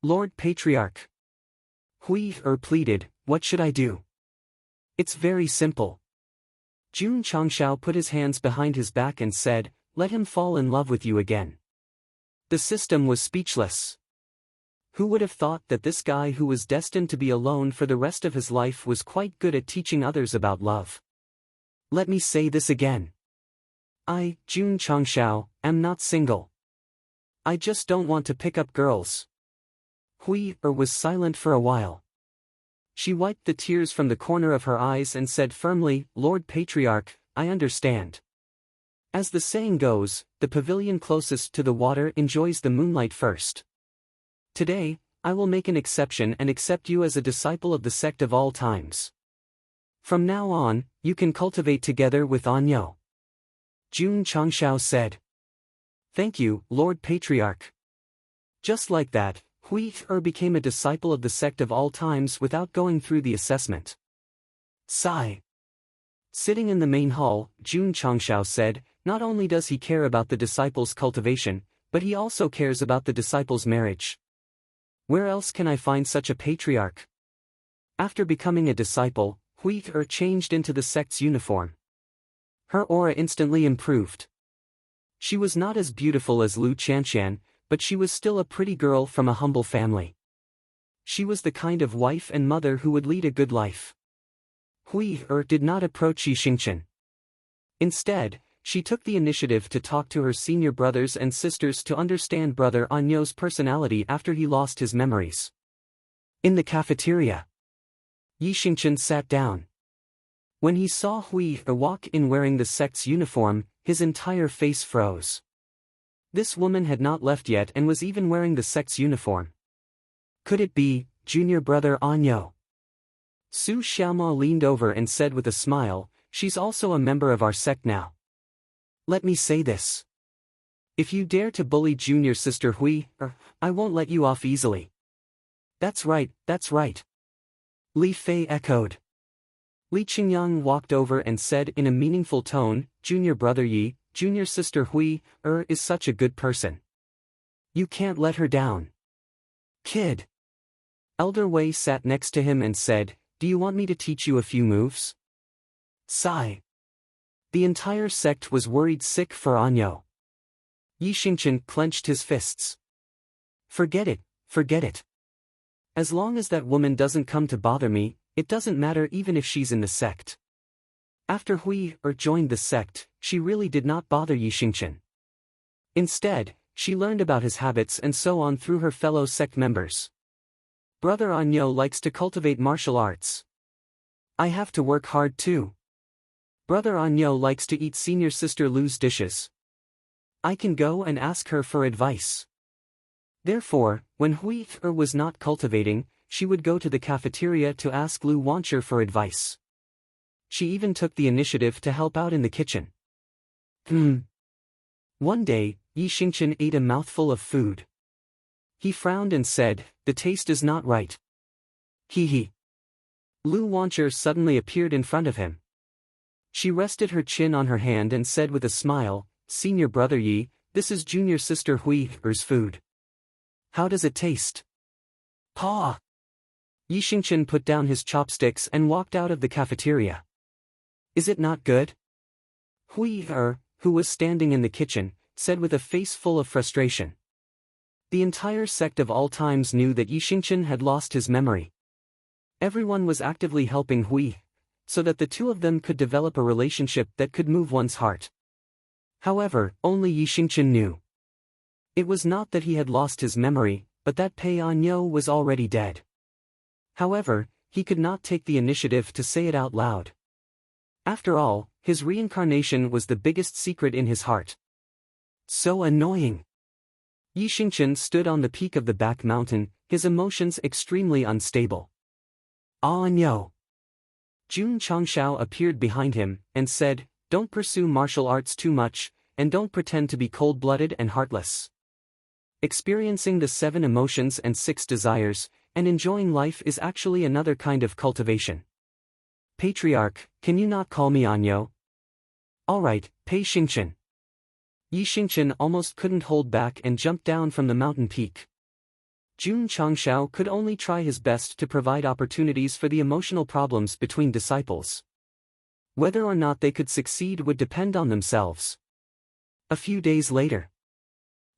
Lord Patriarch. Hui pleaded, what should I do? It's very simple. Jun Changshao put his hands behind his back and said, let him fall in love with you again. The system was speechless. Who would have thought that this guy who was destined to be alone for the rest of his life was quite good at teaching others about love? Let me say this again. I, Jun Changshao, am not single. I just don't want to pick up girls. Hui was silent for a while. She wiped the tears from the corner of her eyes and said firmly, Lord Patriarch, I understand. As the saying goes, the pavilion closest to the water enjoys the moonlight first. Today, I will make an exception and accept you as a disciple of the sect of all times. From now on, you can cultivate together with Anyo. Jun Changshao said. Thank you, Lord Patriarch. Just like that, Hui became a disciple of the sect of all times without going through the assessment. Sigh. Sitting in the main hall, Jun Changshao said, not only does he care about the disciple's cultivation, but he also cares about the disciple's marriage. Where else can I find such a patriarch? After becoming a disciple, Hui changed into the sect's uniform. Her aura instantly improved. She was not as beautiful as Lu Chanshan, but she was still a pretty girl from a humble family. She was the kind of wife and mother who would lead a good life. Hui did not approach Yixingchen. Instead, she took the initiative to talk to her senior brothers and sisters to understand Brother Anyo's personality after he lost his memories. In the cafeteria, Yixingchen sat down. When he saw Hui walk in wearing the sect's uniform, his entire face froze. This woman had not left yet and was even wearing the sect's uniform. Could it be, junior brother Anyo? Su Xiaoma leaned over and said with a smile, she's also a member of our sect now. Let me say this. If you dare to bully junior sister Hui, I won't let you off easily. That's right, that's right. Li Fei echoed. Li Qingyang walked over and said in a meaningful tone, junior brother Yi, junior sister Hui, is such a good person. You can't let her down. Kid. Elder Wei sat next to him and said, do you want me to teach you a few moves? Sigh. The entire sect was worried sick for Anyo. Yixingchen clenched his fists. Forget it, forget it. As long as that woman doesn't come to bother me, it doesn't matter even if she's in the sect. After Hui joined the sect, she really did not bother Yixingchen. Instead, she learned about his habits and so on through her fellow sect members. Brother Anyo likes to cultivate martial arts. I have to work hard too. Brother Anyo likes to eat senior sister Lu's dishes. I can go and ask her for advice. Therefore, when Hui was not cultivating, she would go to the cafeteria to ask Lu Wancher for advice. She even took the initiative to help out in the kitchen. One day, Yixingchen ate a mouthful of food. He frowned and said, the taste is not right. Hee. Lu Wancher suddenly appeared in front of him. She rested her chin on her hand and said with a smile, Senior brother Yi, this is junior sister Hui's food. How does it taste? Pa! Yixingchen put down his chopsticks and walked out of the cafeteria. Is it not good? Hui who was standing in the kitchen, said with a face full of frustration. The entire sect of all times knew that Yixingchen had lost his memory. Everyone was actively helping Hui, so that the two of them could develop a relationship that could move one's heart. However, only Yixingchen knew. It was not that he had lost his memory, but that Pei Anyo was already dead. However, he could not take the initiative to say it out loud. After all, his reincarnation was the biggest secret in his heart. So annoying. Yixingchen stood on the peak of the back mountain, his emotions extremely unstable. Anyo. Jun Changshao appeared behind him, and said, "Don't pursue martial arts too much, and don't pretend to be cold-blooded and heartless. Experiencing the 7 emotions and 6 desires, and enjoying life is actually another kind of cultivation. Patriarch, can you not call me Anyo?" "Alright, Pei Xingchen." Yixingchen almost couldn't hold back and jumped down from the mountain peak. Jun Changshao could only try his best to provide opportunities for the emotional problems between disciples. Whether or not they could succeed would depend on themselves. A few days later.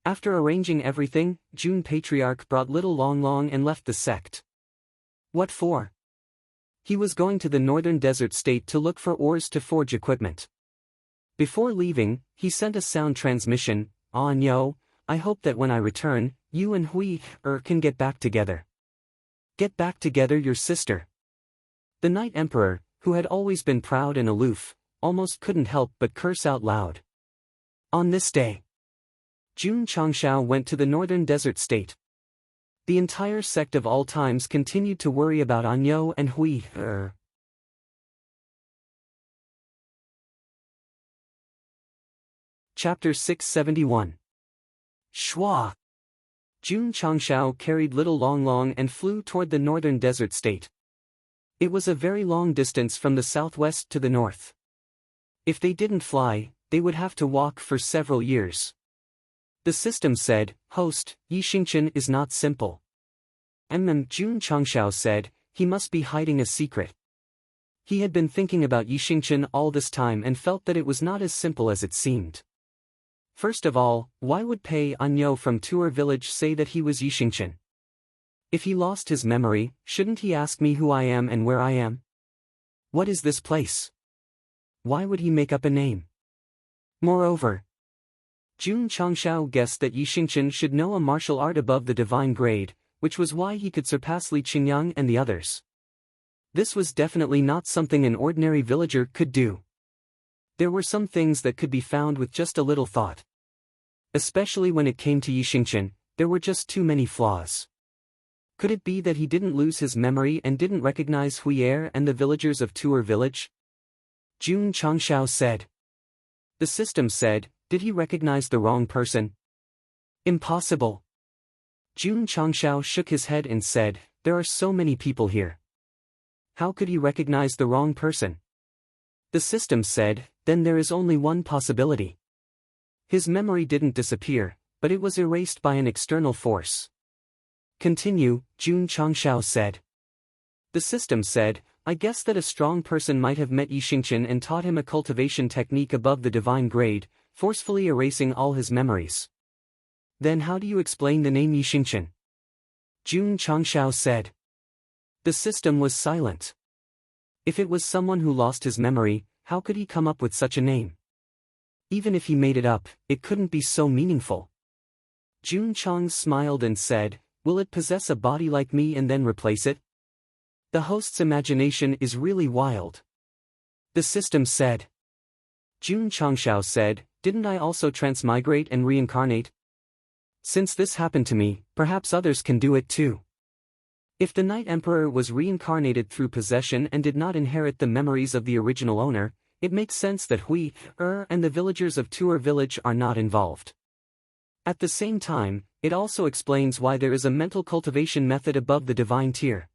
After arranging everything, Jun Patriarch brought little Long Long and left the sect. What for? He was going to the northern desert state to look for ores to forge equipment. Before leaving, he sent a sound transmission, "Anyo, I hope that when I return, you and Hui can get back together." Get back together, your sister. The Night Emperor, who had always been proud and aloof, almost couldn't help but curse out loud. On this day, Jun Changshao went to the northern desert state. The entire sect of all times continued to worry about Anyo and Hui. Chapter 671. Shua. Jun Changshao carried little Long Long and flew toward the northern desert state. It was a very long distance from the southwest to the north. If they didn't fly, they would have to walk for several years. The system said, "Host, Yixingchen is not simple." Jun Changshao said, "He must be hiding a secret." He had been thinking about Yixingchen all this time and felt that it was not as simple as it seemed. First of all, why would Pei Anyo from Tuer village say that he was Yixingchen? If he lost his memory, shouldn't he ask me who I am and where I am? What is this place? Why would he make up a name? Moreover, Jun Changshao guessed that Yixingchen should know a martial art above the divine grade, which was why he could surpass Li Qingyang and the others. This was definitely not something an ordinary villager could do. There were some things that could be found with just a little thought. Especially when it came to Yixingchen, there were just too many flaws. Could it be that he didn't lose his memory and didn't recognize Huier and the villagers of Tuer village? Jun Changshao said. The system said, did he recognize the wrong person? Impossible. Jun Changshao shook his head and said, there are so many people here. How could he recognize the wrong person? The system said, then there is only one possibility. His memory didn't disappear, but it was erased by an external force. Continue, Jun Changshao said. The system said, I guess that a strong person might have met Yixingchen and taught him a cultivation technique above the divine grade, forcefully erasing all his memories. Then how do you explain the name Yixingchen? Jun Changshao said. The system was silent. If it was someone who lost his memory, how could he come up with such a name? Even if he made it up, it couldn't be so meaningful. Jun Chang smiled and said, will it possess a body like me and then replace it? The host's imagination is really wild. The system said. Jun Changshao said, didn't I also transmigrate and reincarnate? Since this happened to me, perhaps others can do it too. If the Night Emperor was reincarnated through possession and did not inherit the memories of the original owner, it makes sense that Hui, and the villagers of Tuer village are not involved. At the same time, it also explains why there is a mental cultivation method above the divine tier.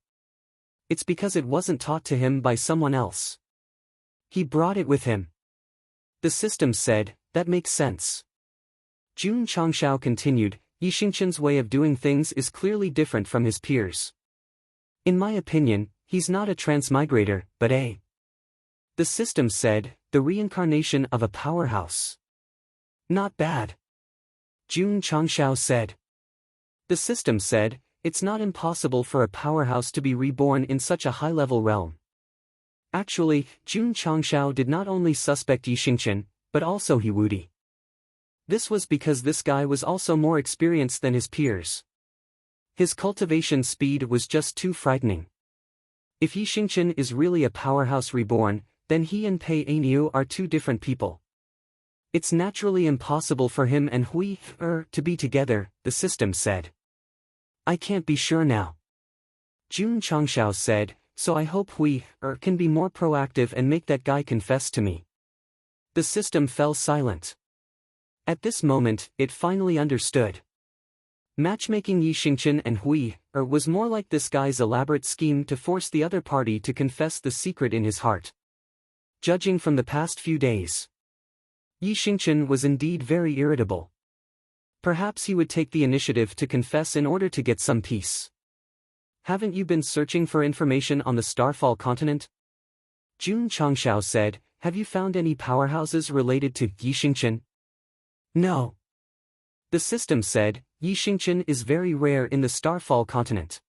It's because it wasn't taught to him by someone else. He brought it with him. The system said, that makes sense. Jun Changshao continued, Yixingchen's way of doing things is clearly different from his peers. In my opinion, he's not a transmigrator, but a The system said, the reincarnation of a powerhouse. Not bad. Jun Changshao said. The system said, it's not impossible for a powerhouse to be reborn in such a high-level realm. Actually, Jun Changshao did not only suspect Yi Xingqian, but also He Wudi. This was because this guy was also more experienced than his peers. His cultivation speed was just too frightening. If Yi Xingqian is really a powerhouse reborn, then he and Pei Aniu are two different people. It's naturally impossible for him and Hui to be together, the system said. I can't be sure now. Jun Changshao said, so I hope Hui can be more proactive and make that guy confess to me. The system fell silent. At this moment, it finally understood. Matchmaking Yi Xingqian and Hui was more like this guy's elaborate scheme to force the other party to confess the secret in his heart. Judging from the past few days, Yi Xingqian was indeed very irritable. Perhaps he would take the initiative to confess in order to get some peace. Haven't you been searching for information on the Starfall continent? Jun Changshao said, have you found any powerhouses related to Yi Xingqian? No. The system said, Yi Xingqian is very rare in the Starfall continent.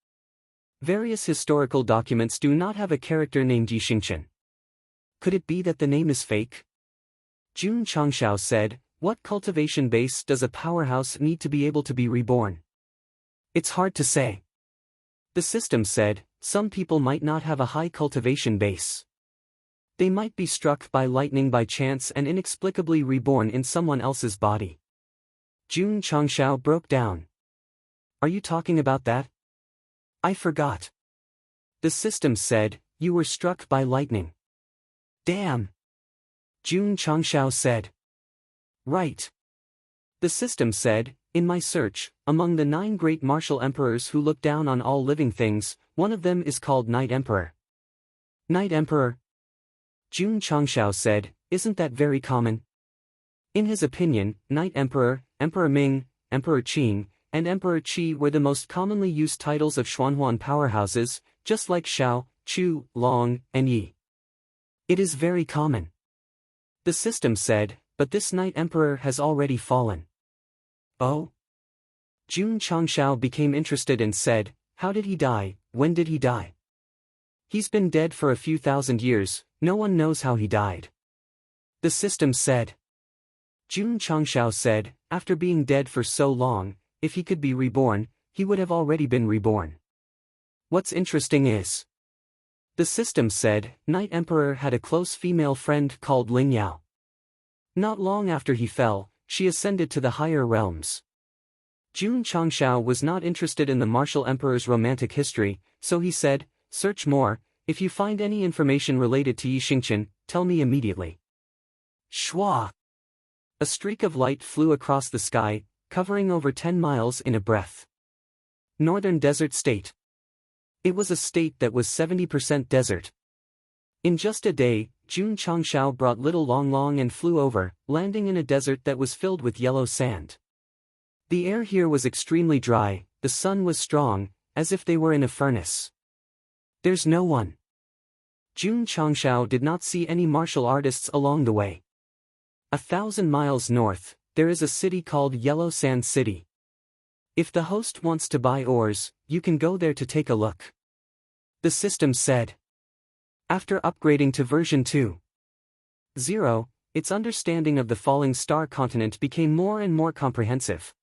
Various historical documents do not have a character named Yi Xingqian. Could it be that the name is fake? Jun Changshao said, what cultivation base does a powerhouse need to be able to be reborn? It's hard to say. The system said, some people might not have a high cultivation base. They might be struck by lightning by chance and inexplicably reborn in someone else's body. Jun Changshao broke down. Are you talking about that? I forgot. The system said, you were struck by lightning. Damn. Jun Changshao said. Right. The system said, in my search, among the 9 great martial emperors who look down on all living things, one of them is called Night Emperor. Night Emperor? Jun Changshao said, isn't that very common? In his opinion, Night Emperor, Emperor Ming, Emperor Qing, and Emperor Qi were the most commonly used titles of Xuanhuan powerhouses, just like Xiao, Chu, Long, and Yi. It is very common. The system said, but this Night Emperor has already fallen. Oh? Jun Changshao became interested and said, how did he die, when did he die? He's been dead for a few thousand years, no one knows how he died. The system said. Jun Changshao said, after being dead for so long, if he could be reborn, he would have already been reborn. What's interesting is, the system said, Night Emperor had a close female friend called Ling Yao. Not long after he fell, she ascended to the higher realms. Jun Changshao was not interested in the martial emperor's romantic history, so he said, search more, if you find any information related to Yi Xingqian, tell me immediately. Shwa! A streak of light flew across the sky, covering over 10 miles in a breath. Northern Desert State. It was a state that was 70% desert. In just a day, Jun Changshao brought little Long Long and flew over, landing in a desert that was filled with yellow sand. The air here was extremely dry, the sun was strong, as if they were in a furnace. There's no one. Jun Changshao did not see any martial artists along the way. 1,000 miles north, there is a city called Yellow Sand City. If the host wants to buy ores, you can go there to take a look. The system said. After upgrading to version 2.0, its understanding of the falling star continent became more and more comprehensive.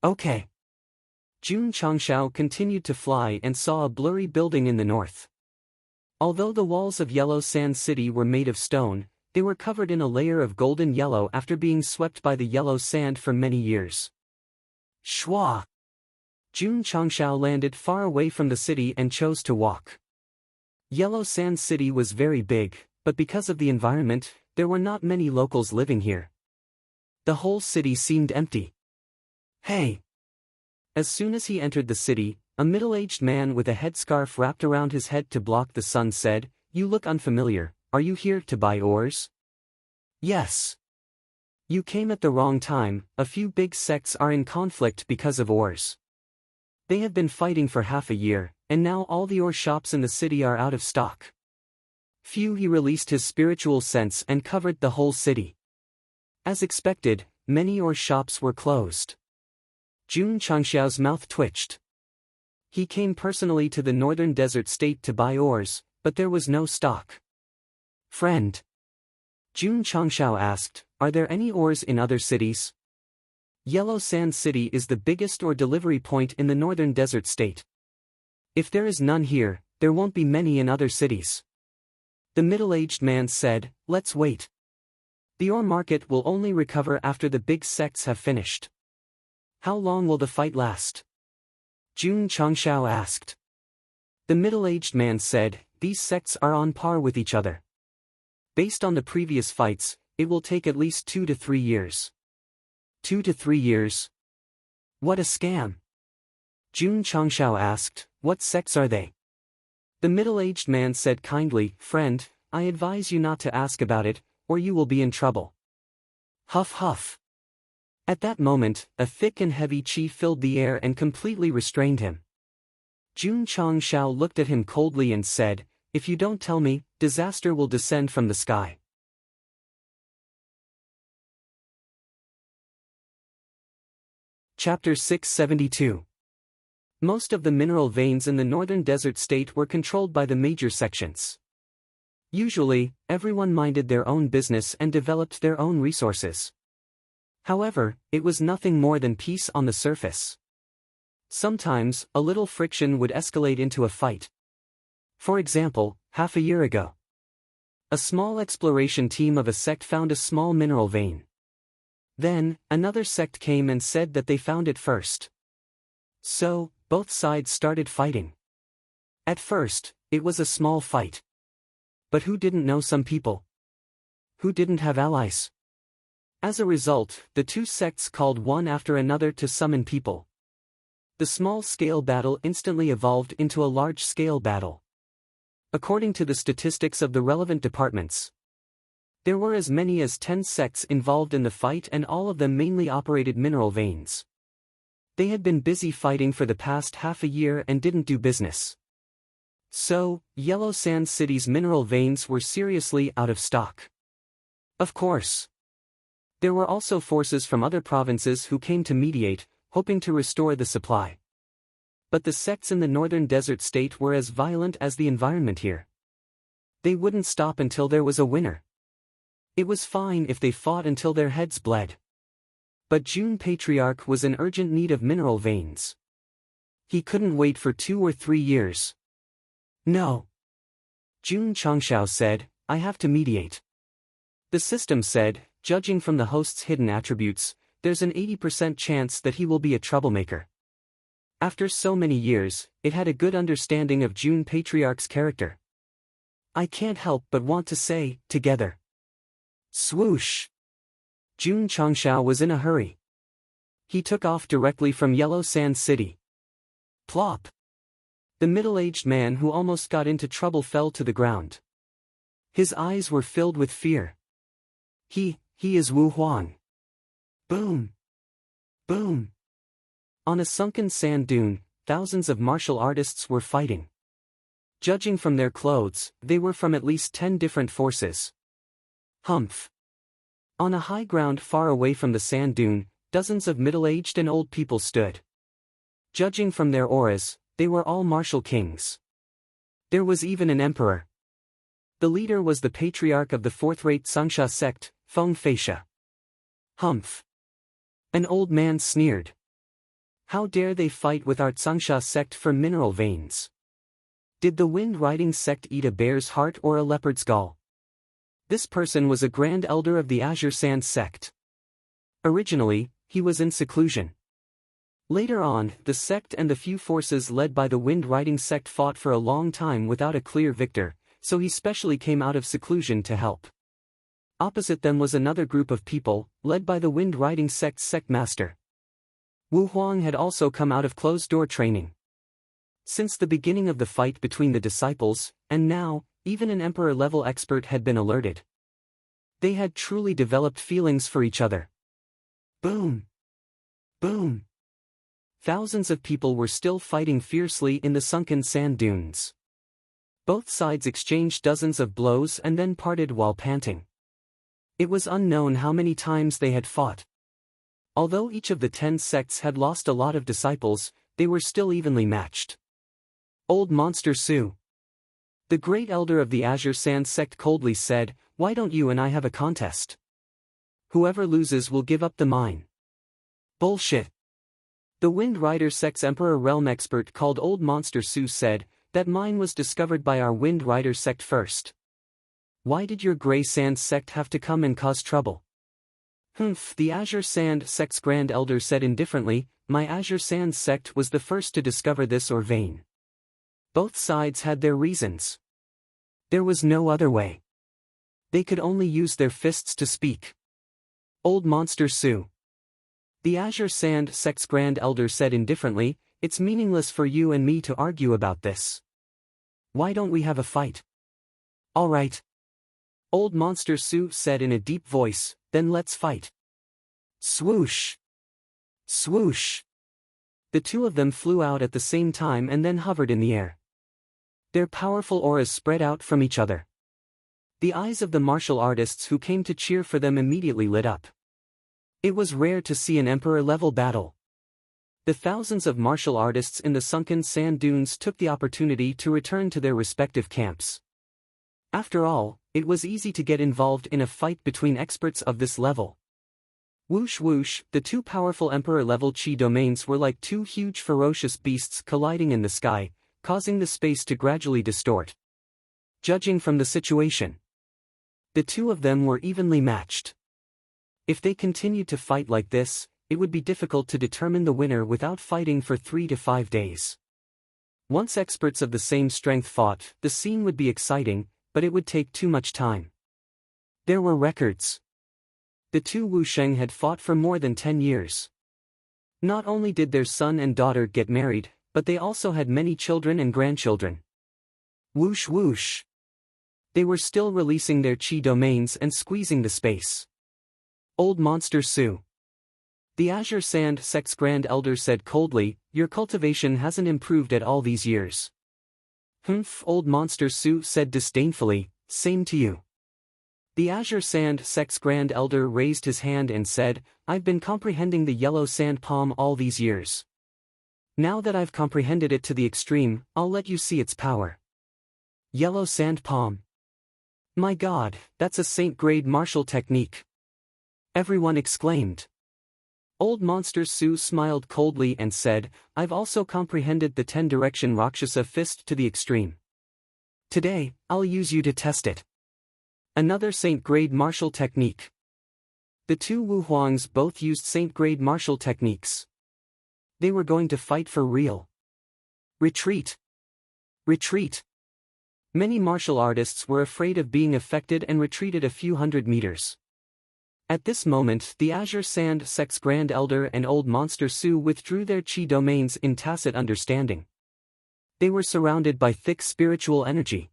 Okay. Jun Changshao continued to fly and saw a blurry building in the north. Although the walls of Yellow Sand City were made of stone, they were covered in a layer of golden yellow after being swept by the yellow sand for many years. Shwa! Jun Changshao landed far away from the city and chose to walk. Yellow Sand City was very big, but because of the environment, there were not many locals living here. The whole city seemed empty. Hey! As soon as he entered the city, a middle-aged man with a headscarf wrapped around his head to block the sun said, "You look unfamiliar, are you here to buy ores?" "Yes." "You came at the wrong time, a few big sects are in conflict because of ores. They have been fighting for half a year, and now all the ore shops in the city are out of stock. Few he released his spiritual sense and covered the whole city. As expected, many ore shops were closed. Jun Changxiao's mouth twitched. He came personally to the northern desert state to buy ores, but there was no stock. Friend, Jun Changxiao asked, are there any ores in other cities? Yellow Sand City is the biggest ore delivery point in the northern desert state. If there is none here, there won't be many in other cities. The middle-aged man said, let's wait. The ore market will only recover after the big sects have finished. How long will the fight last? Jun Changxiao asked. The middle-aged man said, these sects are on par with each other. Based on the previous fights, it will take at least 2 to 3 years. 2 to 3 years? What a scam! Jun Changxiao asked, what sects are they? The middle-aged man said kindly, friend, I advise you not to ask about it, or you will be in trouble. Huff huff. At that moment, a thick and heavy qi filled the air and completely restrained him. Jun Changxiao looked at him coldly and said, if you don't tell me, disaster will descend from the sky. Chapter 672. Most of the mineral veins in the northern desert state were controlled by the major sections. Usually, everyone minded their own business and developed their own resources. However, it was nothing more than peace on the surface. Sometimes, a little friction would escalate into a fight. For example, half a year ago, a small exploration team of a sect found a small mineral vein. Then, another sect came and said that they found it first. So, both sides started fighting. At first, it was a small fight. But who didn't know some people? Who didn't have allies? As a result, the two sects called one after another to summon people. The small-scale battle instantly evolved into a large-scale battle. According to the statistics of the relevant departments, there were as many as 10 sects involved in the fight, and all of them mainly operated mineral veins. They had been busy fighting for the past half a year and didn't do business. So, Yellow Sand City's mineral veins were seriously out of stock. Of course, there were also forces from other provinces who came to mediate, hoping to restore the supply. But the sects in the northern desert state were as violent as the environment here. They wouldn't stop until there was a winner. It was fine if they fought until their heads bled. But Jun Patriarch was in urgent need of mineral veins. He couldn't wait for 2 or 3 years. No. Jun Changxiao said, I have to mediate. The system said, judging from the host's hidden attributes, there's an 80% chance that he will be a troublemaker. After so many years, it had a good understanding of Jun Patriarch's character. I can't help but want to say, together. Swoosh! Jun Changxiao was in a hurry. He took off directly from Yellow Sand City. Plop! The middle-aged man who almost got into trouble fell to the ground. His eyes were filled with fear. He is Wu Huang. Boom! Boom! On a sunken sand dune, thousands of martial artists were fighting. Judging from their clothes, they were from at least 10 different forces. Humph! On a high ground far away from the sand dune, dozens of middle-aged and old people stood. Judging from their auras, they were all martial kings. There was even an emperor. The leader was the patriarch of the fourth-rate Sangsha sect, Feng Feisha. Humph! An old man sneered. How dare they fight with our Sangsha sect for mineral veins? Did the wind-riding sect eat a bear's heart or a leopard's gall? This person was a grand elder of the Azure Sand sect. Originally, he was in seclusion. Later on, the sect and the few forces led by the wind-riding sect fought for a long time without a clear victor, so he specially came out of seclusion to help. Opposite them was another group of people, led by the wind-riding sect's sect master. Wu Huang had also come out of closed-door training. Since the beginning of the fight between the disciples, and now, even an emperor-level expert had been alerted. They had truly developed feelings for each other. Boom! Boom! Thousands of people were still fighting fiercely in the sunken sand dunes. Both sides exchanged dozens of blows and then parted while panting. It was unknown how many times they had fought. Although each of the 10 sects had lost a lot of disciples, they were still evenly matched. Old Monster Sue, the great elder of the Azure Sand sect, coldly said, "Why don't you and I have a contest? Whoever loses will give up the mine." Bullshit. The Wind Rider sect's Emperor Realm expert called Old Monster Sue said, "That mine was discovered by our Wind Rider sect first. Why did your Grey Sand sect have to come and cause trouble?" "Humph," the Azure Sand sect's Grand Elder said indifferently, "My Azure Sand sect was the first to discover this or vein." Both sides had their reasons. There was no other way. They could only use their fists to speak. Old Monster Sue, the Azure Sand sect's Grand Elder said indifferently, "It's meaningless for you and me to argue about this. Why don't we have a fight?" "All right," Old Monster Sue said in a deep voice, "then let's fight." Swoosh! Swoosh! The two of them flew out at the same time and then hovered in the air. Their powerful auras spread out from each other. The eyes of the martial artists who came to cheer for them immediately lit up. It was rare to see an emperor-level battle. The thousands of martial artists in the sunken sand dunes took the opportunity to return to their respective camps. After all, it was easy to get involved in a fight between experts of this level. Whoosh whoosh, the two powerful emperor-level chi domains were like two huge ferocious beasts colliding in the sky, causing the space to gradually distort. Judging from the situation, the two of them were evenly matched. If they continued to fight like this, it would be difficult to determine the winner without fighting for 3 to 5 days. Once experts of the same strength fought, the scene would be exciting, but it would take too much time. There were records. The two Wusheng had fought for more than 10 years. Not only did their son and daughter get married, but they also had many children and grandchildren. Whoosh whoosh. They were still releasing their chi domains and squeezing the space. Old Monster Sue, the Azure Sand sect's Grand Elder said coldly, "Your cultivation hasn't improved at all these years." "Humph," Old Monster Sue said disdainfully, "Same to you." The Azure Sand sect's Grand Elder raised his hand and said, "I've been comprehending the yellow sand palm all these years. Now that I've comprehended it to the extreme, I'll let you see its power." Yellow sand palm. My God, that's a Saint-grade martial technique. Everyone exclaimed. Old Monster Sue smiled coldly and said, "I've also comprehended the 10-direction Rakshasa fist to the extreme. Today, I'll use you to test it." Another Saint-grade martial technique. The two Wu Huangs both used Saint-grade martial techniques. They were going to fight for real. Retreat! Retreat! Many martial artists were afraid of being affected and retreated a few hundred meters. At this moment, the Azure Sand sect's Grand Elder and Old Monster Sue withdrew their chi domains in tacit understanding. They were surrounded by thick spiritual energy.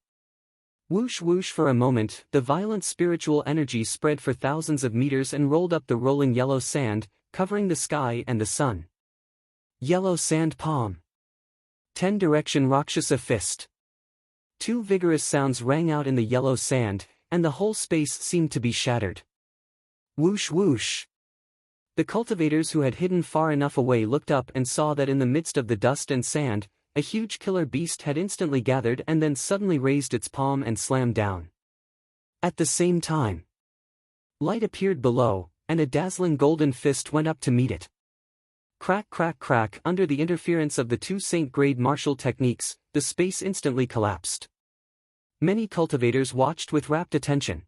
Whoosh whoosh, for a moment, the violent spiritual energy spread for thousands of meters and rolled up the rolling yellow sand, covering the sky and the sun. Yellow sand palm. 10-direction Rakshasa fist. Two vigorous sounds rang out in the yellow sand, and the whole space seemed to be shattered. Whoosh whoosh. The cultivators who had hidden far enough away looked up and saw that in the midst of the dust and sand, a huge killer beast had instantly gathered and then suddenly raised its palm and slammed down. At the same time, light appeared below, and a dazzling golden fist went up to meet it. Crack crack crack. Under the interference of the two Saint-grade martial techniques, the space instantly collapsed. Many cultivators watched with rapt attention.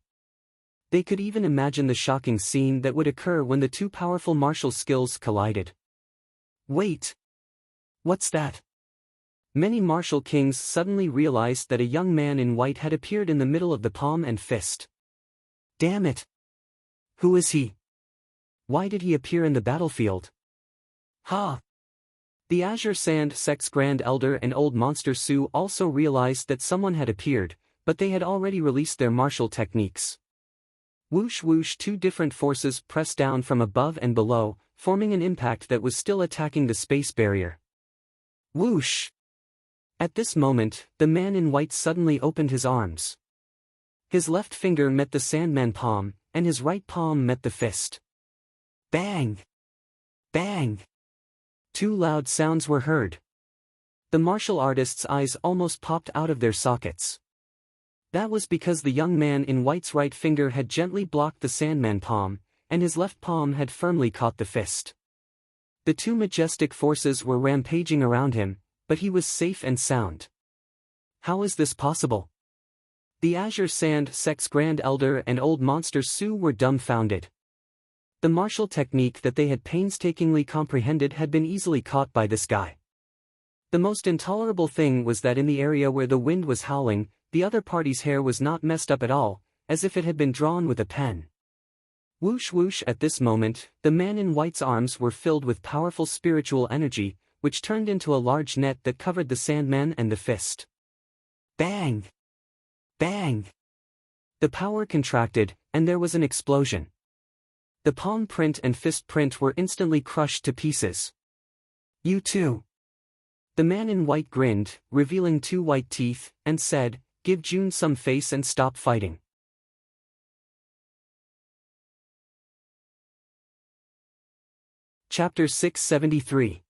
They could even imagine the shocking scene that would occur when the two powerful martial skills collided. Wait! What's that? Many martial kings suddenly realized that a young man in white had appeared in the middle of the palm and fist. Damn it! Who is he? Why did he appear in the battlefield? Ha! The Azure Sand sect's Grand Elder and Old Monster Sue also realized that someone had appeared, but they had already released their martial techniques. Whoosh whoosh, two different forces pressed down from above and below, forming an impact that was still attacking the space barrier. Whoosh! At this moment, the man in white suddenly opened his arms. His left finger met the Sandman palm, and his right palm met the fist. Bang! Bang! Two loud sounds were heard. The martial artist's eyes almost popped out of their sockets. That was because the young man in white's right finger had gently blocked the Sandman palm, and his left palm had firmly caught the fist. The two majestic forces were rampaging around him, but he was safe and sound. How is this possible? The Azure Sand Sect's Grand Elder and Old Monster Sioux were dumbfounded. The martial technique that they had painstakingly comprehended had been easily caught by this guy. The most intolerable thing was that in the area where the wind was howling, the other party's hair was not messed up at all, as if it had been drawn with a pen. Whoosh whoosh. At this moment, the man in white's arms were filled with powerful spiritual energy, which turned into a large net that covered the Sandman and the fist. Bang! Bang! The power contracted, and there was an explosion. The palm print and fist print were instantly crushed to pieces. You too. The man in white grinned, revealing two white teeth, and said, "Give June some face and stop fighting." Chapter 673.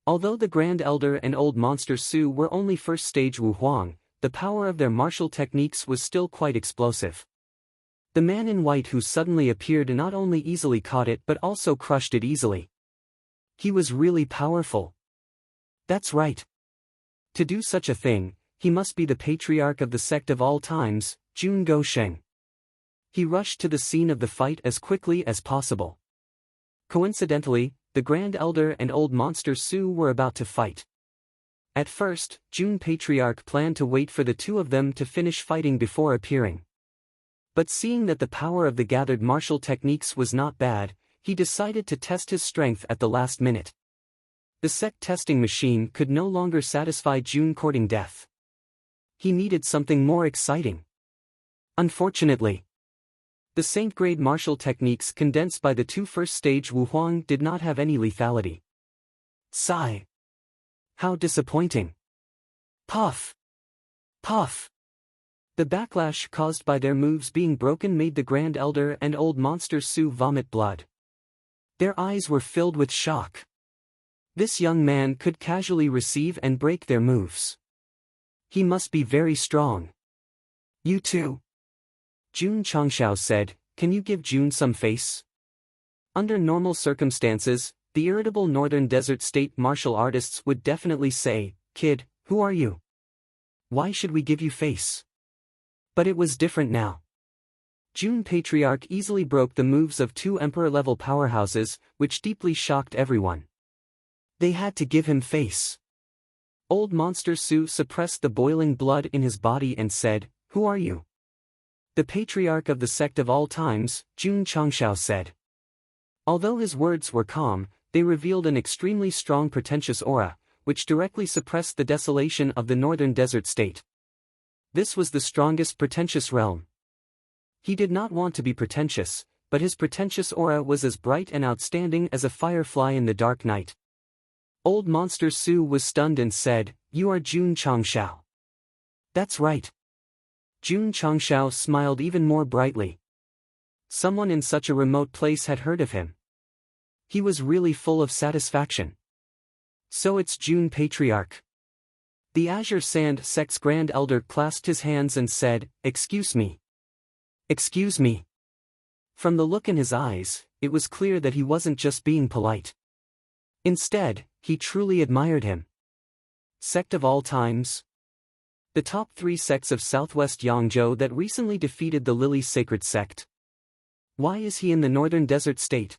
Although the Grand Elder and Old Monster Sioux were only first-stage Wuhuang, the power of their martial techniques was still quite explosive. The man in white who suddenly appeared not only easily caught it but also crushed it easily. He was really powerful. That's right. To do such a thing, he must be the patriarch of the sect of all times, Jun Gosheng. He rushed to the scene of the fight as quickly as possible. Coincidentally, the Grand Elder and Old Monster Sioux were about to fight. At first, Jun Patriarch planned to wait for the two of them to finish fighting before appearing. But seeing that the power of the gathered martial techniques was not bad, he decided to test his strength at the last minute. The Sect testing machine could no longer satisfy Jun courting death. He needed something more exciting. Unfortunately, the Saint-grade martial techniques condensed by the two first-stage Wuhuang did not have any lethality. Sigh. How disappointing. Puff. Puff. The backlash caused by their moves being broken made the Grand Elder and Old Monster Sioux vomit blood. Their eyes were filled with shock. This young man could casually receive and break their moves. He must be very strong. You too. Jun Changshao said, "Can you give Jun some face?" Under normal circumstances, the irritable Northern Desert State martial artists would definitely say, "Kid, who are you? Why should we give you face?" But it was different now. Jun Patriarch easily broke the moves of two Emperor-level powerhouses, which deeply shocked everyone. They had to give him face. Old Monster Sioux suppressed the boiling blood in his body and said, "Who are you?" "The Patriarch of the Sect of all times," Jun Changshao said. Although his words were calm, they revealed an extremely strong pretentious aura, which directly suppressed the desolation of the Northern Desert State. This was the strongest pretentious realm. He did not want to be pretentious, but his pretentious aura was as bright and outstanding as a firefly in the dark night. Old Monster Sioux was stunned and said, "You are Jun Changshao." "That's right." Jun Changshao smiled even more brightly. Someone in such a remote place had heard of him. He was really full of satisfaction. "So it's Jun Patriarch." The Azure Sand Sect's Grand Elder clasped his hands and said, "Excuse me. Excuse me." From the look in his eyes, it was clear that he wasn't just being polite. Instead, he truly admired him. Sect of all times? The top 3 sects of southwest Yangzhou that recently defeated the Lily Sacred Sect. Why is he in the Northern Desert State?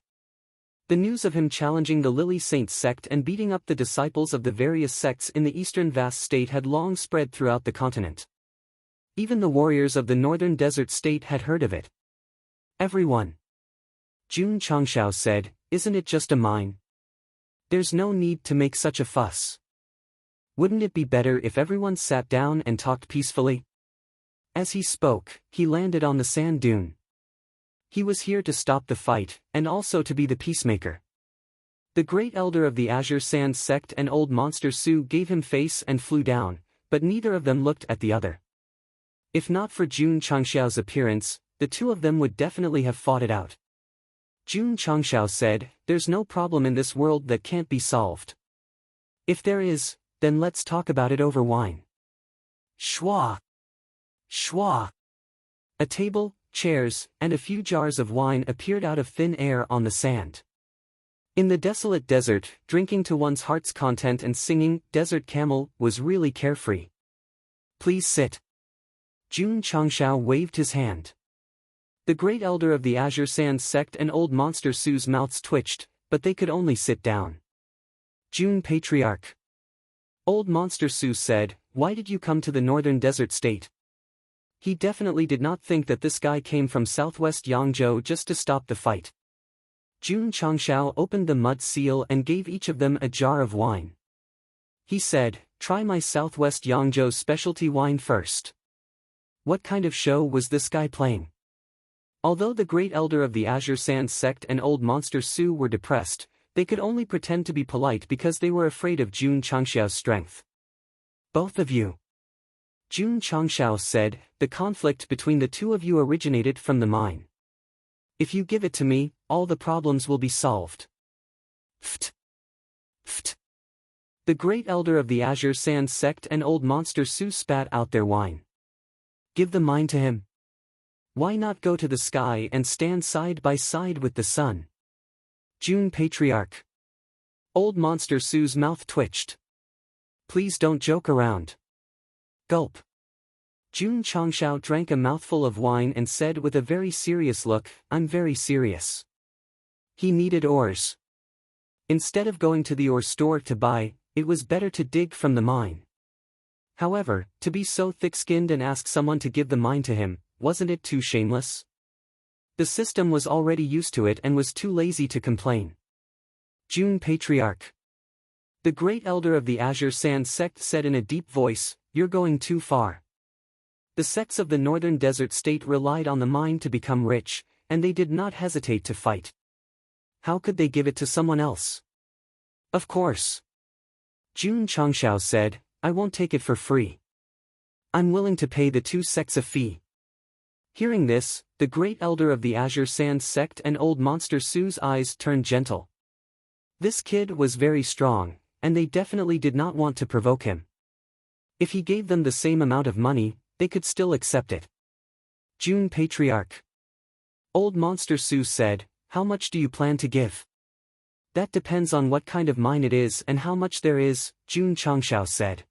The news of him challenging the Lily Saint Sect and beating up the disciples of the various sects in the eastern vast state had long spread throughout the continent. Even the warriors of the Northern Desert State had heard of it. Everyone. Jun Changshao said, "Isn't it just a mine? There's no need to make such a fuss. Wouldn't it be better if everyone sat down and talked peacefully?" As he spoke, he landed on the sand dune. He was here to stop the fight, and also to be the peacemaker. The great elder of the Azure Sand sect and old monster Su gave him face and flew down, but neither of them looked at the other. If not for Jun Changxiao's appearance, the two of them would definitely have fought it out. Jun Changxiao said, "There's no problem in this world that can't be solved. If there is, then let's talk about it over wine." Schwa! Schwa! A table, chairs, and a few jars of wine appeared out of thin air on the sand. In the desolate desert, drinking to one's heart's content and singing Desert Camel was really carefree. "Please sit." Jun Changxiao waved his hand. The great elder of the Azure Sand sect and old monster Su's mouths twitched, but they could only sit down. Jun Patriarch. Old monster Su said, "Why did you come to the northern desert state?" He definitely did not think that this guy came from southwest Yangzhou just to stop the fight. Jun Changxiao opened the mud seal and gave each of them a jar of wine. He said, "Try my southwest Yangzhou specialty wine first." What kind of show was this guy playing? Although the great elder of the Azure Sand sect and old monster Su were depressed, they could only pretend to be polite because they were afraid of Jun Changxiao's strength. "Both of you." Jun Changxiao said, "The conflict between the two of you originated from the mine. If you give it to me, all the problems will be solved." Ft. Ft. The great elder of the Azure Sand sect and old monster Su spat out their wine. "Give the mine to him. Why not go to the sky and stand side by side with the sun?" Jun Patriarch. Old monster Su's mouth twitched. "Please don't joke around." Gulp. Jun Changxiao drank a mouthful of wine and said with a very serious look, "I'm very serious." He needed ores. Instead of going to the ore store to buy, it was better to dig from the mine. However, to be so thick-skinned and ask someone to give the mine to him, wasn't it too shameless? The system was already used to it and was too lazy to complain. Jun Patriarch. The great elder of the Azure Sand sect said in a deep voice, "You're going too far." The sects of the northern desert state relied on the mine to become rich, and they did not hesitate to fight. How could they give it to someone else? Of course. Jun Changxiao said, "I won't take it for free. I'm willing to pay the two sects a fee." Hearing this, the great elder of the Azure Sand sect and old monster Su's eyes turned gentle. This kid was very strong, and they definitely did not want to provoke him. If he gave them the same amount of money, they could still accept it. Jun Patriarch. Old monster Su said, "How much do you plan to give?" "That depends on what kind of mine it is and how much there is," Jun Changxiao said.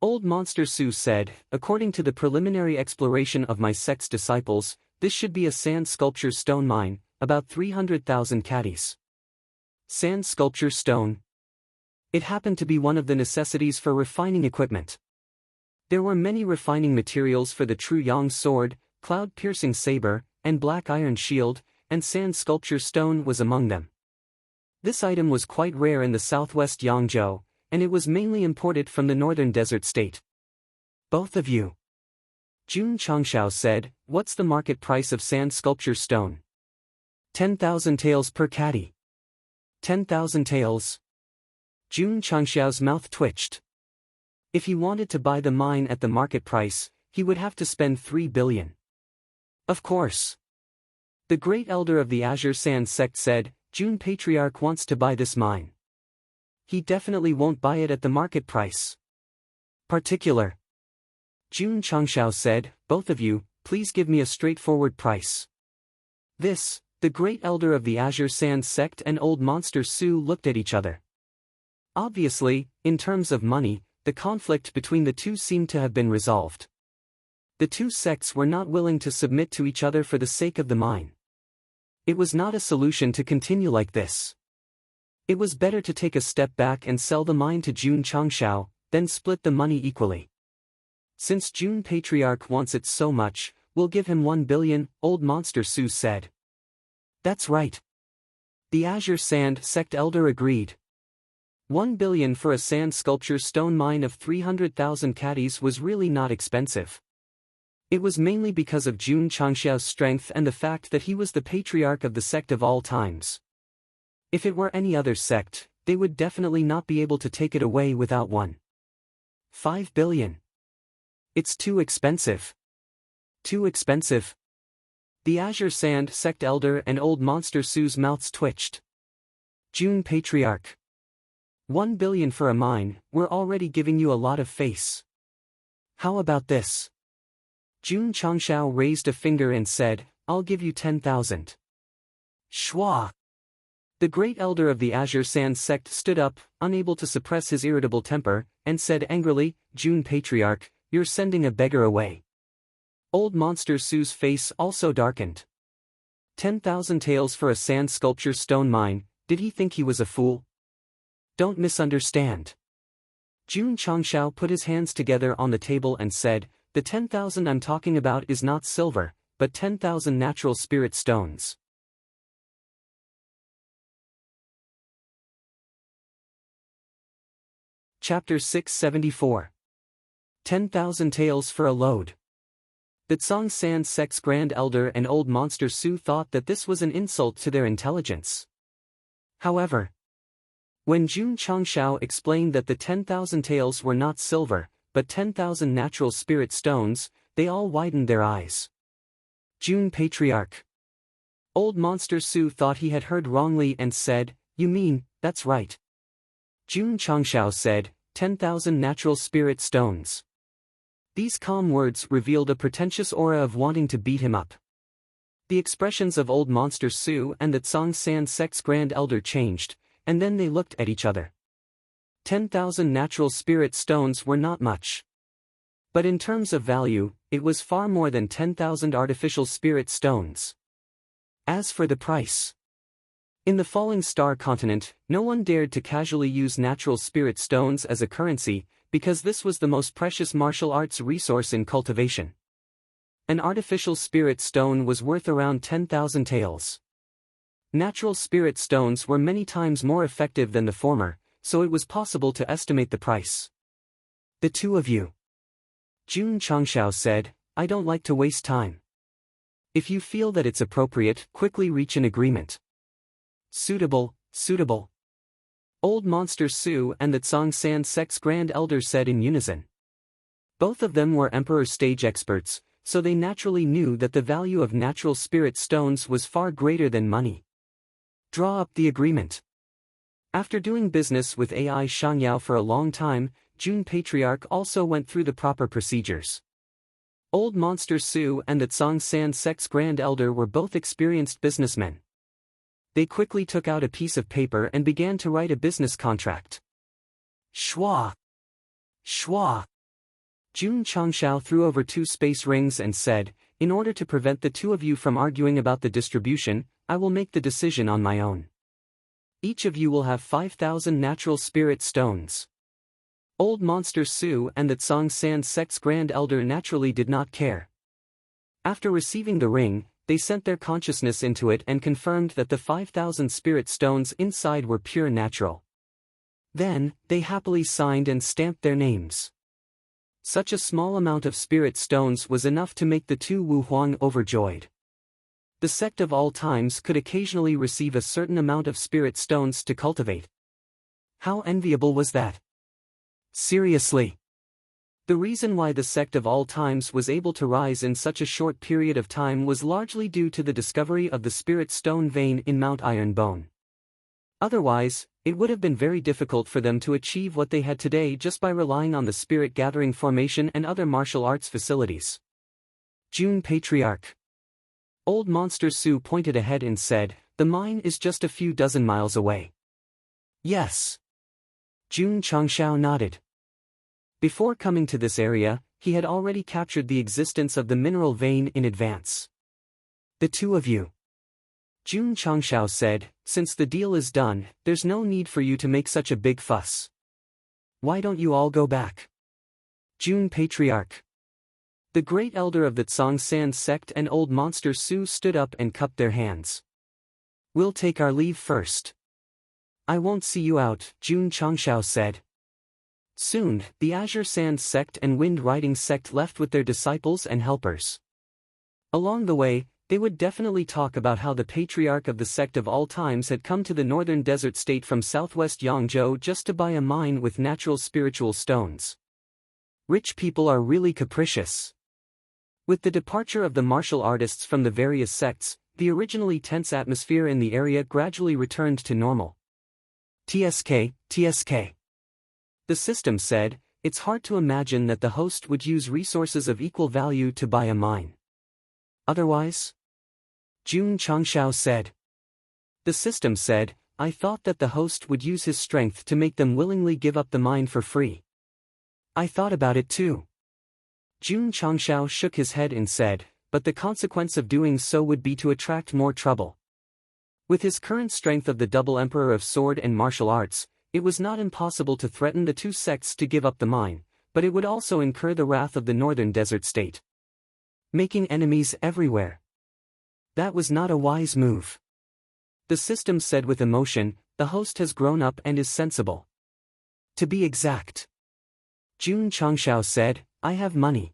Old monster Su said, "According to the preliminary exploration of my sect's disciples, this should be a sand sculpture stone mine, about 300,000 caddies." Sand sculpture stone. It happened to be one of the necessities for refining equipment. There were many refining materials for the true Yang sword, cloud-piercing saber, and black iron shield, and sand sculpture stone was among them. This item was quite rare in the southwest Yangzhou, and it was mainly imported from the northern desert state. "Both of you." Jun Changxiao said, "What's the market price of sand sculpture stone?" 10,000 taels per caddy. 10,000 taels. Jun Changxiao's mouth twitched. If he wanted to buy the mine at the market price, he would have to spend 3 billion. Of course. The great elder of the Azure Sand sect said, "Jun Patriarch wants to buy this mine. He definitely won't buy it at the market price. Particular." Jun Changxiao said, "Both of you, please give me a straightforward price." This, the great elder of the Azure Sand sect and old monster Su looked at each other. Obviously, in terms of money, the conflict between the two seemed to have been resolved. The two sects were not willing to submit to each other for the sake of the mine. It was not a solution to continue like this. It was better to take a step back and sell the mine to Jun Changxiao, then split the money equally. "Since Jun Patriarch wants it so much, we'll give him 1 billion, old monster Su said. "That's right." The Azure Sand sect elder agreed. 1 billion for a sand sculpture stone mine of 300,000 caddies was really not expensive. It was mainly because of Jun Changxiao's strength and the fact that he was the patriarch of the sect of all times. If it were any other sect, they would definitely not be able to take it away without 1.5 billion. It's too expensive. Too expensive. The Azure Sand Sect elder and Old Monster Sue's mouths twitched. June Patriarch. 1 billion for a mine, we're already giving you a lot of face. How about this? June Changshao raised a finger and said, I'll give you 10,000. Shwa. The great elder of the Azure Sand Sect stood up, unable to suppress his irritable temper, and said angrily, June Patriarch, you're sending a beggar away. Old Monster Sue's face also darkened. 10,000 taels for a sand sculpture stone mine, did he think he was a fool? Don't misunderstand. June Changshao put his hands together on the table and said, the 10,000 I'm talking about is not silver, but 10,000 natural spirit stones. Chapter 674. 10,000 taels for a load. The Tsang Sand Sect's Grand Elder and Old Monster Su thought that this was an insult to their intelligence. However, when June Changshao explained that the 10,000 taels were not silver, but 10,000 natural spirit stones, they all widened their eyes. June Patriarch. Old Monster Su thought he had heard wrongly and said, you mean, that's right. June Changshao said, 10,000 natural spirit stones. These calm words revealed a pretentious aura of wanting to beat him up. The expressions of Old Monster Su and the Tsang Sand Sect's Grand Elder changed, and then they looked at each other. 10,000 natural spirit stones were not much. But in terms of value, it was far more than 10,000 artificial spirit stones. As for the price, in the Falling Star continent, no one dared to casually use natural spirit stones as a currency, because this was the most precious martial arts resource in cultivation. An artificial spirit stone was worth around 10,000 taels. Natural spirit stones were many times more effective than the former, so it was possible to estimate the price. The two of you. June Changshao said, I don't like to waste time. If you feel that it's appropriate, quickly reach an agreement. Suitable, suitable. Old Monster Su and the Tsang Sand Sect's Grand Elder said in unison. Both of them were Emperor stage experts, so they naturally knew that the value of natural spirit stones was far greater than money. Draw up the agreement. After doing business with AI Shangyao for a long time, June Patriarch also went through the proper procedures. Old Monster Su and the Tsang Sand Sect's Grand Elder were both experienced businessmen. They quickly took out a piece of paper and began to write a business contract. Shwa! Shwa! June Changshao threw over 2 space rings and said, in order to prevent the two of you from arguing about the distribution, I will make the decision on my own. Each of you will have 5,000 natural spirit stones. Old Monster Su and the Tsang Sand Sect's Grand Elder naturally did not care. After receiving the ring, they sent their consciousness into it and confirmed that the 5,000 spirit stones inside were pure natural. Then, they happily signed and stamped their names. Such a small amount of spirit stones was enough to make the two Wu Huang overjoyed. The sect of all times could occasionally receive a certain amount of spirit stones to cultivate. How enviable was that? Seriously. The reason why the sect of all times was able to rise in such a short period of time was largely due to the discovery of the spirit stone vein in Mount Ironbone. Otherwise, it would have been very difficult for them to achieve what they had today just by relying on the spirit gathering formation and other martial arts facilities. June Patriarch. Old Monster Su pointed ahead and said, the mine is just a few dozen miles away. Yes. June Changshao nodded. Before coming to this area, he had already captured the existence of the mineral vein in advance. The two of you. June Changshao said, since the deal is done, there's no need for you to make such a big fuss. Why don't you all go back? June Patriarch. The great elder of the Tsang Sand Sect and Old Monster Su stood up and cupped their hands. We'll take our leave first. I won't see you out, June Changshao said. Soon, the Azure Sand Sect and Wind Riding Sect left with their disciples and helpers. Along the way, They would definitely talk about how the patriarch of the sect of all times had come to the northern desert state from southwest Yangzhou just to buy a mine with natural spiritual stones. Rich people are really capricious. With the departure of the martial artists from the various sects, the originally tense atmosphere in the area gradually returned to normal. TSK. The system said, it's hard to imagine that the host would use resources of equal value to buy a mine. Otherwise? Jun Changshao said. The system said, I thought that the host would use his strength to make them willingly give up the mine for free. I thought about it too. Jun Changshao shook his head and said, but the consequence of doing so would be to attract more trouble. With his current strength of the double emperor of sword and martial arts, it was not impossible to threaten the two sects to give up the mine, but it would also incur the wrath of the northern desert state, making enemies everywhere. That was not a wise move. The system said with emotion, the host has grown up and is sensible. To be exact. Jun Changshao said, I have money.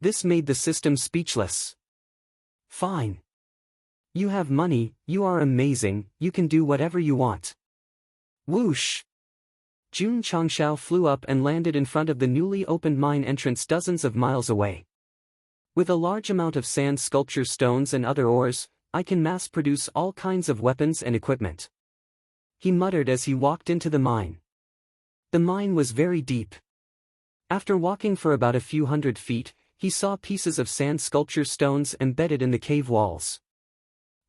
This made the system speechless. Fine. You have money, you are amazing, you can do whatever you want. Whoosh! Jun Changshao flew up and landed in front of the newly opened mine entrance dozens of miles away. With a large amount of sand sculpture stones and other ores, I can mass-produce all kinds of weapons and equipment. He muttered as he walked into the mine. The mine was very deep. After walking for about a few hundred feet, he saw pieces of sand sculpture stones embedded in the cave walls.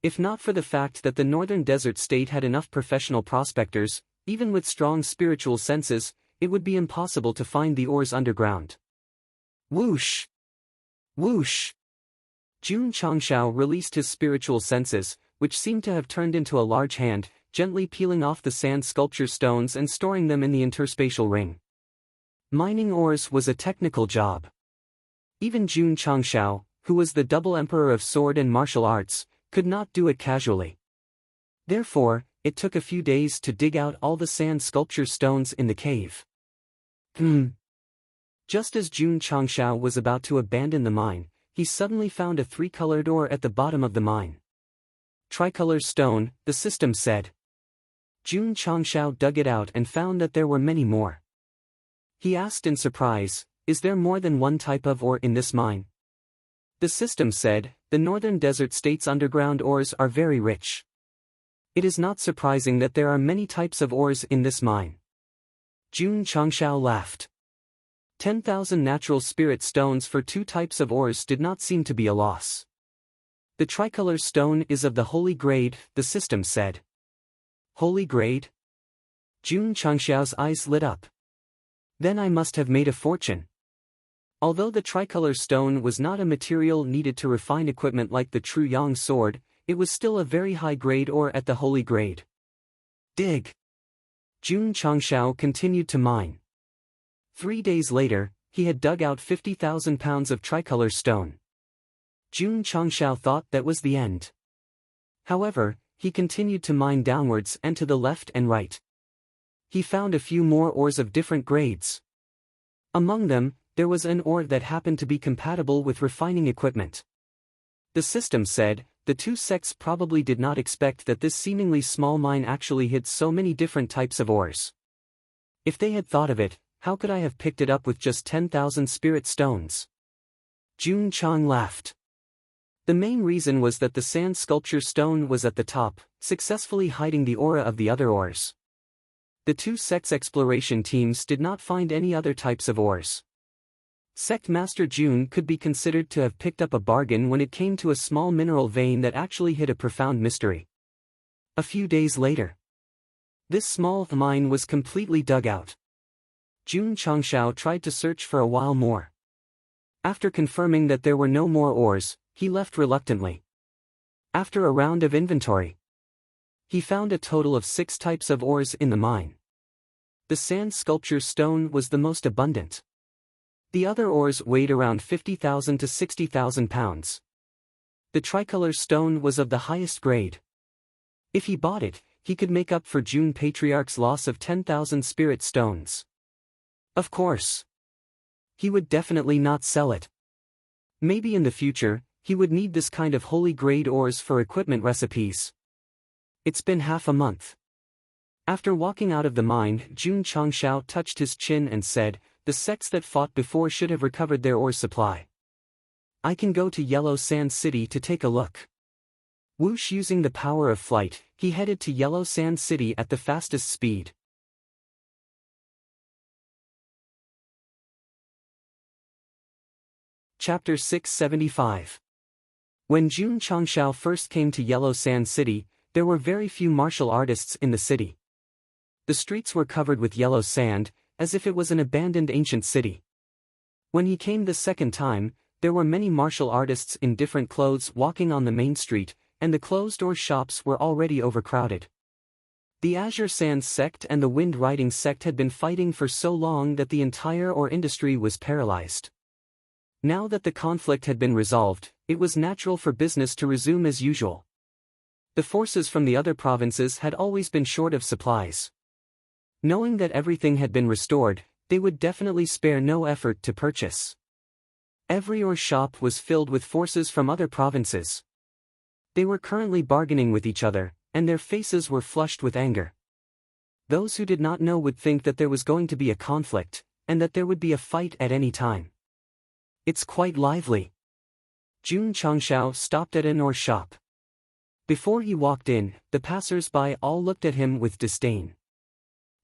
If not for the fact that the northern desert state had enough professional prospectors, even with strong spiritual senses, it would be impossible to find the ores underground. Whoosh! Whoosh! Jun Changshao released his spiritual senses, which seemed to have turned into a large hand, gently peeling off the sand sculpture stones and storing them in the interspatial ring. Mining ores was a technical job. Even Jun Changshao, who was the double emperor of sword and martial arts, could not do it casually. Therefore, it took a few days to dig out all the sand sculpture stones in the cave. Just as Jun Changshao was about to abandon the mine, he suddenly found a three-colored ore at the bottom of the mine. Tricolor stone, the system said. Jun Changshao dug it out and found that there were many more. He asked in surprise, is there more than one type of ore in this mine? The system said, the northern desert state's underground ores are very rich. It is not surprising that there are many types of ores in this mine. Jun Changshao laughed. 10,000 natural spirit stones for two types of ores did not seem to be a loss. The tricolor stone is of the holy grade, the system said. Holy grade? Jun Changshao's eyes lit up. Then I must have made a fortune. Although the tricolor stone was not a material needed to refine equipment like the true yang sword, it was still a very high grade ore at the holy grade. Dig. Jun Changshao continued to mine. 3 days later, he had dug out 50,000 pounds of tricolor stone. Jun Changshao thought that was the end. However, he continued to mine downwards and to the left and right. He found a few more ores of different grades. Among them, there was an ore that happened to be compatible with refining equipment. The system said, the two sects probably did not expect that this seemingly small mine actually hid so many different types of ores. If they had thought of it, how could I have picked it up with just 10,000 spirit stones? Jun Chang laughed. The main reason was that the sand sculpture stone was at the top, successfully hiding the aura of the other ores. The two sects' exploration teams did not find any other types of ores. Sect Master Jun could be considered to have picked up a bargain when it came to a small mineral vein that actually hid a profound mystery. A few days later, this small mine was completely dug out. Jun Changshao tried to search for a while more. After confirming that there were no more ores, he left reluctantly. After a round of inventory, he found a total of 6 types of ores in the mine. The sand sculpture stone was the most abundant. The other ores weighed around 50,000 to 60,000 pounds. The tricolor stone was of the highest grade. If he bought it, he could make up for Jun Patriarch's loss of 10,000 spirit stones. Of course, he would definitely not sell it. Maybe in the future, he would need this kind of holy-grade ores for equipment recipes. It's been half a month. After walking out of the mine, Jun Changshao touched his chin and said, the sects that fought before should have recovered their ore supply. I can go to Yellow Sand City to take a look. Whoosh, using the power of flight, he headed to Yellow Sand City at the fastest speed. Chapter 675. When Jun Changshao first came to Yellow Sand City, there were very few martial artists in the city. The streets were covered with yellow sand, as if it was an abandoned ancient city. When he came the second time, there were many martial artists in different clothes walking on the main street, and the closed-door shops were already overcrowded. The Azure Sands sect and the Wind Riding sect had been fighting for so long that the entire ore industry was paralyzed. Now that the conflict had been resolved, it was natural for business to resume as usual. The forces from the other provinces had always been short of supplies. Knowing that everything had been restored, they would definitely spare no effort to purchase. Every ore shop was filled with forces from other provinces. They were currently bargaining with each other, and their faces were flushed with anger. Those who did not know would think that there was going to be a conflict, and that there would be a fight at any time. It's quite lively. Jun Changshao stopped at an ore shop. Before he walked in, the passers-by all looked at him with disdain.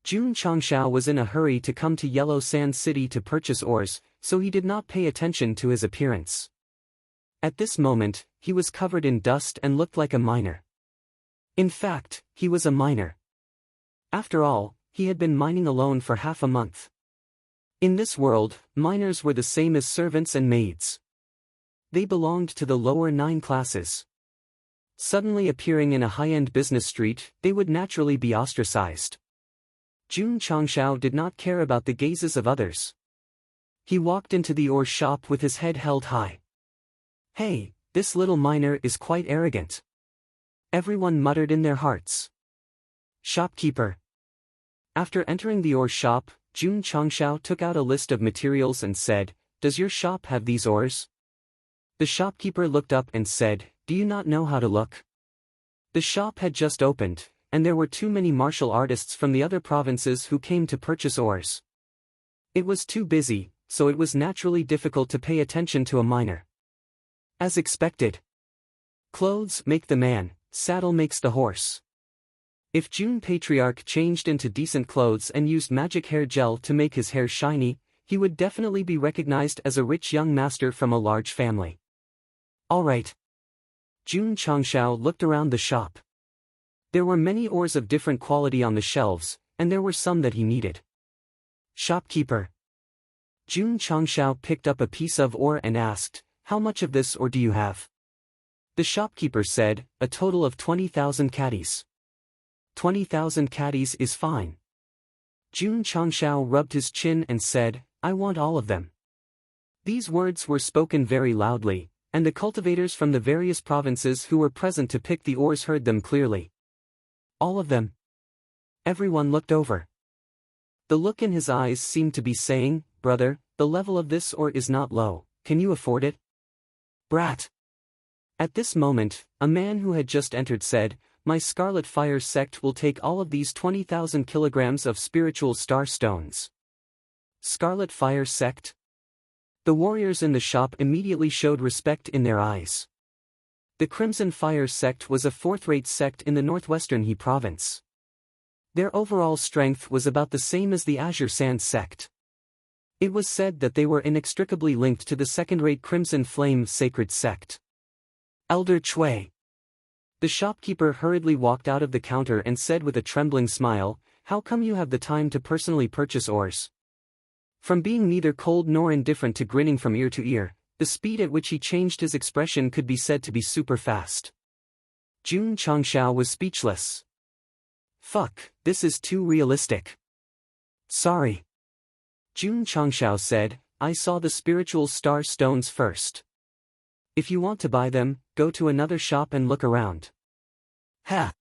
Jun Changshao was in a hurry to come to Yellow Sand City to purchase ores, so he did not pay attention to his appearance. At this moment, he was covered in dust and looked like a miner. In fact, he was a miner. After all, he had been mining alone for half a month. In this world, miners were the same as servants and maids. They belonged to the lower 9 classes. Suddenly appearing in a high-end business street, they would naturally be ostracized. Jun Changshao did not care about the gazes of others. He walked into the ore shop with his head held high. Hey, this little miner is quite arrogant. Everyone muttered in their hearts. Shopkeeper. After entering the ore shop, Jun Changshao took out a list of materials and said, "Does your shop have these ores?" The shopkeeper looked up and said, "Do you not know how to look?" The shop had just opened, and there were too many martial artists from the other provinces who came to purchase ores. It was too busy, so it was naturally difficult to pay attention to a miner. As expected. Clothes make the man, saddle makes the horse. If Jun Patriarch changed into decent clothes and used magic hair gel to make his hair shiny, he would definitely be recognized as a rich young master from a large family. Alright. Jun Changshao looked around the shop. There were many ores of different quality on the shelves, and there were some that he needed. Shopkeeper. Jun Changshao picked up a piece of ore and asked, "How much of this ore do you have?" The shopkeeper said, "A total of 20,000 caddies." 20,000 caddies is fine. Jun Changshao rubbed his chin and said, "I want all of them." These words were spoken very loudly, and the cultivators from the various provinces who were present to pick the ores heard them clearly. All of them. Everyone looked over. The look in his eyes seemed to be saying, "Brother, the level of this ore is not low, can you afford it?" Brat. At this moment, a man who had just entered said, "My Scarlet Fire sect will take all of these 20,000 kilograms of spiritual star stones." Scarlet Fire sect? The warriors in the shop immediately showed respect in their eyes. The Crimson Fire sect was a 4th-rate sect in the northwestern He province. Their overall strength was about the same as the Azure Sands sect. It was said that they were inextricably linked to the 2nd-rate Crimson Flame sacred sect. Elder Chui. The shopkeeper hurriedly walked out of the counter and said with a trembling smile, "How come you have the time to personally purchase ores?" From being neither cold nor indifferent to grinning from ear to ear, the speed at which he changed his expression could be said to be super fast. Jun Changshao was speechless. Fuck, this is too realistic. Sorry. Jun Changshao said, "I saw the spiritual star stones first. If you want to buy them, go to another shop and look around." Ha!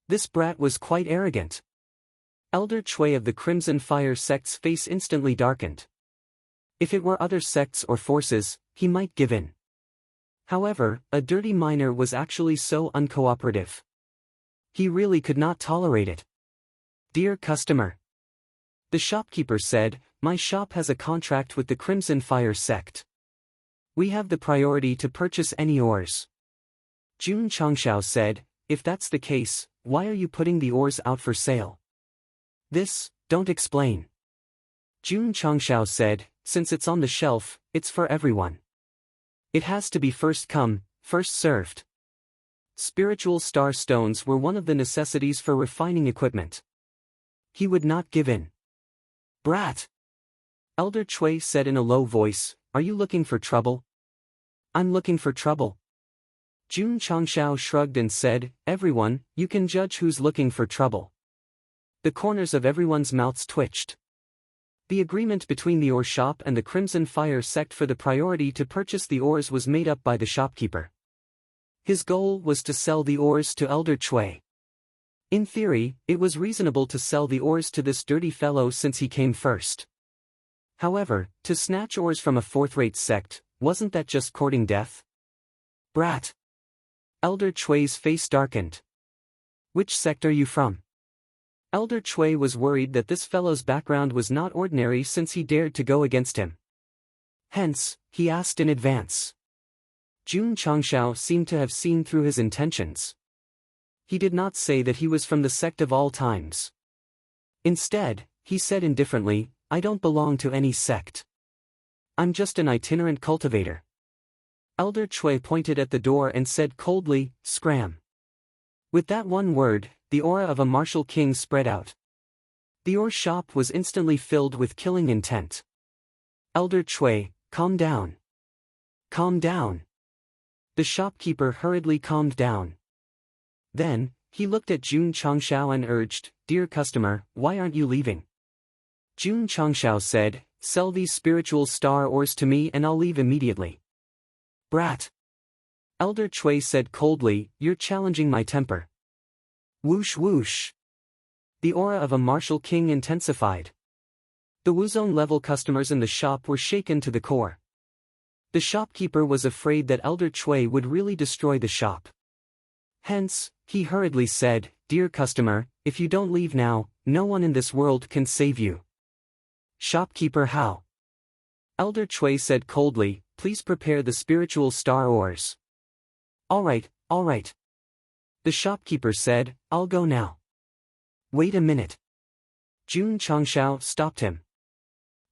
This brat was quite arrogant. Elder Chui of the Crimson Fire sect's face instantly darkened. If it were other sects or forces, he might give in. However, a dirty miner was actually so uncooperative. He really could not tolerate it. "Dear customer," the shopkeeper said, "my shop has a contract with the Crimson Fire Sect. We have the priority to purchase any ores." Jun Changshao said, "If that's the case, why are you putting the ores out for sale?" Don't explain." Jun Changshao said, "Since it's on the shelf, it's for everyone. It has to be first come, first served." Spiritual star stones were one of the necessities for refining equipment. He would not give in. "Brat!" Elder Chui said in a low voice, "Are you looking for trouble?" "I'm looking for trouble." Jun Changshao shrugged and said, "Everyone, you can judge who's looking for trouble." The corners of everyone's mouths twitched. The agreement between the ore shop and the Crimson Fire Sect for the priority to purchase the ores was made up by the shopkeeper. His goal was to sell the ores to Elder Chui. In theory, it was reasonable to sell the ores to this dirty fellow since he came first. However, to snatch ores from a fourth-rate sect, wasn't that just courting death? "Brat!" Elder Chui's face darkened. "Which sect are you from?" Elder Chui was worried that this fellow's background was not ordinary since he dared to go against him. Hence, he asked in advance. Jun Changshao seemed to have seen through his intentions. He did not say that he was from the Sect of All Times. Instead, he said indifferently, "I don't belong to any sect. I'm just an itinerant cultivator." Elder Chui pointed at the door and said coldly, "Scram." With that one word, the aura of a martial king spread out. The ore shop was instantly filled with killing intent. "Elder Chui, calm down. Calm down." The shopkeeper hurriedly calmed down. Then, he looked at Jun Changshao and urged, "Dear customer, why aren't you leaving?" Jun Changshao said, "Sell these spiritual star ores to me and I'll leave immediately." "Brat!" Elder Chui said coldly, "You're challenging my temper." Whoosh whoosh. The aura of a martial king intensified. The Wuzong-level customers in the shop were shaken to the core. The shopkeeper was afraid that Elder Chui would really destroy the shop. Hence, he hurriedly said, "Dear customer, if you don't leave now, no one in this world can save you." "Shopkeeper, how?" Elder Chui said coldly, "Please prepare the spiritual star ores." All right. The shopkeeper said, "I'll go now." "Wait a minute." Jun Changshao stopped him.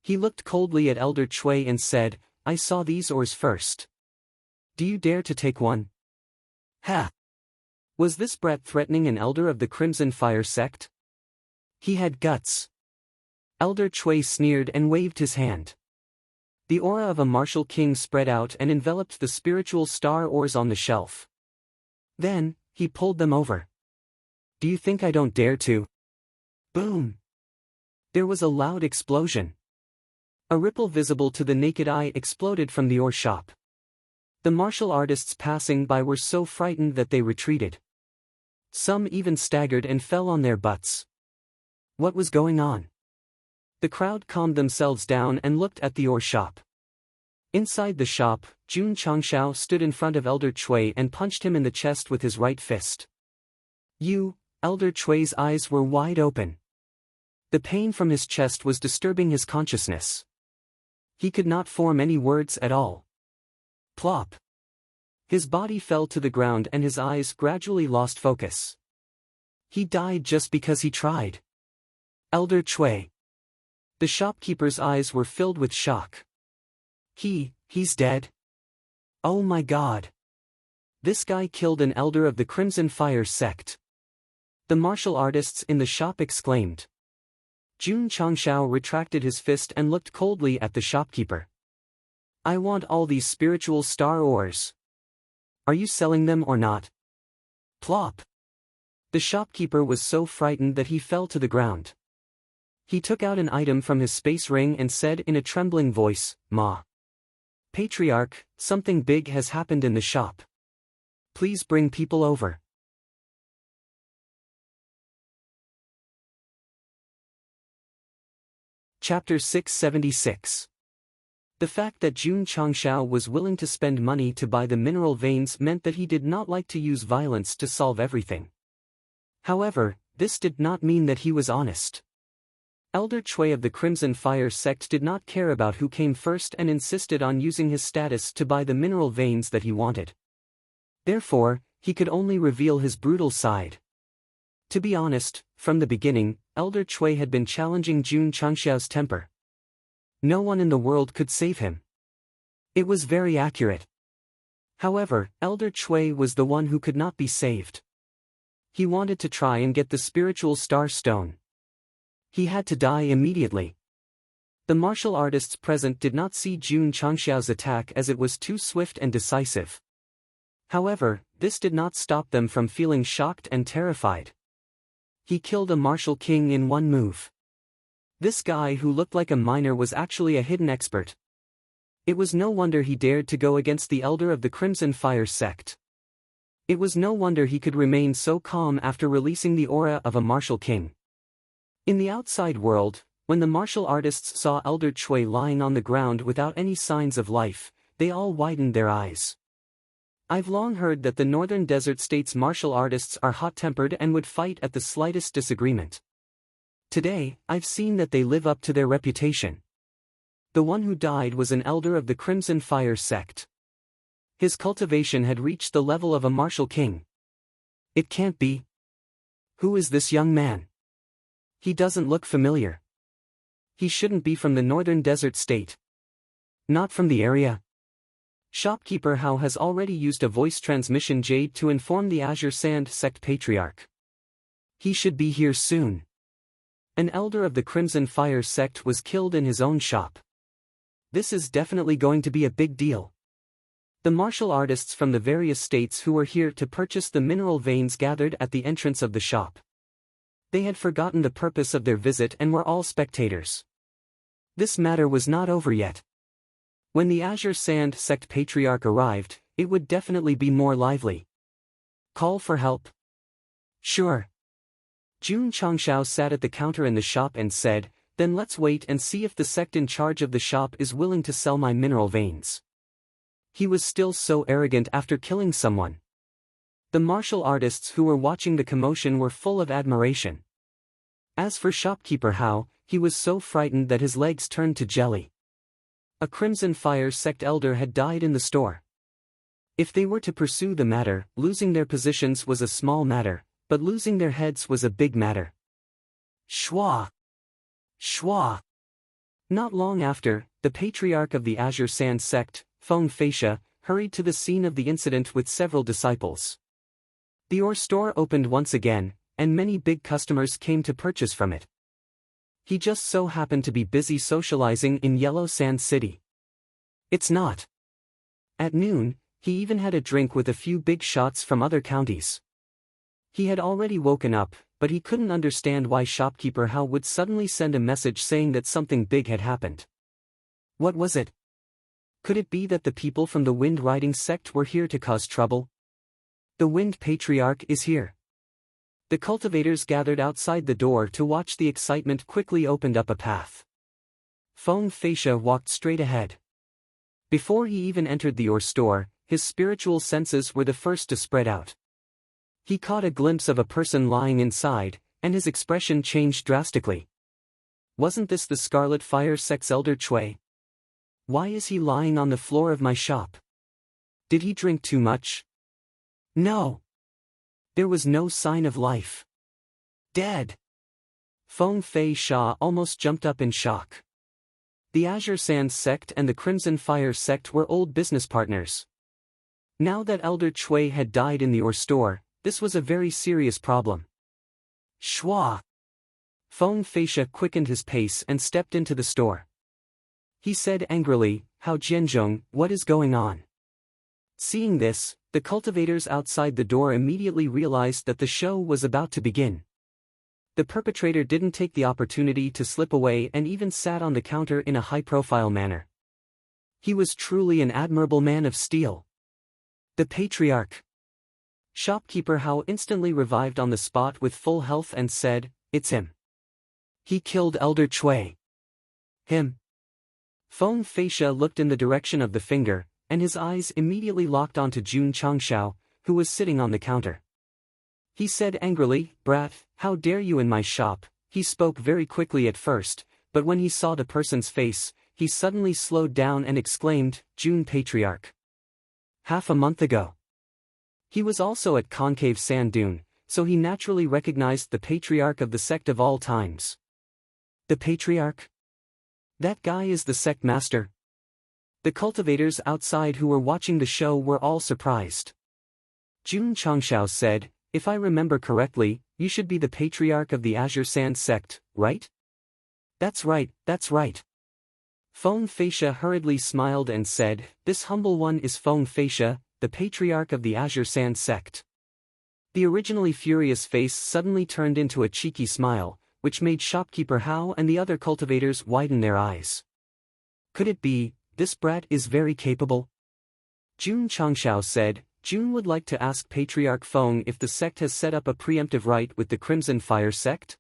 He looked coldly at Elder Chui and said, "I saw these ores first. Do you dare to take one?" Ha! Was this brat threatening an elder of the Crimson Fire Sect? He had guts. Elder Chui sneered and waved his hand. The aura of a martial king spread out and enveloped the spiritual star ores on the shelf. Then, he pulled them over. "Do you think I don't dare to?" Boom! There was a loud explosion. A ripple visible to the naked eye exploded from the ore shop. The martial artists passing by were so frightened that they retreated. Some even staggered and fell on their butts. What was going on? The crowd calmed themselves down and looked at the ore shop. Inside the shop, Jun Changshao stood in front of Elder Chui and punched him in the chest with his right fist. Elder Chui's eyes were wide open. The pain from his chest was disturbing his consciousness. He could not form any words at all. Plop. His body fell to the ground and his eyes gradually lost focus. He died just because he tried. Elder Chui. The shopkeeper's eyes were filled with shock. He's dead? Oh my God. This guy killed an elder of the Crimson Fire Sect. The martial artists in the shop exclaimed. Jun Changshao retracted his fist and looked coldly at the shopkeeper. "I want all these spiritual star ores. Are you selling them or not?" Plop. The shopkeeper was so frightened that he fell to the ground. He took out an item from his space ring and said in a trembling voice, "Ma. Patriarch, something big has happened in the shop. Please bring people over." Chapter 676. The fact that Jun Changshao was willing to spend money to buy the mineral veins meant that he did not like to use violence to solve everything. However, this did not mean that he was honest. Elder Chui of the Crimson Fire sect did not care about who came first and insisted on using his status to buy the mineral veins that he wanted. Therefore, he could only reveal his brutal side. To be honest, from the beginning, Elder Chui had been challenging Jun Changshao's temper. No one in the world could save him. It was very accurate. However, Elder Chui was the one who could not be saved. He wanted to try and get the spiritual star stone. He had to die immediately. The martial artists present did not see Jun Changshao's attack as it was too swift and decisive. However, this did not stop them from feeling shocked and terrified. He killed a martial king in one move. This guy who looked like a miner was actually a hidden expert. It was no wonder he dared to go against the elder of the Crimson Fire sect. It was no wonder he could remain so calm after releasing the aura of a martial king. In the outside world, when the martial artists saw Elder Chui lying on the ground without any signs of life, they all widened their eyes. I've long heard that the northern desert states' martial artists are hot-tempered and would fight at the slightest disagreement. Today, I've seen that they live up to their reputation. The one who died was an elder of the Crimson Fire sect. His cultivation had reached the level of a martial king. It can't be. Who is this young man? He doesn't look familiar. He shouldn't be from the northern desert state. Not from the area. Shopkeeper Hao has already used a voice transmission jade to inform the Azure Sand Sect Patriarch. He should be here soon. An elder of the Crimson Fire sect was killed in his own shop. This is definitely going to be a big deal. The martial artists from the various states who were here to purchase the mineral veins gathered at the entrance of the shop. They had forgotten the purpose of their visit and were all spectators. This matter was not over yet. When the Azure Sand Sect Patriarch arrived, it would definitely be more lively. Call for help? Sure. Jun Changshao sat at the counter in the shop and said, then let's wait and see if the sect in charge of the shop is willing to sell my mineral veins. He was still so arrogant after killing someone. The martial artists who were watching the commotion were full of admiration. As for shopkeeper Hao, he was so frightened that his legs turned to jelly. A Crimson Fire sect elder had died in the store. If they were to pursue the matter, losing their positions was a small matter, but losing their heads was a big matter. Shwa! Shwa! Not long after, the patriarch of the Azure Sand sect, Feng Feisha, hurried to the scene of the incident with several disciples. The ore store opened once again, and many big customers came to purchase from it. He just so happened to be busy socializing in Yellow Sand City. It's not. At noon, he even had a drink with a few big shots from other counties. He had already woken up, but he couldn't understand why shopkeeper Hao would suddenly send a message saying that something big had happened. What was it? Could it be that the people from the Wind Riding sect were here to cause trouble? The Wind Patriarch is here. The cultivators gathered outside the door to watch. The excitement quickly opened up a path. Feng Feisha walked straight ahead. Before he even entered the ore store, his spiritual senses were the first to spread out. He caught a glimpse of a person lying inside, and his expression changed drastically. Wasn't this the Scarlet Fire Sect's Elder Chui? Why is he lying on the floor of my shop? Did he drink too much? No. There was no sign of life. Dead. Feng Feisha almost jumped up in shock. The Azure Sand sect and the Crimson Fire sect were old business partners. Now that Elder Chui had died in the ore store, this was a very serious problem. Shwa! Feng Feisha quickened his pace and stepped into the store. He said angrily, Hao Jianzhong, what is going on? Seeing this, the cultivators outside the door immediately realized that the show was about to begin. The perpetrator didn't take the opportunity to slip away and even sat on the counter in a high-profile manner. He was truly an admirable man of steel. The Patriarch. Shopkeeper Hao instantly revived on the spot with full health and said, it's him. He killed Elder Chui. Him. Feng Feisha looked in the direction of the finger, and his eyes immediately locked onto Jun Changshao, who was sitting on the counter. He said angrily, "Brat, how dare you in my shop?" He spoke very quickly at first, but when he saw the person's face, he suddenly slowed down and exclaimed, "Jun Patriarch. Half a month ago." He was also at Concave Sand Dune, so he naturally recognized the patriarch of the sect of all times. The patriarch? That guy is the sect master. The cultivators outside who were watching the show were all surprised. Jun Changshao said, "If I remember correctly, you should be the patriarch of the Azure Sand sect, right?" That's right, that's right." Feng Feisha hurriedly smiled and said, "This humble one is Feng Feisha, the patriarch of the Azure Sand sect." The originally furious face suddenly turned into a cheeky smile, which made shopkeeper Hao and the other cultivators widen their eyes. Could it be, this brat is very capable? Jun Changshao said, "Jun would like to ask Patriarch Feng if the sect has set up a preemptive right with the Crimson Fire sect?"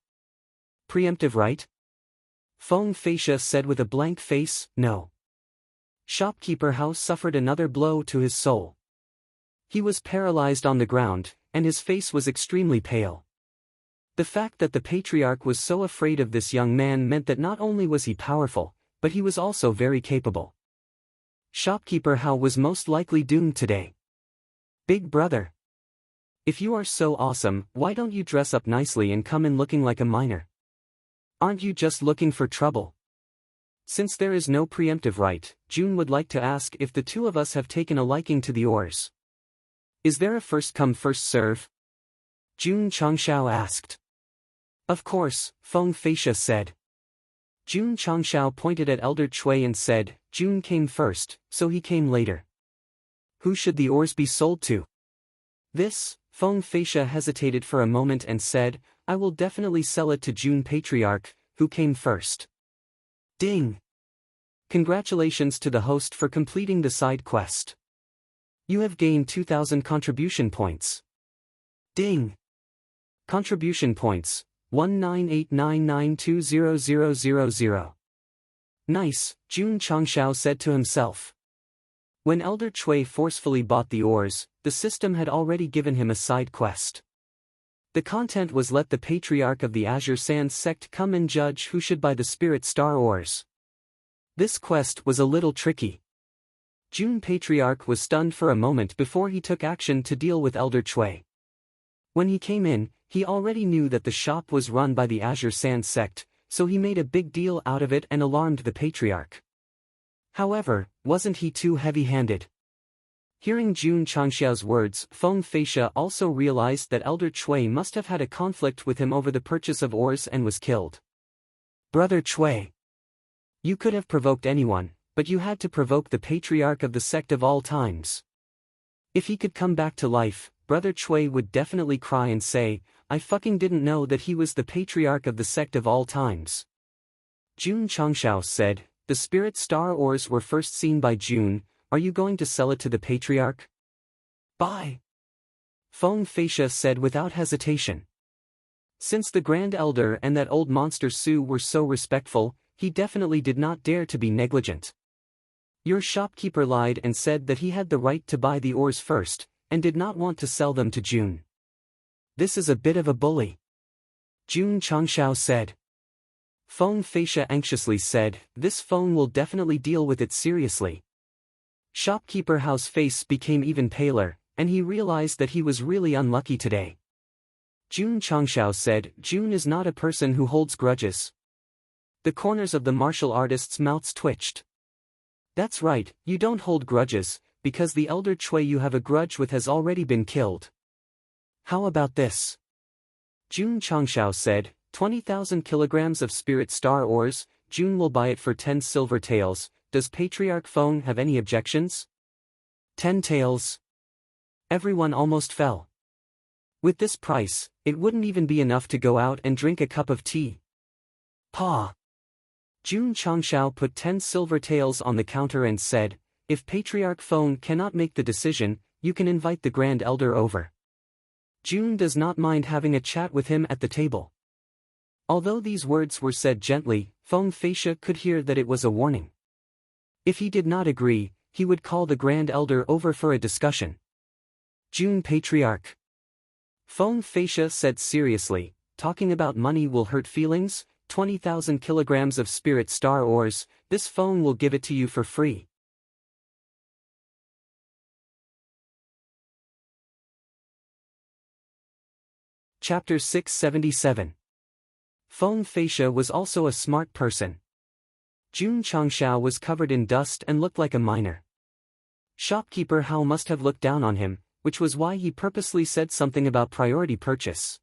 Preemptive right? Feng Feisha said with a blank face, "No." Shopkeeper Hao suffered another blow to his soul. He was paralyzed on the ground, and his face was extremely pale. The fact that the patriarch was so afraid of this young man meant that not only was he powerful, but he was also very capable. Shopkeeper Hao was most likely doomed today. "Big brother. If you are so awesome, why don't you dress up nicely and come in looking like a miner? Aren't you just looking for trouble?" Since there is no preemptive right, Jun would like to ask if the two of us have taken a liking to the ores. "Is there a first come first serve?" Jun Changshao asked. "Of course," Feng Feisha said. Jun Changshao pointed at Elder Chui and said, "Jun came first, so he came later. Who should the ores be sold to?" This, Feng Feisha hesitated for a moment and said, "I will definitely sell it to Jun Patriarch, who came first." Ding! Congratulations to the host for completing the side quest. You have gained 2,000 contribution points. Ding! Contribution points, 19899200000. Nice, Jun Changshao said to himself. When Elder Chui forcefully bought the ores, the system had already given him a side quest. The content was let the patriarch of the Azure Sand sect come and judge who should buy the Spirit Star ores. This quest was a little tricky. Jun Patriarch was stunned for a moment before he took action to deal with Elder Chui. When he came in, he already knew that the shop was run by the Azure Sand sect, so he made a big deal out of it and alarmed the patriarch. However, wasn't he too heavy-handed? Hearing Jun Changshao's words, Feng Feisha also realized that Elder Chui must have had a conflict with him over the purchase of ores and was killed. "Brother Chui, you could have provoked anyone, but you had to provoke the patriarch of the sect of all times. If he could come back to life, Brother Chui would definitely cry and say, 'I fucking didn't know that he was the patriarch of the sect of all times.'" Jun Changshao said, "The Spirit Star ores were first seen by Jun. Are you going to sell it to the patriarch?" "Buy!" Feng Feisha said without hesitation. Since the Grand Elder and that old monster Su were so respectful, he definitely did not dare to be negligent. Your shopkeeper lied and said that he had the right to buy the ores first, and did not want to sell them to Jun. This is a bit of a bully. Jun Changshao said. Feng Feisha anxiously said, "This Feng will definitely deal with it seriously." Shopkeeper Hao's face became even paler, and he realized that he was really unlucky today. Jun Changshao said, "Jun is not a person who holds grudges." The corners of the martial artist's mouths twitched. "That's right, you don't hold grudges, because the Elder Chui you have a grudge with has already been killed. How about this?" Jun Changshao said, 20,000 kilograms of Spirit Star ores, Jun will buy it for 10 silver taels. Does Patriarch Feng have any objections? 10 taels. Everyone almost fell. With this price, it wouldn't even be enough to go out and drink a cup of tea. Pa! Jun Changshao put 10 silver taels on the counter and said, "If Patriarch Feng cannot make the decision, you can invite the Grand Elder over. Jun does not mind having a chat with him at the table." Although these words were said gently, Feng Feisha could hear that it was a warning. If he did not agree, he would call the Grand Elder over for a discussion. June Patriarch. Feng Feisha said seriously, talking about money will hurt feelings, 20,000 kilograms of spirit star ores, this Feng will give it to you for free. Chapter 677. Feng Feisha was also a smart person. Jun Changshao was covered in dust and looked like a miner. Shopkeeper Hao must have looked down on him, which was why he purposely said something about priority purchase.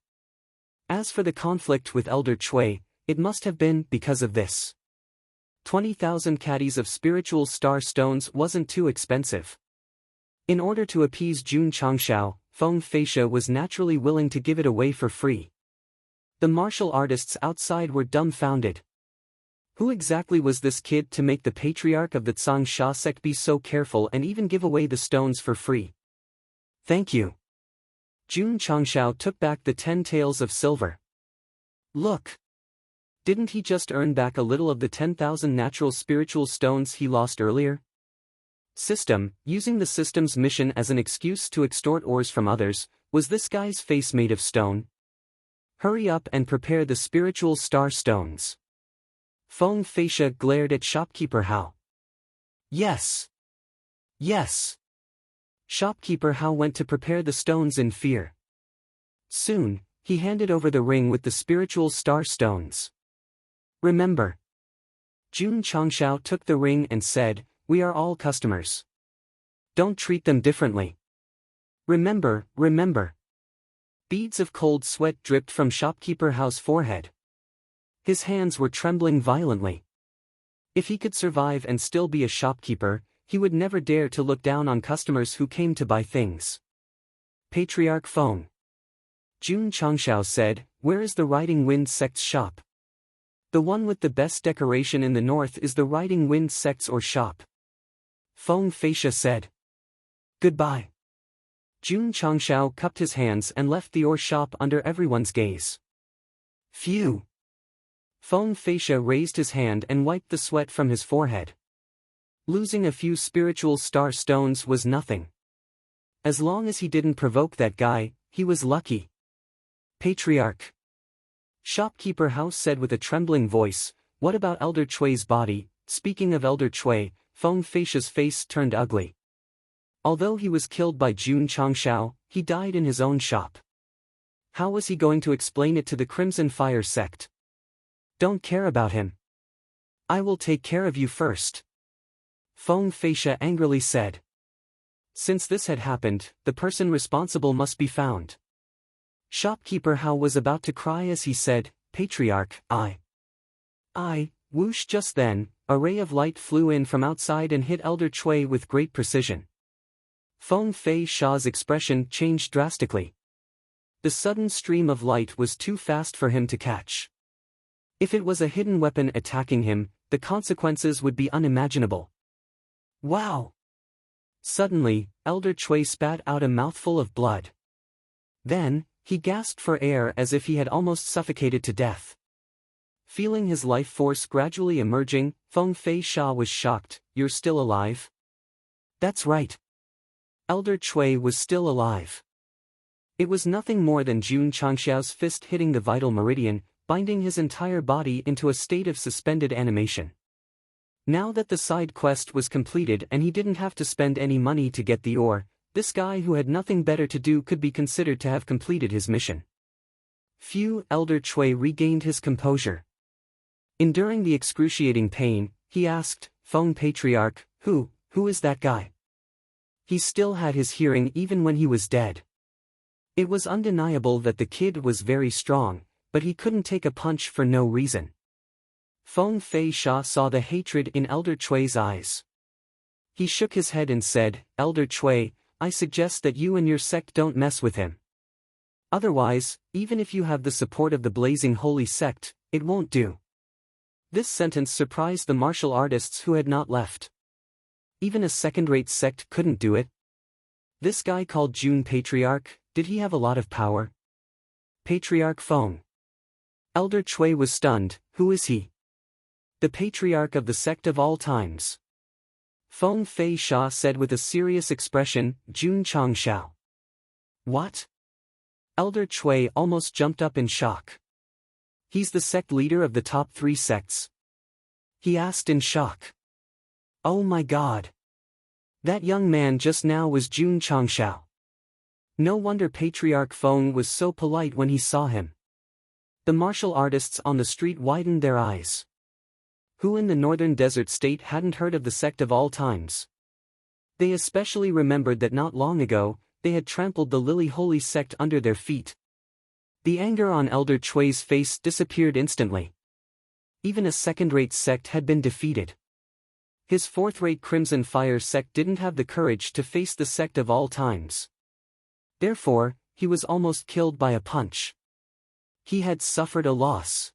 As for the conflict with Elder Cui, it must have been because of this. 20,000 caddies of spiritual star stones wasn't too expensive. In order to appease Jun Changshao, Feng Feisha was naturally willing to give it away for free. The martial artists outside were dumbfounded. Who exactly was this kid to make the patriarch of the Changsha sect be so careful and even give away the stones for free? Thank you. Jun Changshao took back the 10 taels of silver. Look! Didn't he just earn back a little of the 10,000 natural spiritual stones he lost earlier? System, using the system's mission as an excuse to extort ores from others, was this guy's face made of stone? Hurry up and prepare the spiritual star stones. Feng Feisha glared at shopkeeper Hao. Yes. Yes. Shopkeeper Hao went to prepare the stones in fear. Soon, he handed over the ring with the spiritual star stones. Remember. Jun Changshao took the ring and said, "We are all customers. Don't treat them differently. Remember, remember." Beads of cold sweat dripped from shopkeeper Hao's forehead. His hands were trembling violently. If he could survive and still be a shopkeeper, he would never dare to look down on customers who came to buy things. Patriarch Feng. Jun Changshao said, "Where is the Riding Wind Sect's shop?" "The one with the best decoration in the north is the Riding Wind Sect's or shop." Feng Feisha said. "Goodbye." Jun Changshao cupped his hands and left the ore shop under everyone's gaze. Phew! Feng Feisha raised his hand and wiped the sweat from his forehead. Losing a few spiritual star stones was nothing. As long as he didn't provoke that guy, he was lucky. Patriarch. Shopkeeper Hao said with a trembling voice, "What about Elder Cui's body?" Speaking of Elder Cui, Feng Feisha's face turned ugly. Although he was killed by Jun Changshao, he died in his own shop. How was he going to explain it to the Crimson Fire sect? "Don't care about him. I will take care of you first," Feng Feisha angrily said. Since this had happened, the person responsible must be found. Shopkeeper Hao was about to cry as he said, "Patriarch, whoosh!" Just then, a ray of light flew in from outside and hit Elder Cui with great precision. Feng Feisha's expression changed drastically. The sudden stream of light was too fast for him to catch. If it was a hidden weapon attacking him, the consequences would be unimaginable. Wow! Suddenly, Elder Cui spat out a mouthful of blood. Then, he gasped for air as if he had almost suffocated to death. Feeling his life force gradually emerging, Feng Feisha was shocked. "You're still alive?" "That's right." Elder Cui was still alive. It was nothing more than Jun Changshao's fist hitting the vital meridian, binding his entire body into a state of suspended animation. Now that the side quest was completed and he didn't have to spend any money to get the ore, this guy who had nothing better to do could be considered to have completed his mission. Elder Cui regained his composure. Enduring the excruciating pain, he asked, "Feng Patriarch, who is that guy?" He still had his hearing even when he was dead. It was undeniable that the kid was very strong, but he couldn't take a punch for no reason. Feng Feisha saw the hatred in Elder Cui's eyes. He shook his head and said, "Elder Cui, I suggest that you and your sect don't mess with him. Otherwise, even if you have the support of the Blazing Holy Sect, it won't do." This sentence surprised the martial artists who had not left. Even a second-rate sect couldn't do it. This guy called Jun Patriarch, did he have a lot of power? Patriarch Feng. Elder Cui was stunned. Who is he? The patriarch of the sect of all times. Feng Fei Sha said with a serious expression, Jun Changshao. What? Elder Cui almost jumped up in shock. He's the sect leader of the top 3 sects. He asked in shock. Oh my god. That young man just now was Jun Changshao. No wonder Patriarch Feng was so polite when he saw him. The martial artists on the street widened their eyes. Who in the northern desert state hadn't heard of the sect of all times? They especially remembered that not long ago, they had trampled the Lily Holy sect under their feet. The anger on Elder Cui's face disappeared instantly. Even a second-rate sect had been defeated. His fourth-rate Crimson Fire sect didn't have the courage to face the sect of all times. Therefore, he was almost killed by a punch. He had suffered a loss.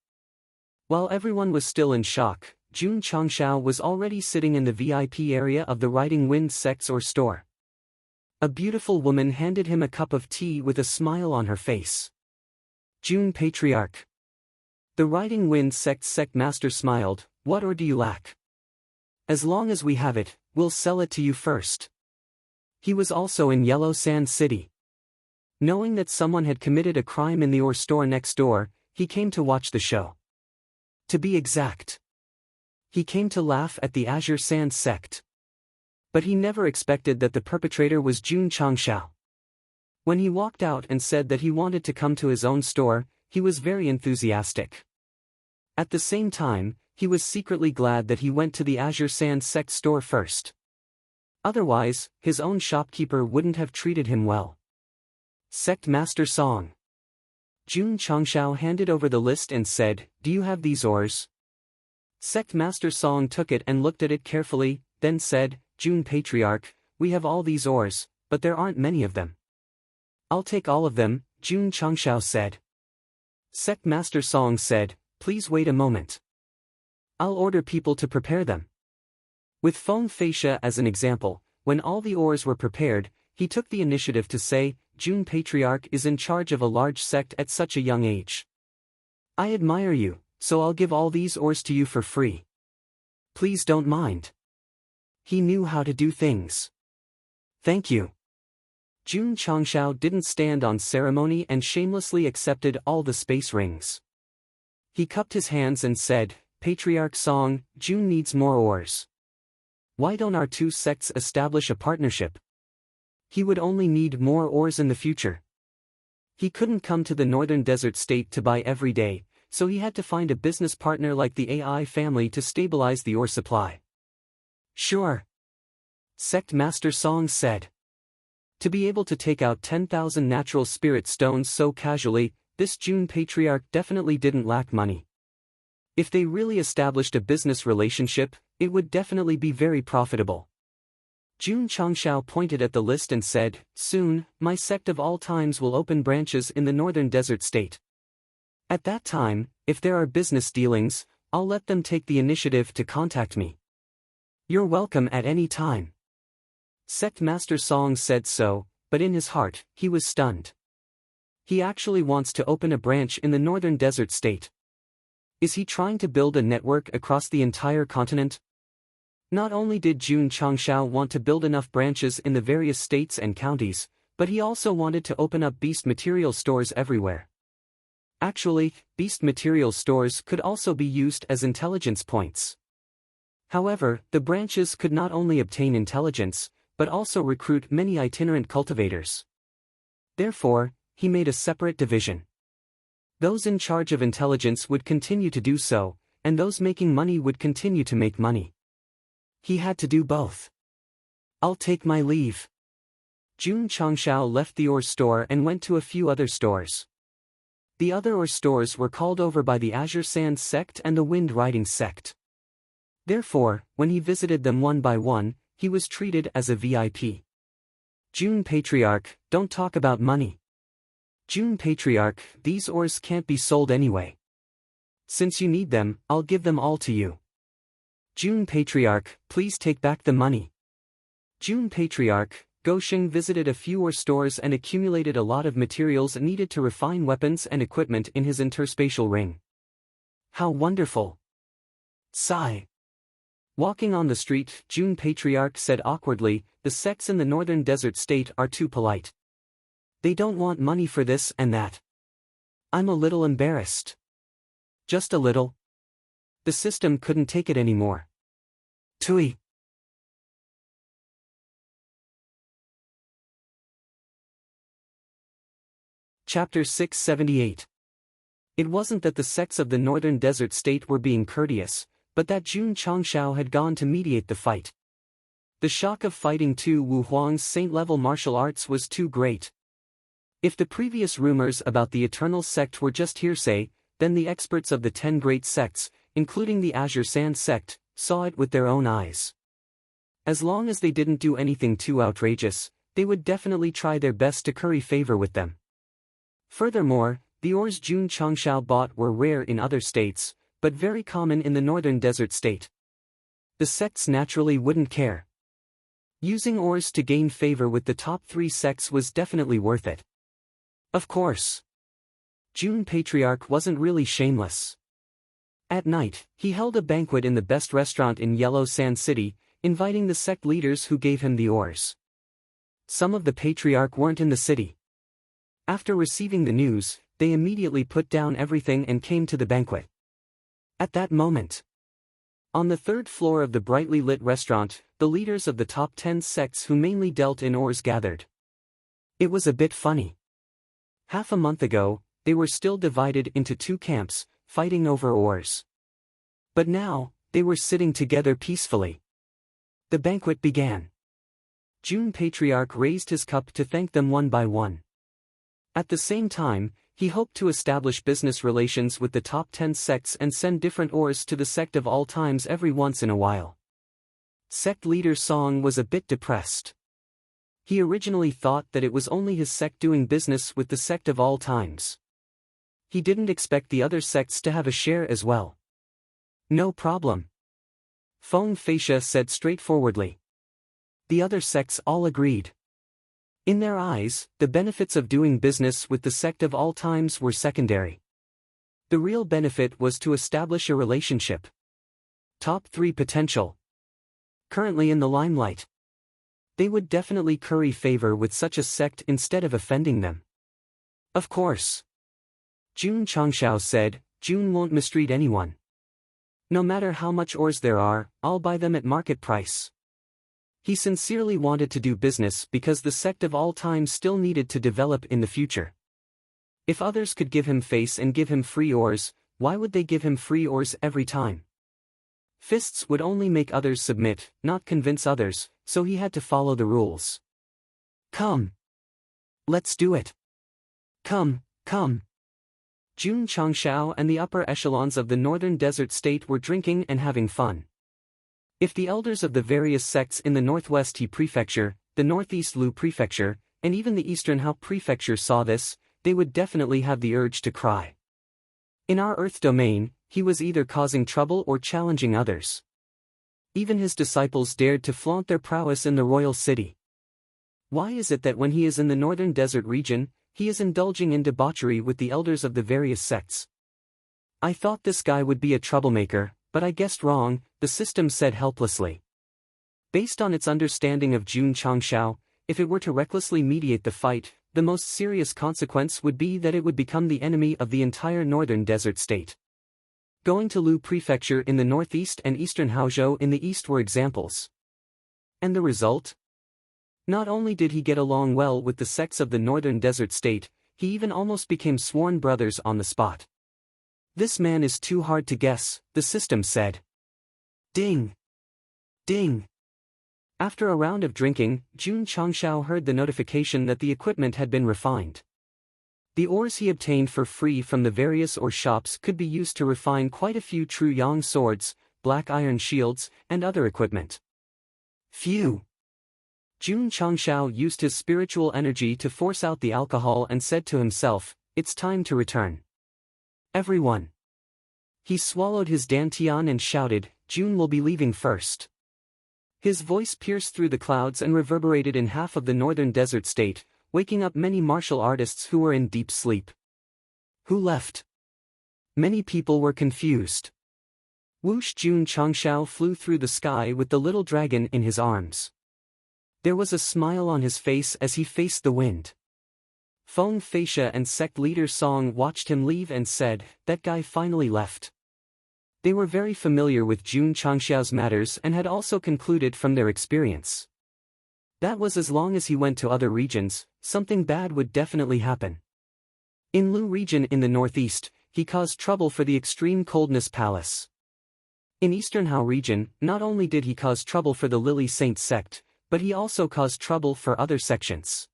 While everyone was still in shock, Jun Changshao was already sitting in the VIP area of the Riding Wind sect's store. A beautiful woman handed him a cup of tea with a smile on her face. Jun Patriarch. The Riding Wind sect's master smiled, what ore do you lack? As long as we have it, we'll sell it to you first. He was also in Yellow Sand City. Knowing that someone had committed a crime in the ore store next door, he came to watch the show. To be exact, he came to laugh at the Azure Sand sect. But he never expected that the perpetrator was Jun Changshao. When he walked out and said that he wanted to come to his own store, he was very enthusiastic. At the same time, he was secretly glad that he went to the Azure Sand sect store first. Otherwise, his own shopkeeper wouldn't have treated him well. Sect Master Song. Jun Changshao handed over the list and said, do you have these ores? Sect Master Song took it and looked at it carefully, then said, Jun Patriarch, we have all these ores, but there aren't many of them. I'll take all of them, Jun Changshao said. Sect Master Song said, please wait a moment. I'll order people to prepare them. With Feng Fei Sha as an example, when all the ores were prepared, he took the initiative to say, Jun Patriarch is in charge of a large sect at such a young age. I admire you, so I'll give all these ores to you for free. Please don't mind. He knew how to do things. Thank you. Jun Changshao didn't stand on ceremony and shamelessly accepted all the space rings. He cupped his hands and said, Patriarch Song, Jun needs more ores. Why don't our 2 sects establish a partnership? He would only need more ores in the future. He couldn't come to the northern desert state to buy every day, so he had to find a business partner like the AI family to stabilize the ore supply. Sure. Sect Master Song said. To be able to take out 10,000 natural spirit stones so casually, this Jun Patriarch definitely didn't lack money. If they really established a business relationship, it would definitely be very profitable. Jun Changshao pointed at the list and said, soon, my sect of all times will open branches in the northern desert state. At that time, if there are business dealings, I'll let them take the initiative to contact me. You're welcome at any time. Sect Master Song said so, but in his heart, he was stunned. He actually wants to open a branch in the northern desert state. Is he trying to build a network across the entire continent? Not only did Jun Changshao want to build enough branches in the various states and counties, but he also wanted to open up beast material stores everywhere. Actually, beast material stores could also be used as intelligence points. However, the branches could not only obtain intelligence, but also recruit many itinerant cultivators. Therefore, he made a separate division. Those in charge of intelligence would continue to do so, and those making money would continue to make money. He had to do both. I'll take my leave. Jun Changshao left the ore store and went to a few other stores. The other ore stores were called over by the Azure Sand sect and the Wind Riding sect. Therefore, when he visited them one by one, he was treated as a VIP. Jun Patriarch, don't talk about money. Jun Patriarch, these ores can't be sold anyway. Since you need them, I'll give them all to you. Jun Patriarch, please take back the money. Jun Patriarch, Gosheng visited a few ore stores and accumulated a lot of materials needed to refine weapons and equipment in his interspatial ring. How wonderful! Sigh. Walking on the street, June Patriarch said awkwardly, "The sects in the northern desert state are too polite. They don't want money for this and that. I'm a little embarrassed. Just a little. The system couldn't take it anymore. Tui." Chapter 678. It wasn't that the sects of the northern desert state were being courteous, but that Jun Changshao had gone to mediate the fight. The shock of fighting Tu Wu Huang's saint-level martial arts was too great. If the previous rumors about the Eternal Sect were just hearsay, then the experts of the 10 great sects, including the Azure Sand Sect, saw it with their own eyes. As long as they didn't do anything too outrageous, they would definitely try their best to curry favor with them. Furthermore, the ores Jun Changshao bought were rare in other states, but very common in the northern desert state. The sects naturally wouldn't care. Using ores to gain favor with the top 3 sects was definitely worth it. Of course. Jun Patriarch wasn't really shameless. At night, he held a banquet in the best restaurant in Yellow Sand City, inviting the sect leaders who gave him the ores. Some of the Patriarch weren't in the city. After receiving the news, they immediately put down everything and came to the banquet. At that moment, on the 3rd floor of the brightly lit restaurant, the leaders of the top 10 sects who mainly dealt in ores gathered. It was a bit funny. Half a month ago, they were still divided into 2 camps, fighting over ores. But now, they were sitting together peacefully. The banquet began. Jun Patriarch raised his cup to thank them one by one. At the same time, he hoped to establish business relations with the top 10 sects and send different ores to the sect of all times every once in a while. Sect leader Song was a bit depressed. He originally thought that it was only his sect doing business with the sect of all times. He didn't expect the other sects to have a share as well. No problem. Feng Feisha said straightforwardly. The other sects all agreed. In their eyes, the benefits of doing business with the sect of all times were secondary. The real benefit was to establish a relationship. Top 3 potential. Currently in the limelight. They would definitely curry favor with such a sect instead of offending them. Of course. Jun Changshao said, Jun won't mistreat anyone. No matter how much ores there are, I'll buy them at market price. He sincerely wanted to do business because the sect of all time still needed to develop in the future. If others could give him face and give him free ores, why would they give him free ores every time? Fists would only make others submit, not convince others, so he had to follow the rules. Come. Let's do it. Come. Jun Changshao and the upper echelons of the northern desert state were drinking and having fun. If the elders of the various sects in the northwest He Prefecture, the northeast Lu Prefecture, and even the eastern Hao Prefecture saw this, they would definitely have the urge to cry. In our Earth domain, he was either causing trouble or challenging others. Even his disciples dared to flaunt their prowess in the royal city. Why is it that when he is in the northern desert region, he is indulging in debauchery with the elders of the various sects? I thought this guy would be a troublemaker, but I guessed wrong, the system said helplessly. Based on its understanding of Jun Changshao, if it were to recklessly mediate the fight, the most serious consequence would be that it would become the enemy of the entire northern desert state. Going to Lu Prefecture in the northeast and eastern Haozhou in the east were examples. And the result? Not only did he get along well with the sects of the northern desert state, he even almost became sworn brothers on the spot. This man is too hard to guess, the system said. Ding! Ding! After a round of drinking, Jun Changshao heard the notification that the equipment had been refined. The ores he obtained for free from the various ore shops could be used to refine quite a few true yang swords, black iron shields, and other equipment. Phew! Jun Changshao used his spiritual energy to force out the alcohol and said to himself, it's time to return. Everyone. He swallowed his dantian and shouted, Jun will be leaving first. His voice pierced through the clouds and reverberated in half of the northern desert state, waking up many martial artists who were in deep sleep. Who left? Many people were confused. Whoosh! Jun Changshao flew through the sky with the little dragon in his arms. There was a smile on his face as he faced the wind. Feng Feisha and sect leader Song watched him leave and said, "That guy finally left." They were very familiar with Jun Changshao's matters and had also concluded from their experience that was as long as he went to other regions, something bad would definitely happen. In Lu region in the northeast, he caused trouble for the extreme coldness palace. In Eastern Hao region, not only did he cause trouble for the Lily Saint sect, but he also caused trouble for other sections.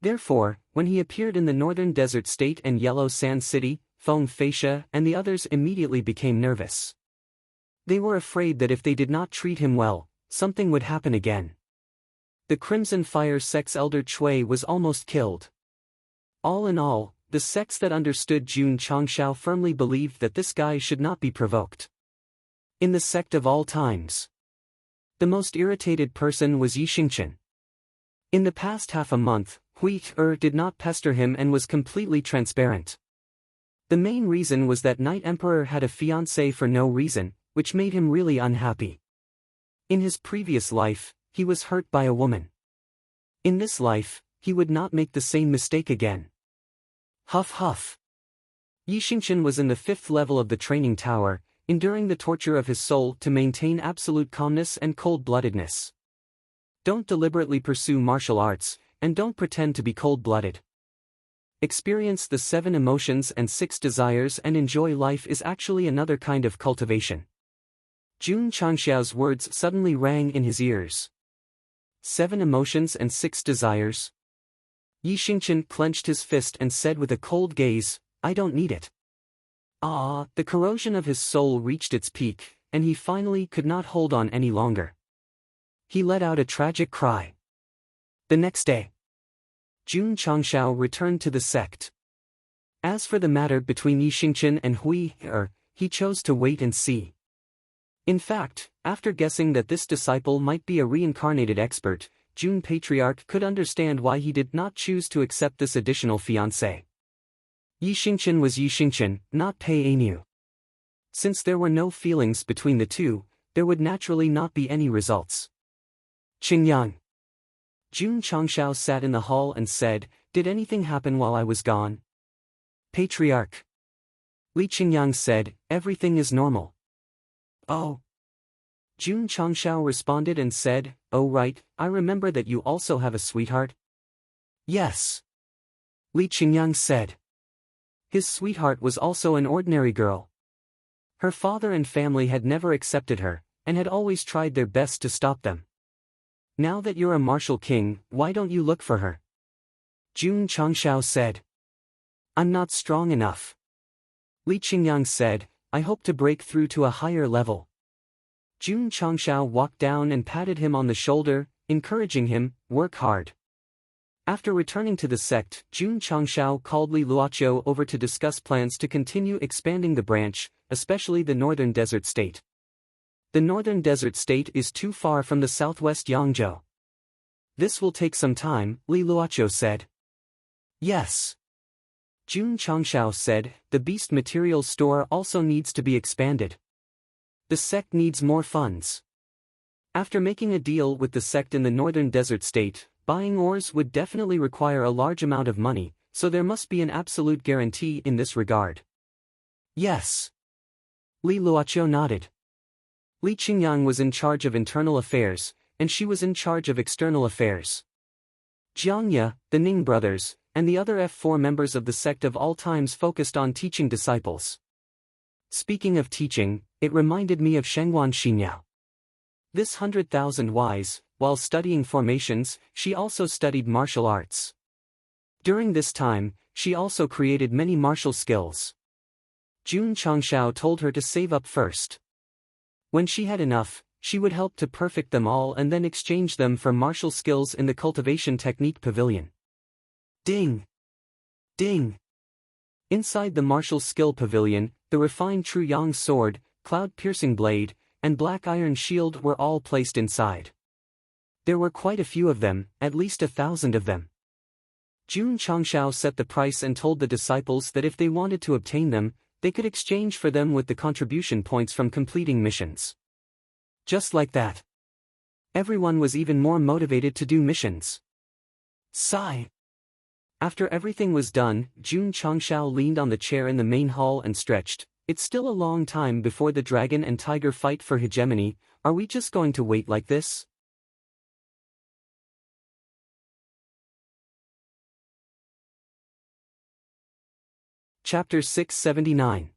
Therefore, when he appeared in the northern desert state and Yellow Sand City, Feng Feisha and the others immediately became nervous. They were afraid that if they did not treat him well, something would happen again. The Crimson Fire sect's elder Chui was almost killed. All in all, the sects that understood Jun Changshao firmly believed that this guy should not be provoked. In the sect of all times, the most irritated person was Yi Xingchen. In the past half a month, Hui did not pester him and was completely transparent. The main reason was that Night Emperor had a fiancée for no reason, which made him really unhappy. In his previous life, he was hurt by a woman. In this life, he would not make the same mistake again. Huff huff. Yi Xingchen was in the 5th level of the training tower, enduring the torture of his soul to maintain absolute calmness and cold-bloodedness. Don't deliberately pursue martial arts, and don't pretend to be cold-blooded. Experience the 7 emotions and 6 desires and enjoy life is actually another kind of cultivation. Jun Changshao's words suddenly rang in his ears. 7 emotions and 6 desires. Yi Xingchen clenched his fist and said with a cold gaze, "I don't need it." The corrosion of his soul reached its peak, and he finally could not hold on any longer. He let out a tragic cry. The next day, Jun Changshao returned to the sect. As for the matter between Yi Xingchen and Hui, he chose to wait and see. In fact, after guessing that this disciple might be a reincarnated expert, Jun Patriarch could understand why he did not choose to accept this additional fiancé. Yi Xingchen was Yi Xingchen, not Pei Ainu. Since there were no feelings between the two, there would naturally not be any results. Qingyang. Jun Changshao sat in the hall and said, "Did anything happen while I was gone?" Patriarch. Li Qingyang said, "Everything is normal." Oh. Jun Changshao responded and said, "Oh right, I remember that you also have a sweetheart." Yes. Li Qingyang said. His sweetheart was also an ordinary girl. Her father and family had never accepted her, and had always tried their best to stop them. Now that you're a martial king, why don't you look for her? Jun Changshao said. I'm not strong enough. Li Qingyang said, I hope to break through to a higher level. Jun Changshao walked down and patted him on the shoulder, encouraging him, work hard. After returning to the sect, Jun Changshao called Li Luoqiu over to discuss plans to continue expanding the branch, especially the northern desert state. The northern desert state is too far from the southwest Yangzhou. This will take some time, Li Luoqiu said. Yes. Jun Changshao said, the beast materials store also needs to be expanded. The sect needs more funds. After making a deal with the sect in the northern desert state, buying ores would definitely require a large amount of money, so there must be an absolute guarantee in this regard. Yes. Li Luoqiu nodded. Li Qingyang was in charge of internal affairs, and she was in charge of external affairs. Jiangye, the Ning brothers, and the other F4 members of the sect of all times focused on teaching disciples. Speaking of teaching, it reminded me of Shengguan Xinyao. This 100,000 wise, while studying formations, she also studied martial arts. During this time, she also created many martial skills. Jun Changshao told her to save up first. When she had enough, she would help to perfect them all and then exchange them for martial skills in the cultivation technique pavilion. Ding! Ding! Inside the martial skill pavilion, the refined True Yang sword, cloud-piercing blade, and black iron shield were all placed inside. There were quite a few of them, at least 1,000 of them. Jun Changshao set the price and told the disciples that if they wanted to obtain them, they could exchange for them with the contribution points from completing missions. Just like that. Everyone was even more motivated to do missions. Sigh. After everything was done, Jun Changshao leaned on the chair in the main hall and stretched. It's still a long time before the dragon and tiger fight for hegemony. Are we just going to wait like this? Chapter 679.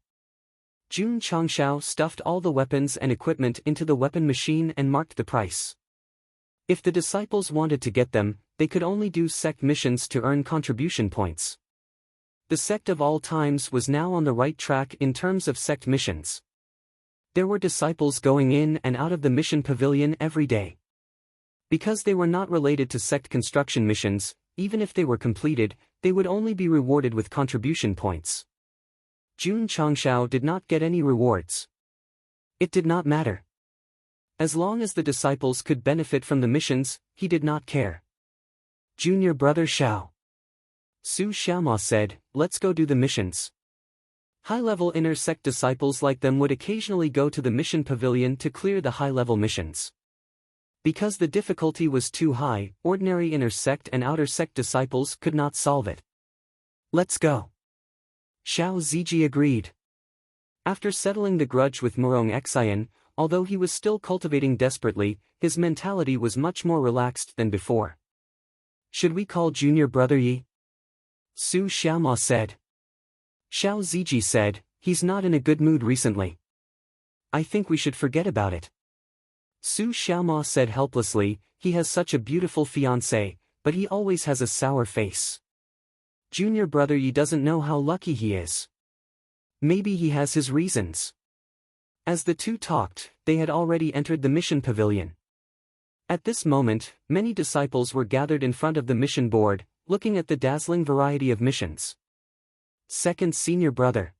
Jun Changshao stuffed all the weapons and equipment into the weapon machine and marked the price. If the disciples wanted to get them, they could only do sect missions to earn contribution points. The sect of all times was now on the right track in terms of sect missions. There were disciples going in and out of the mission pavilion every day. Because they were not related to sect construction missions, even if they were completed, they would only be rewarded with contribution points. Jun Changshao did not get any rewards. It did not matter. As long as the disciples could benefit from the missions, he did not care. Junior brother Xiao. Su Xiaoma said, let's go do the missions. High-level inner sect disciples like them would occasionally go to the mission pavilion to clear the high-level missions. Because the difficulty was too high, ordinary inner sect and outer sect disciples could not solve it. Let's go. Xiao Ziji agreed. After settling the grudge with Murong Xian, although he was still cultivating desperately, his mentality was much more relaxed than before. Should we call junior brother Yi? Su Xiaoma said. Xiao Ziji said, he's not in a good mood recently. I think we should forget about it. Su Xiaoma said helplessly, he has such a beautiful fiancée, but he always has a sour face. Junior brother Yi doesn't know how lucky he is. Maybe he has his reasons. As the two talked, they had already entered the mission pavilion. At this moment, many disciples were gathered in front of the mission board, looking at the dazzling variety of missions. Second senior brother.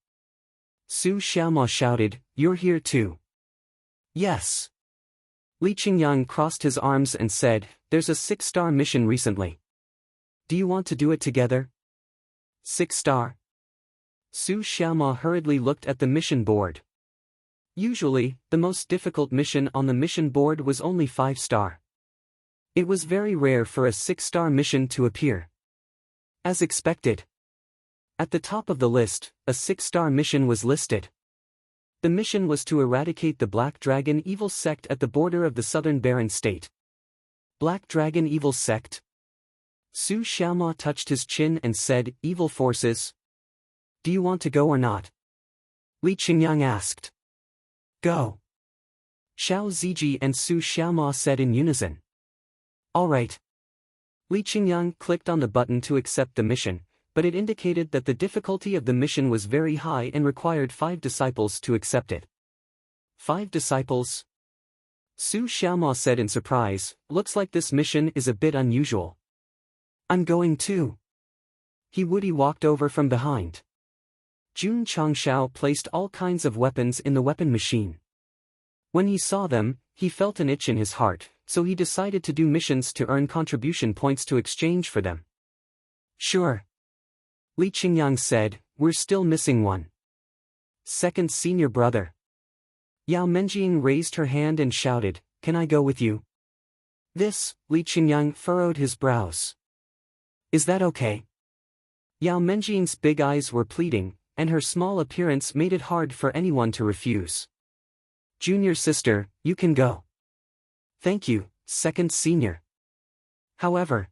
Su Xiaoma shouted, you're here too. Yes. Li Qingyang crossed his arms and said, there's a 6-star mission recently. Do you want to do it together? 6-star. Su Xiaoma hurriedly looked at the mission board. Usually, the most difficult mission on the mission board was only 5-star. It was very rare for a 6-star mission to appear. As expected. At the top of the list, a 6-star mission was listed. The mission was to eradicate the Black Dragon Evil Sect at the border of the southern Baron State. Black Dragon Evil Sect? Su Xiaoma touched his chin and said, evil forces. Do you want to go or not? Li Qingyang asked. Go. Xiao Ziji and Su Xiaoma said in unison. Alright. Li Qingyang clicked on the button to accept the mission, but it indicated that the difficulty of the mission was very high and required 5 disciples to accept it. 5 disciples? Su Xiaoma said in surprise, looks like this mission is a bit unusual. I'm going too. He woody walked over from behind. Jun Changshao placed all kinds of weapons in the weapon machine. When he saw them, he felt an itch in his heart, so he decided to do missions to earn contribution points to exchange for them. Sure. Li Qingyang said, we're still missing one. Second senior brother. Yao Menjing raised her hand and shouted, can I go with you? This, Li Qingyang furrowed his brows. Is that okay? Yao Menjing's big eyes were pleading, and her small appearance made it hard for anyone to refuse. Junior sister, you can go. Thank you, second senior. However,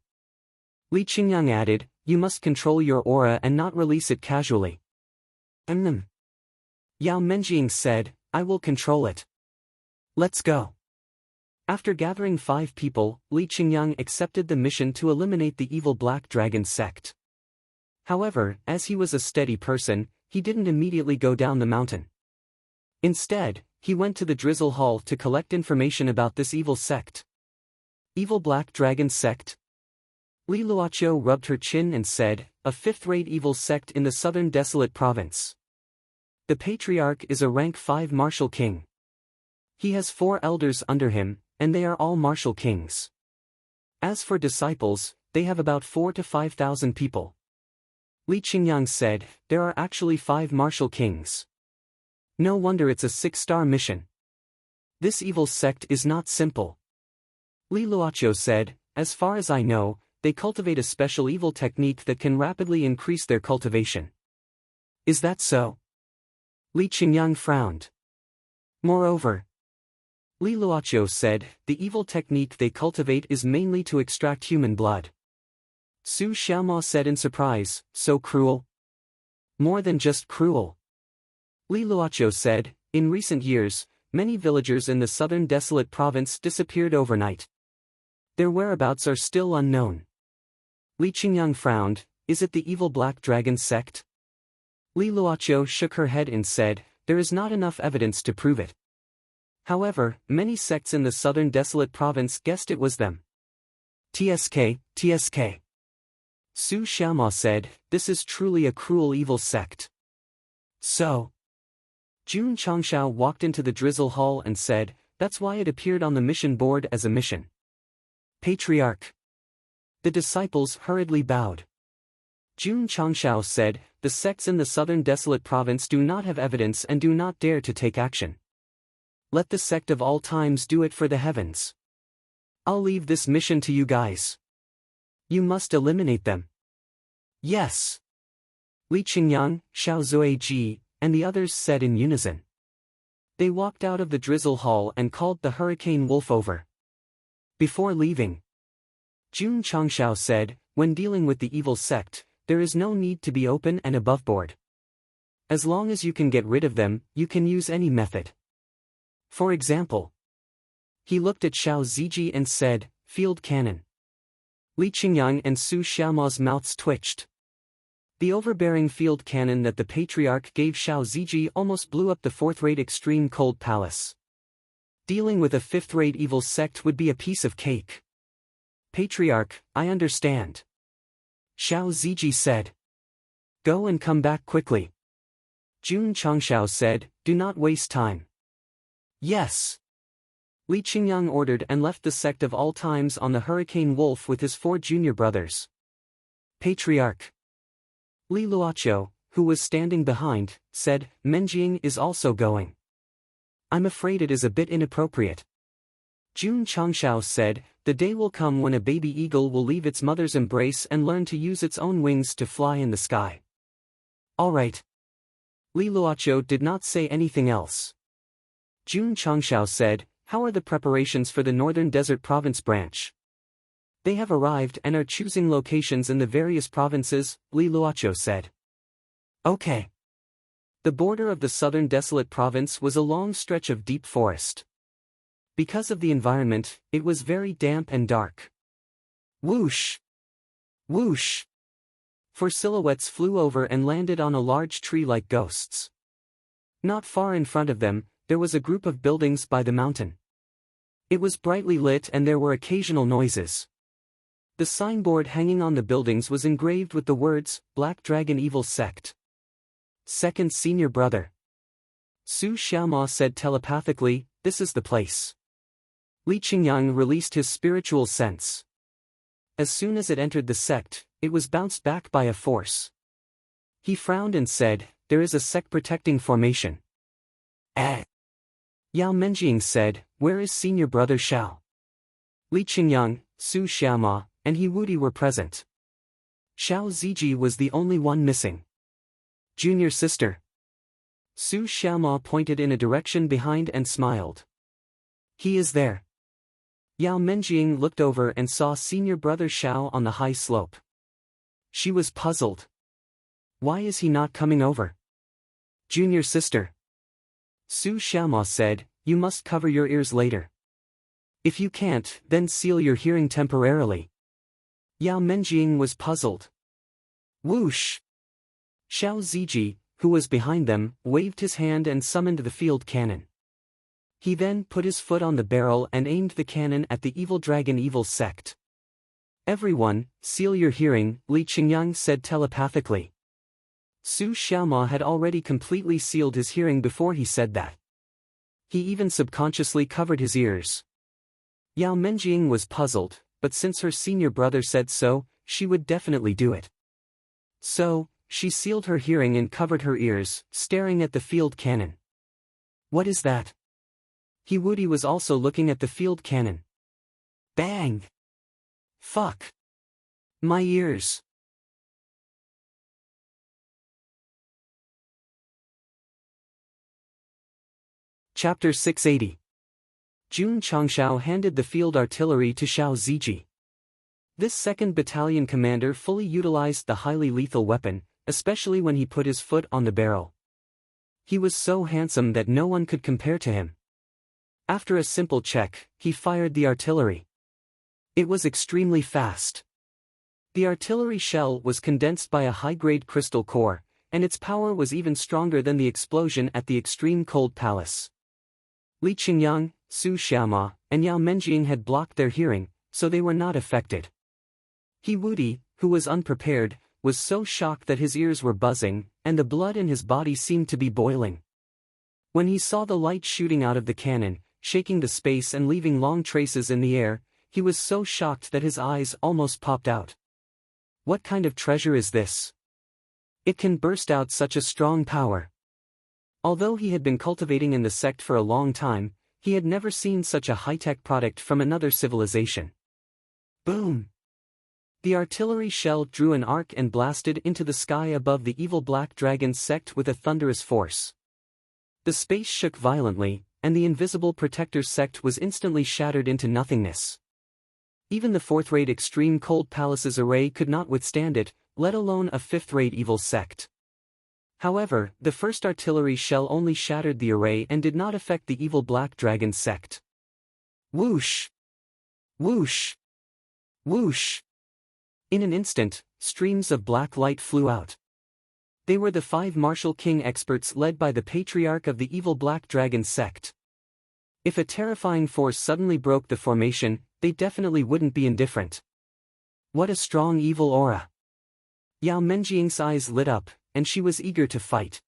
Li Qingyang added, you must control your aura and not release it casually. Yao Menjing said, I will control it. Let's go. After gathering 5 people, Li Qingyang accepted the mission to eliminate the evil Black Dragon sect. However, as he was a steady person, he didn't immediately go down the mountain. Instead, he went to the Drizzle Hall to collect information about this evil sect. Evil Black Dragon sect? Li Luoqiu rubbed her chin and said, a 5th-rate evil sect in the southern desolate province. The patriarch is a rank 5 martial king. He has 4 elders under him, and they are all martial kings. As for disciples, they have about 4,000 to 5,000 people. Li Qingyang said, there are actually 5 martial kings. No wonder it's a 6-star mission. This evil sect is not simple. Li Luoqiu said, as far as I know, they cultivate a special evil technique that can rapidly increase their cultivation. Is that so? Li Qingyang frowned. Moreover, Li Luoqiu said, the evil technique they cultivate is mainly to extract human blood. Su Xiaoma said in surprise, so cruel? More than just cruel. Li Luoqiu said, in recent years, many villagers in the southern desolate province disappeared overnight. Their whereabouts are still unknown. Li Qingyang frowned, is it the evil Black Dragon sect? Li Luoqiu shook her head and said, there is not enough evidence to prove it. However, many sects in the southern desolate province guessed it was them. TSK. Su Xiaoma said, this is truly a cruel evil sect. So? Jun Changshao walked into the drizzle hall and said, that's why it appeared on the mission board as a mission. Patriarch. The disciples hurriedly bowed. Jun Changshao said, the sects in the southern desolate province do not have evidence and do not dare to take action. Let the sect of all times do it for the heavens. I'll leave this mission to you guys. You must eliminate them. Yes. Li Qingyang, Xiao Zuiji, and the others said in unison. They walked out of the drizzle hall and called the hurricane wolf over. Before leaving, Jun Changshao said, when dealing with the evil sect, there is no need to be open and aboveboard. As long as you can get rid of them, you can use any method. For example, he looked at Xiao Ziji and said, field cannon. Li Qingyang and Su Xiaoma's mouths twitched. The overbearing field cannon that the patriarch gave Xiao Ziji almost blew up the 4th-rate extreme cold palace. Dealing with a 5th-rate evil sect would be a piece of cake. Patriarch, I understand. Xiao Ziji said. Go and come back quickly. Jun Changshao said, do not waste time. Yes. Li Qingyang ordered and left the sect of all times on the Hurricane Wolf with his 4 junior brothers. Patriarch. Li Luoqiu, who was standing behind, said, Menjing is also going. I'm afraid it is a bit inappropriate. Jun Changshao said, the day will come when a baby eagle will leave its mother's embrace and learn to use its own wings to fly in the sky. All right. Li Luoqiu did not say anything else. Jun Changshao said, how are the preparations for the Northern Desert Province branch? They have arrived and are choosing locations in the various provinces, Li Luoqiu said. Okay. The border of the Southern Desolate Province was a long stretch of deep forest. Because of the environment, it was very damp and dark. Whoosh! Whoosh! 4 silhouettes flew over and landed on a large tree like ghosts. Not far in front of them, there was a group of buildings by the mountain. It was brightly lit and there were occasional noises. The signboard hanging on the buildings was engraved with the words, Black Dragon Evil Sect. Second senior brother. Su Xiaoma said telepathically, this is the place. Li Qingyang released his spiritual sense. As soon as it entered the sect, it was bounced back by a force. He frowned and said, there is a sect protecting formation. Yao Menjing said, where is senior brother Xiao? Li Qingyang, Su Xiaoma, and He Wudi were present. Xiao Ziji was the only one missing. Junior sister. Su Xiaoma pointed in a direction behind and smiled. He is there. Yao Menjing looked over and saw senior brother Xiao on the high slope. She was puzzled. Why is he not coming over? Junior sister. Su Xiaoma said, you must cover your ears later. If you can't, then seal your hearing temporarily. Yao Menjing was puzzled. Whoosh! Xiao Ziji, who was behind them, waved his hand and summoned the field cannon. He then put his foot on the barrel and aimed the cannon at the evil dragon evil sect. Everyone, seal your hearing, Li Qingyang said telepathically. Su Xiaoma had already completely sealed his hearing before he said that. He even subconsciously covered his ears. Yao Menjing was puzzled, but since her senior brother said so, she would definitely do it. So, She sealed her hearing and covered her ears, staring at the field cannon. What is that? Woody was also looking at the field cannon. Bang! Fuck! My ears! Chapter 680. Jun Changshao handed the field artillery to Xiao Ziji. This 2nd Battalion commander fully utilized the highly lethal weapon, especially when he put his foot on the barrel. He was so handsome that no one could compare to him. After a simple check, he fired the artillery. It was extremely fast. The artillery shell was condensed by a high-grade crystal core, and its power was even stronger than the explosion at the extreme cold palace. Li Qingyang, Su Xiaoma, and Yao Menjing had blocked their hearing, so they were not affected. Woody, who was unprepared, was so shocked that his ears were buzzing, and the blood in his body seemed to be boiling. When he saw the light shooting out of the cannon, shaking the space and leaving long traces in the air, he was so shocked that his eyes almost popped out. What kind of treasure is this? It can burst out such a strong power. Although he had been cultivating in the sect for a long time, he had never seen such a high-tech product from another civilization. Boom! The artillery shell drew an arc and blasted into the sky above the evil Black Dragon sect with a thunderous force. The space shook violently, and the invisible protector sect was instantly shattered into nothingness. Even the 4th-rate extreme cold palace's array could not withstand it, let alone a 5th-rate evil sect. However, the first artillery shell only shattered the array and did not affect the evil Black Dragon sect. Whoosh! Whoosh! Whoosh! In an instant, streams of black light flew out. They were the 5 martial king experts led by the patriarch of the evil Black Dragon sect. If a terrifying force suddenly broke the formation, they definitely wouldn't be indifferent. What a strong evil aura! Yao Menjing's eyes lit up, and she was eager to fight.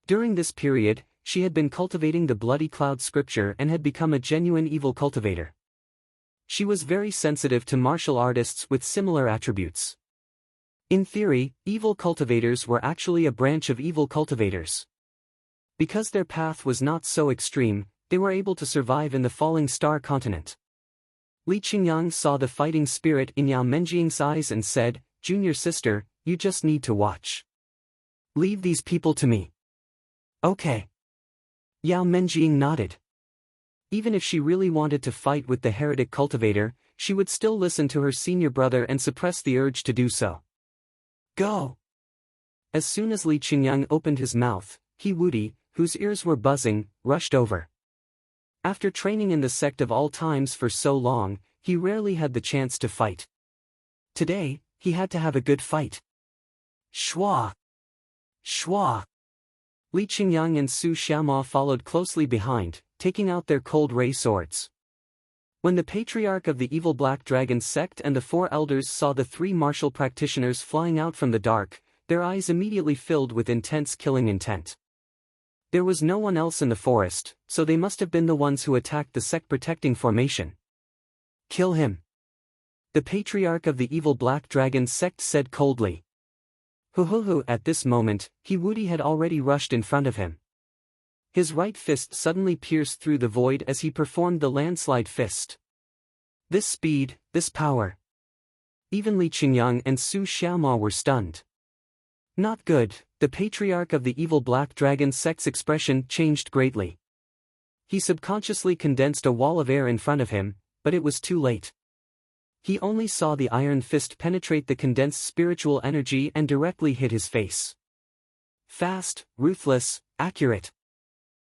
During this period, she had been cultivating the Bloody Cloud scripture and had become a genuine evil cultivator. She was very sensitive to martial artists with similar attributes. In theory, evil cultivators were actually a branch of evil cultivators. Because their path was not so extreme, they were able to survive in the falling star continent. Li Qingyang saw the fighting spirit in Yao Menjing's eyes and said, "Junior sister, you just need to watch. Leave these people to me." Okay. Yao Menjing nodded. Even if she really wanted to fight with the heretic cultivator, she would still listen to her senior brother and suppress the urge to do so. Go! As soon as Li Qingyang opened his mouth, Woody, whose ears were buzzing, rushed over. After training in the sect of all times for so long, he rarely had the chance to fight. Today, he had to have a good fight. Shwa! Shwa! Li Qingyang and Su Xiaoma followed closely behind, taking out their cold ray swords. When the patriarch of the evil Black Dragon sect and the 4 elders saw the 3 martial practitioners flying out from the dark, their eyes immediately filled with intense killing intent. There was no one else in the forest, so they must have been the ones who attacked the sect-protecting formation. Kill him! The patriarch of the evil Black Dragon sect said coldly. At this moment, Woody had already rushed in front of him. His right fist suddenly pierced through the void as he performed the landslide fist. This speed, this power. Even Li Qingyang and Su Xiaoma were stunned. Not good, the patriarch of the evil Black Dragon sect's expression changed greatly. He subconsciously condensed a wall of air in front of him, but it was too late. He only saw the iron fist penetrate the condensed spiritual energy and directly hit his face. Fast, ruthless, accurate.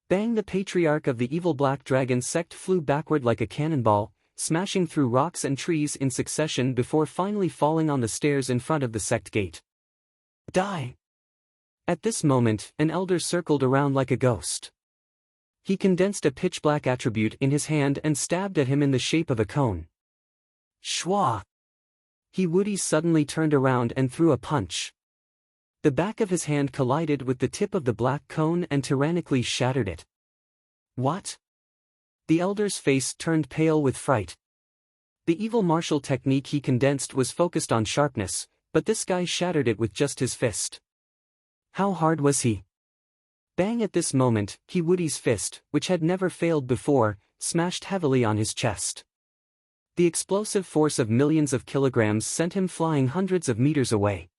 Bang! The patriarch of the evil Black Dragon sect flew backward like a cannonball, smashing through rocks and trees in succession before finally falling on the stairs in front of the sect gate. Die! At this moment, an elder circled around like a ghost. He condensed a pitch-black attribute in his hand and stabbed at him in the shape of a cone. Shwa! Woody suddenly turned around and threw a punch. The back of his hand collided with the tip of the black cone and tyrannically shattered it. What? The elder's face turned pale with fright. The evil martial technique he condensed was focused on sharpness, but this guy shattered it with just his fist. How hard was he? Bang! At this moment, Woody's fist, which had never failed before, smashed heavily on his chest. The explosive force of millions of kilograms sent him flying hundreds of meters away.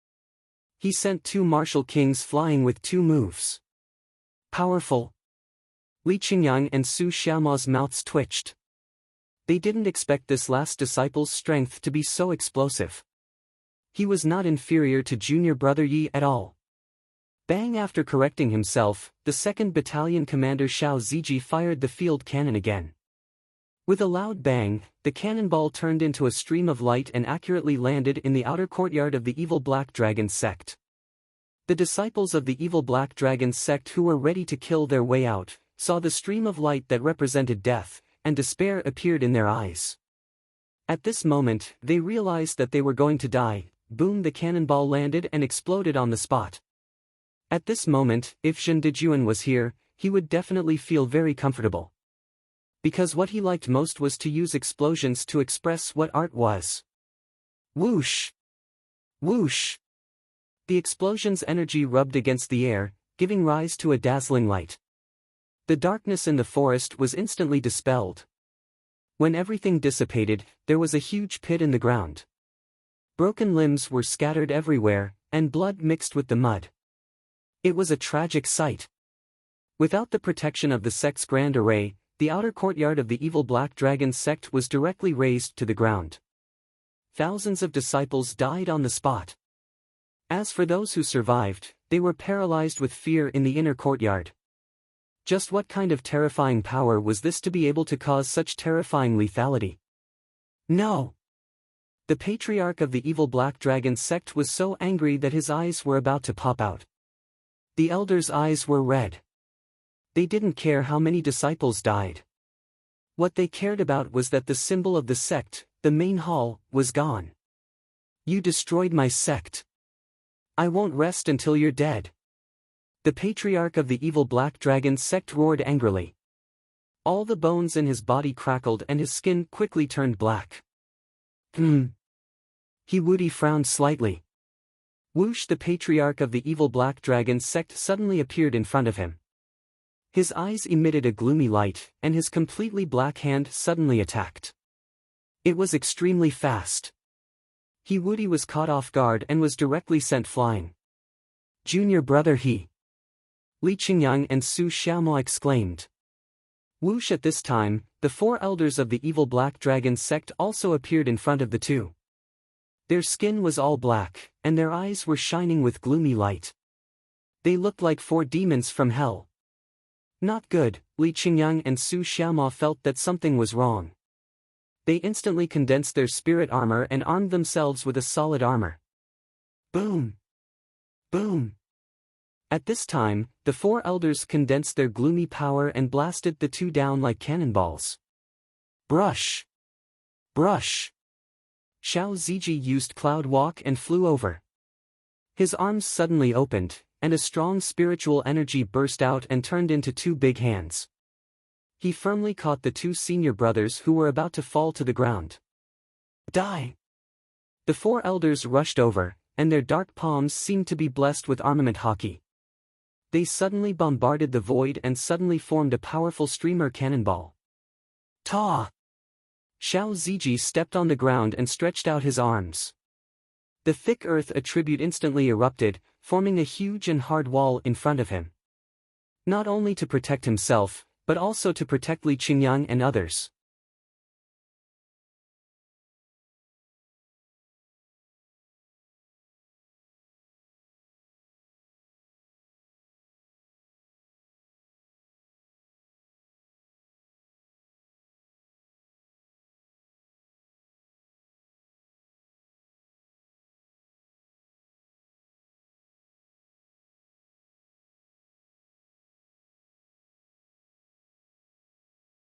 He sent 2 martial kings flying with 2 moves. Powerful. Li Qingyang and Su Xiaoma's mouths twitched. They didn't expect this last disciple's strength to be so explosive. He was not inferior to junior brother Yi at all. Bang! After correcting himself, the 2nd Battalion Commander Xiao Ziji fired the field cannon again. With a loud bang, the cannonball turned into a stream of light and accurately landed in the outer courtyard of the evil Black Dragon sect. The disciples of the evil Black Dragon sect who were ready to kill their way out, saw the stream of light that represented death, and despair appeared in their eyes. At this moment, they realized that they were going to die. Boom! The cannonball landed and exploded on the spot. At this moment, if Zhen Dejuan was here, he would definitely feel very comfortable. Because what he liked most was to use explosions to express what art was. Whoosh! Whoosh! The explosion's energy rubbed against the air, giving rise to a dazzling light. The darkness in the forest was instantly dispelled. When everything dissipated, there was a huge pit in the ground. Broken limbs were scattered everywhere, and blood mixed with the mud. It was a tragic sight. Without the protection of the sect's grand array, the outer courtyard of the evil Black Dragon sect was directly razed to the ground. Thousands of disciples died on the spot. As for those who survived, they were paralyzed with fear in the inner courtyard. Just what kind of terrifying power was this to be able to cause such terrifying lethality? No! The patriarch of the evil Black Dragon sect was so angry that his eyes were about to pop out. The elders' eyes were red. They didn't care how many disciples died. What they cared about was that the symbol of the sect, the main hall, was gone. You destroyed my sect. I won't rest until you're dead. The patriarch of the evil Black Dragon sect roared angrily. All the bones in his body crackled and his skin quickly turned black. Woody frowned slightly. Whoosh! The patriarch of the evil Black Dragon sect suddenly appeared in front of him. His eyes emitted a gloomy light, and his completely black hand suddenly attacked. It was extremely fast. Woody was caught off guard and was directly sent flying. Junior brother Li Qingyang and Su Xiaomo exclaimed. Whoosh! At this time, the 4 elders of the evil Black Dragon sect also appeared in front of the 2. Their skin was all black, and their eyes were shining with gloomy light. They looked like 4 demons from hell. Not good. Li Qingyang and Su Xiaomo felt that something was wrong. They instantly condensed their spirit armor and armed themselves with a solid armor. Boom! Boom! At this time, the 4 elders condensed their gloomy power and blasted the 2 down like cannonballs. Brush! Brush! Xiao Ziji used Cloud Walk and flew over. His arms suddenly opened, and a strong spiritual energy burst out and turned into 2 big hands. He firmly caught the 2 senior brothers who were about to fall to the ground. Die! The 4 elders rushed over, and their dark palms seemed to be blessed with armament hockey. They suddenly bombarded the void and suddenly formed a powerful streamer cannonball. Ta! Xiao Ziji stepped on the ground and stretched out his arms. The thick earth attribute instantly erupted, forming a huge and hard wall in front of him. Not only to protect himself, but also to protect Li Qingyang and others.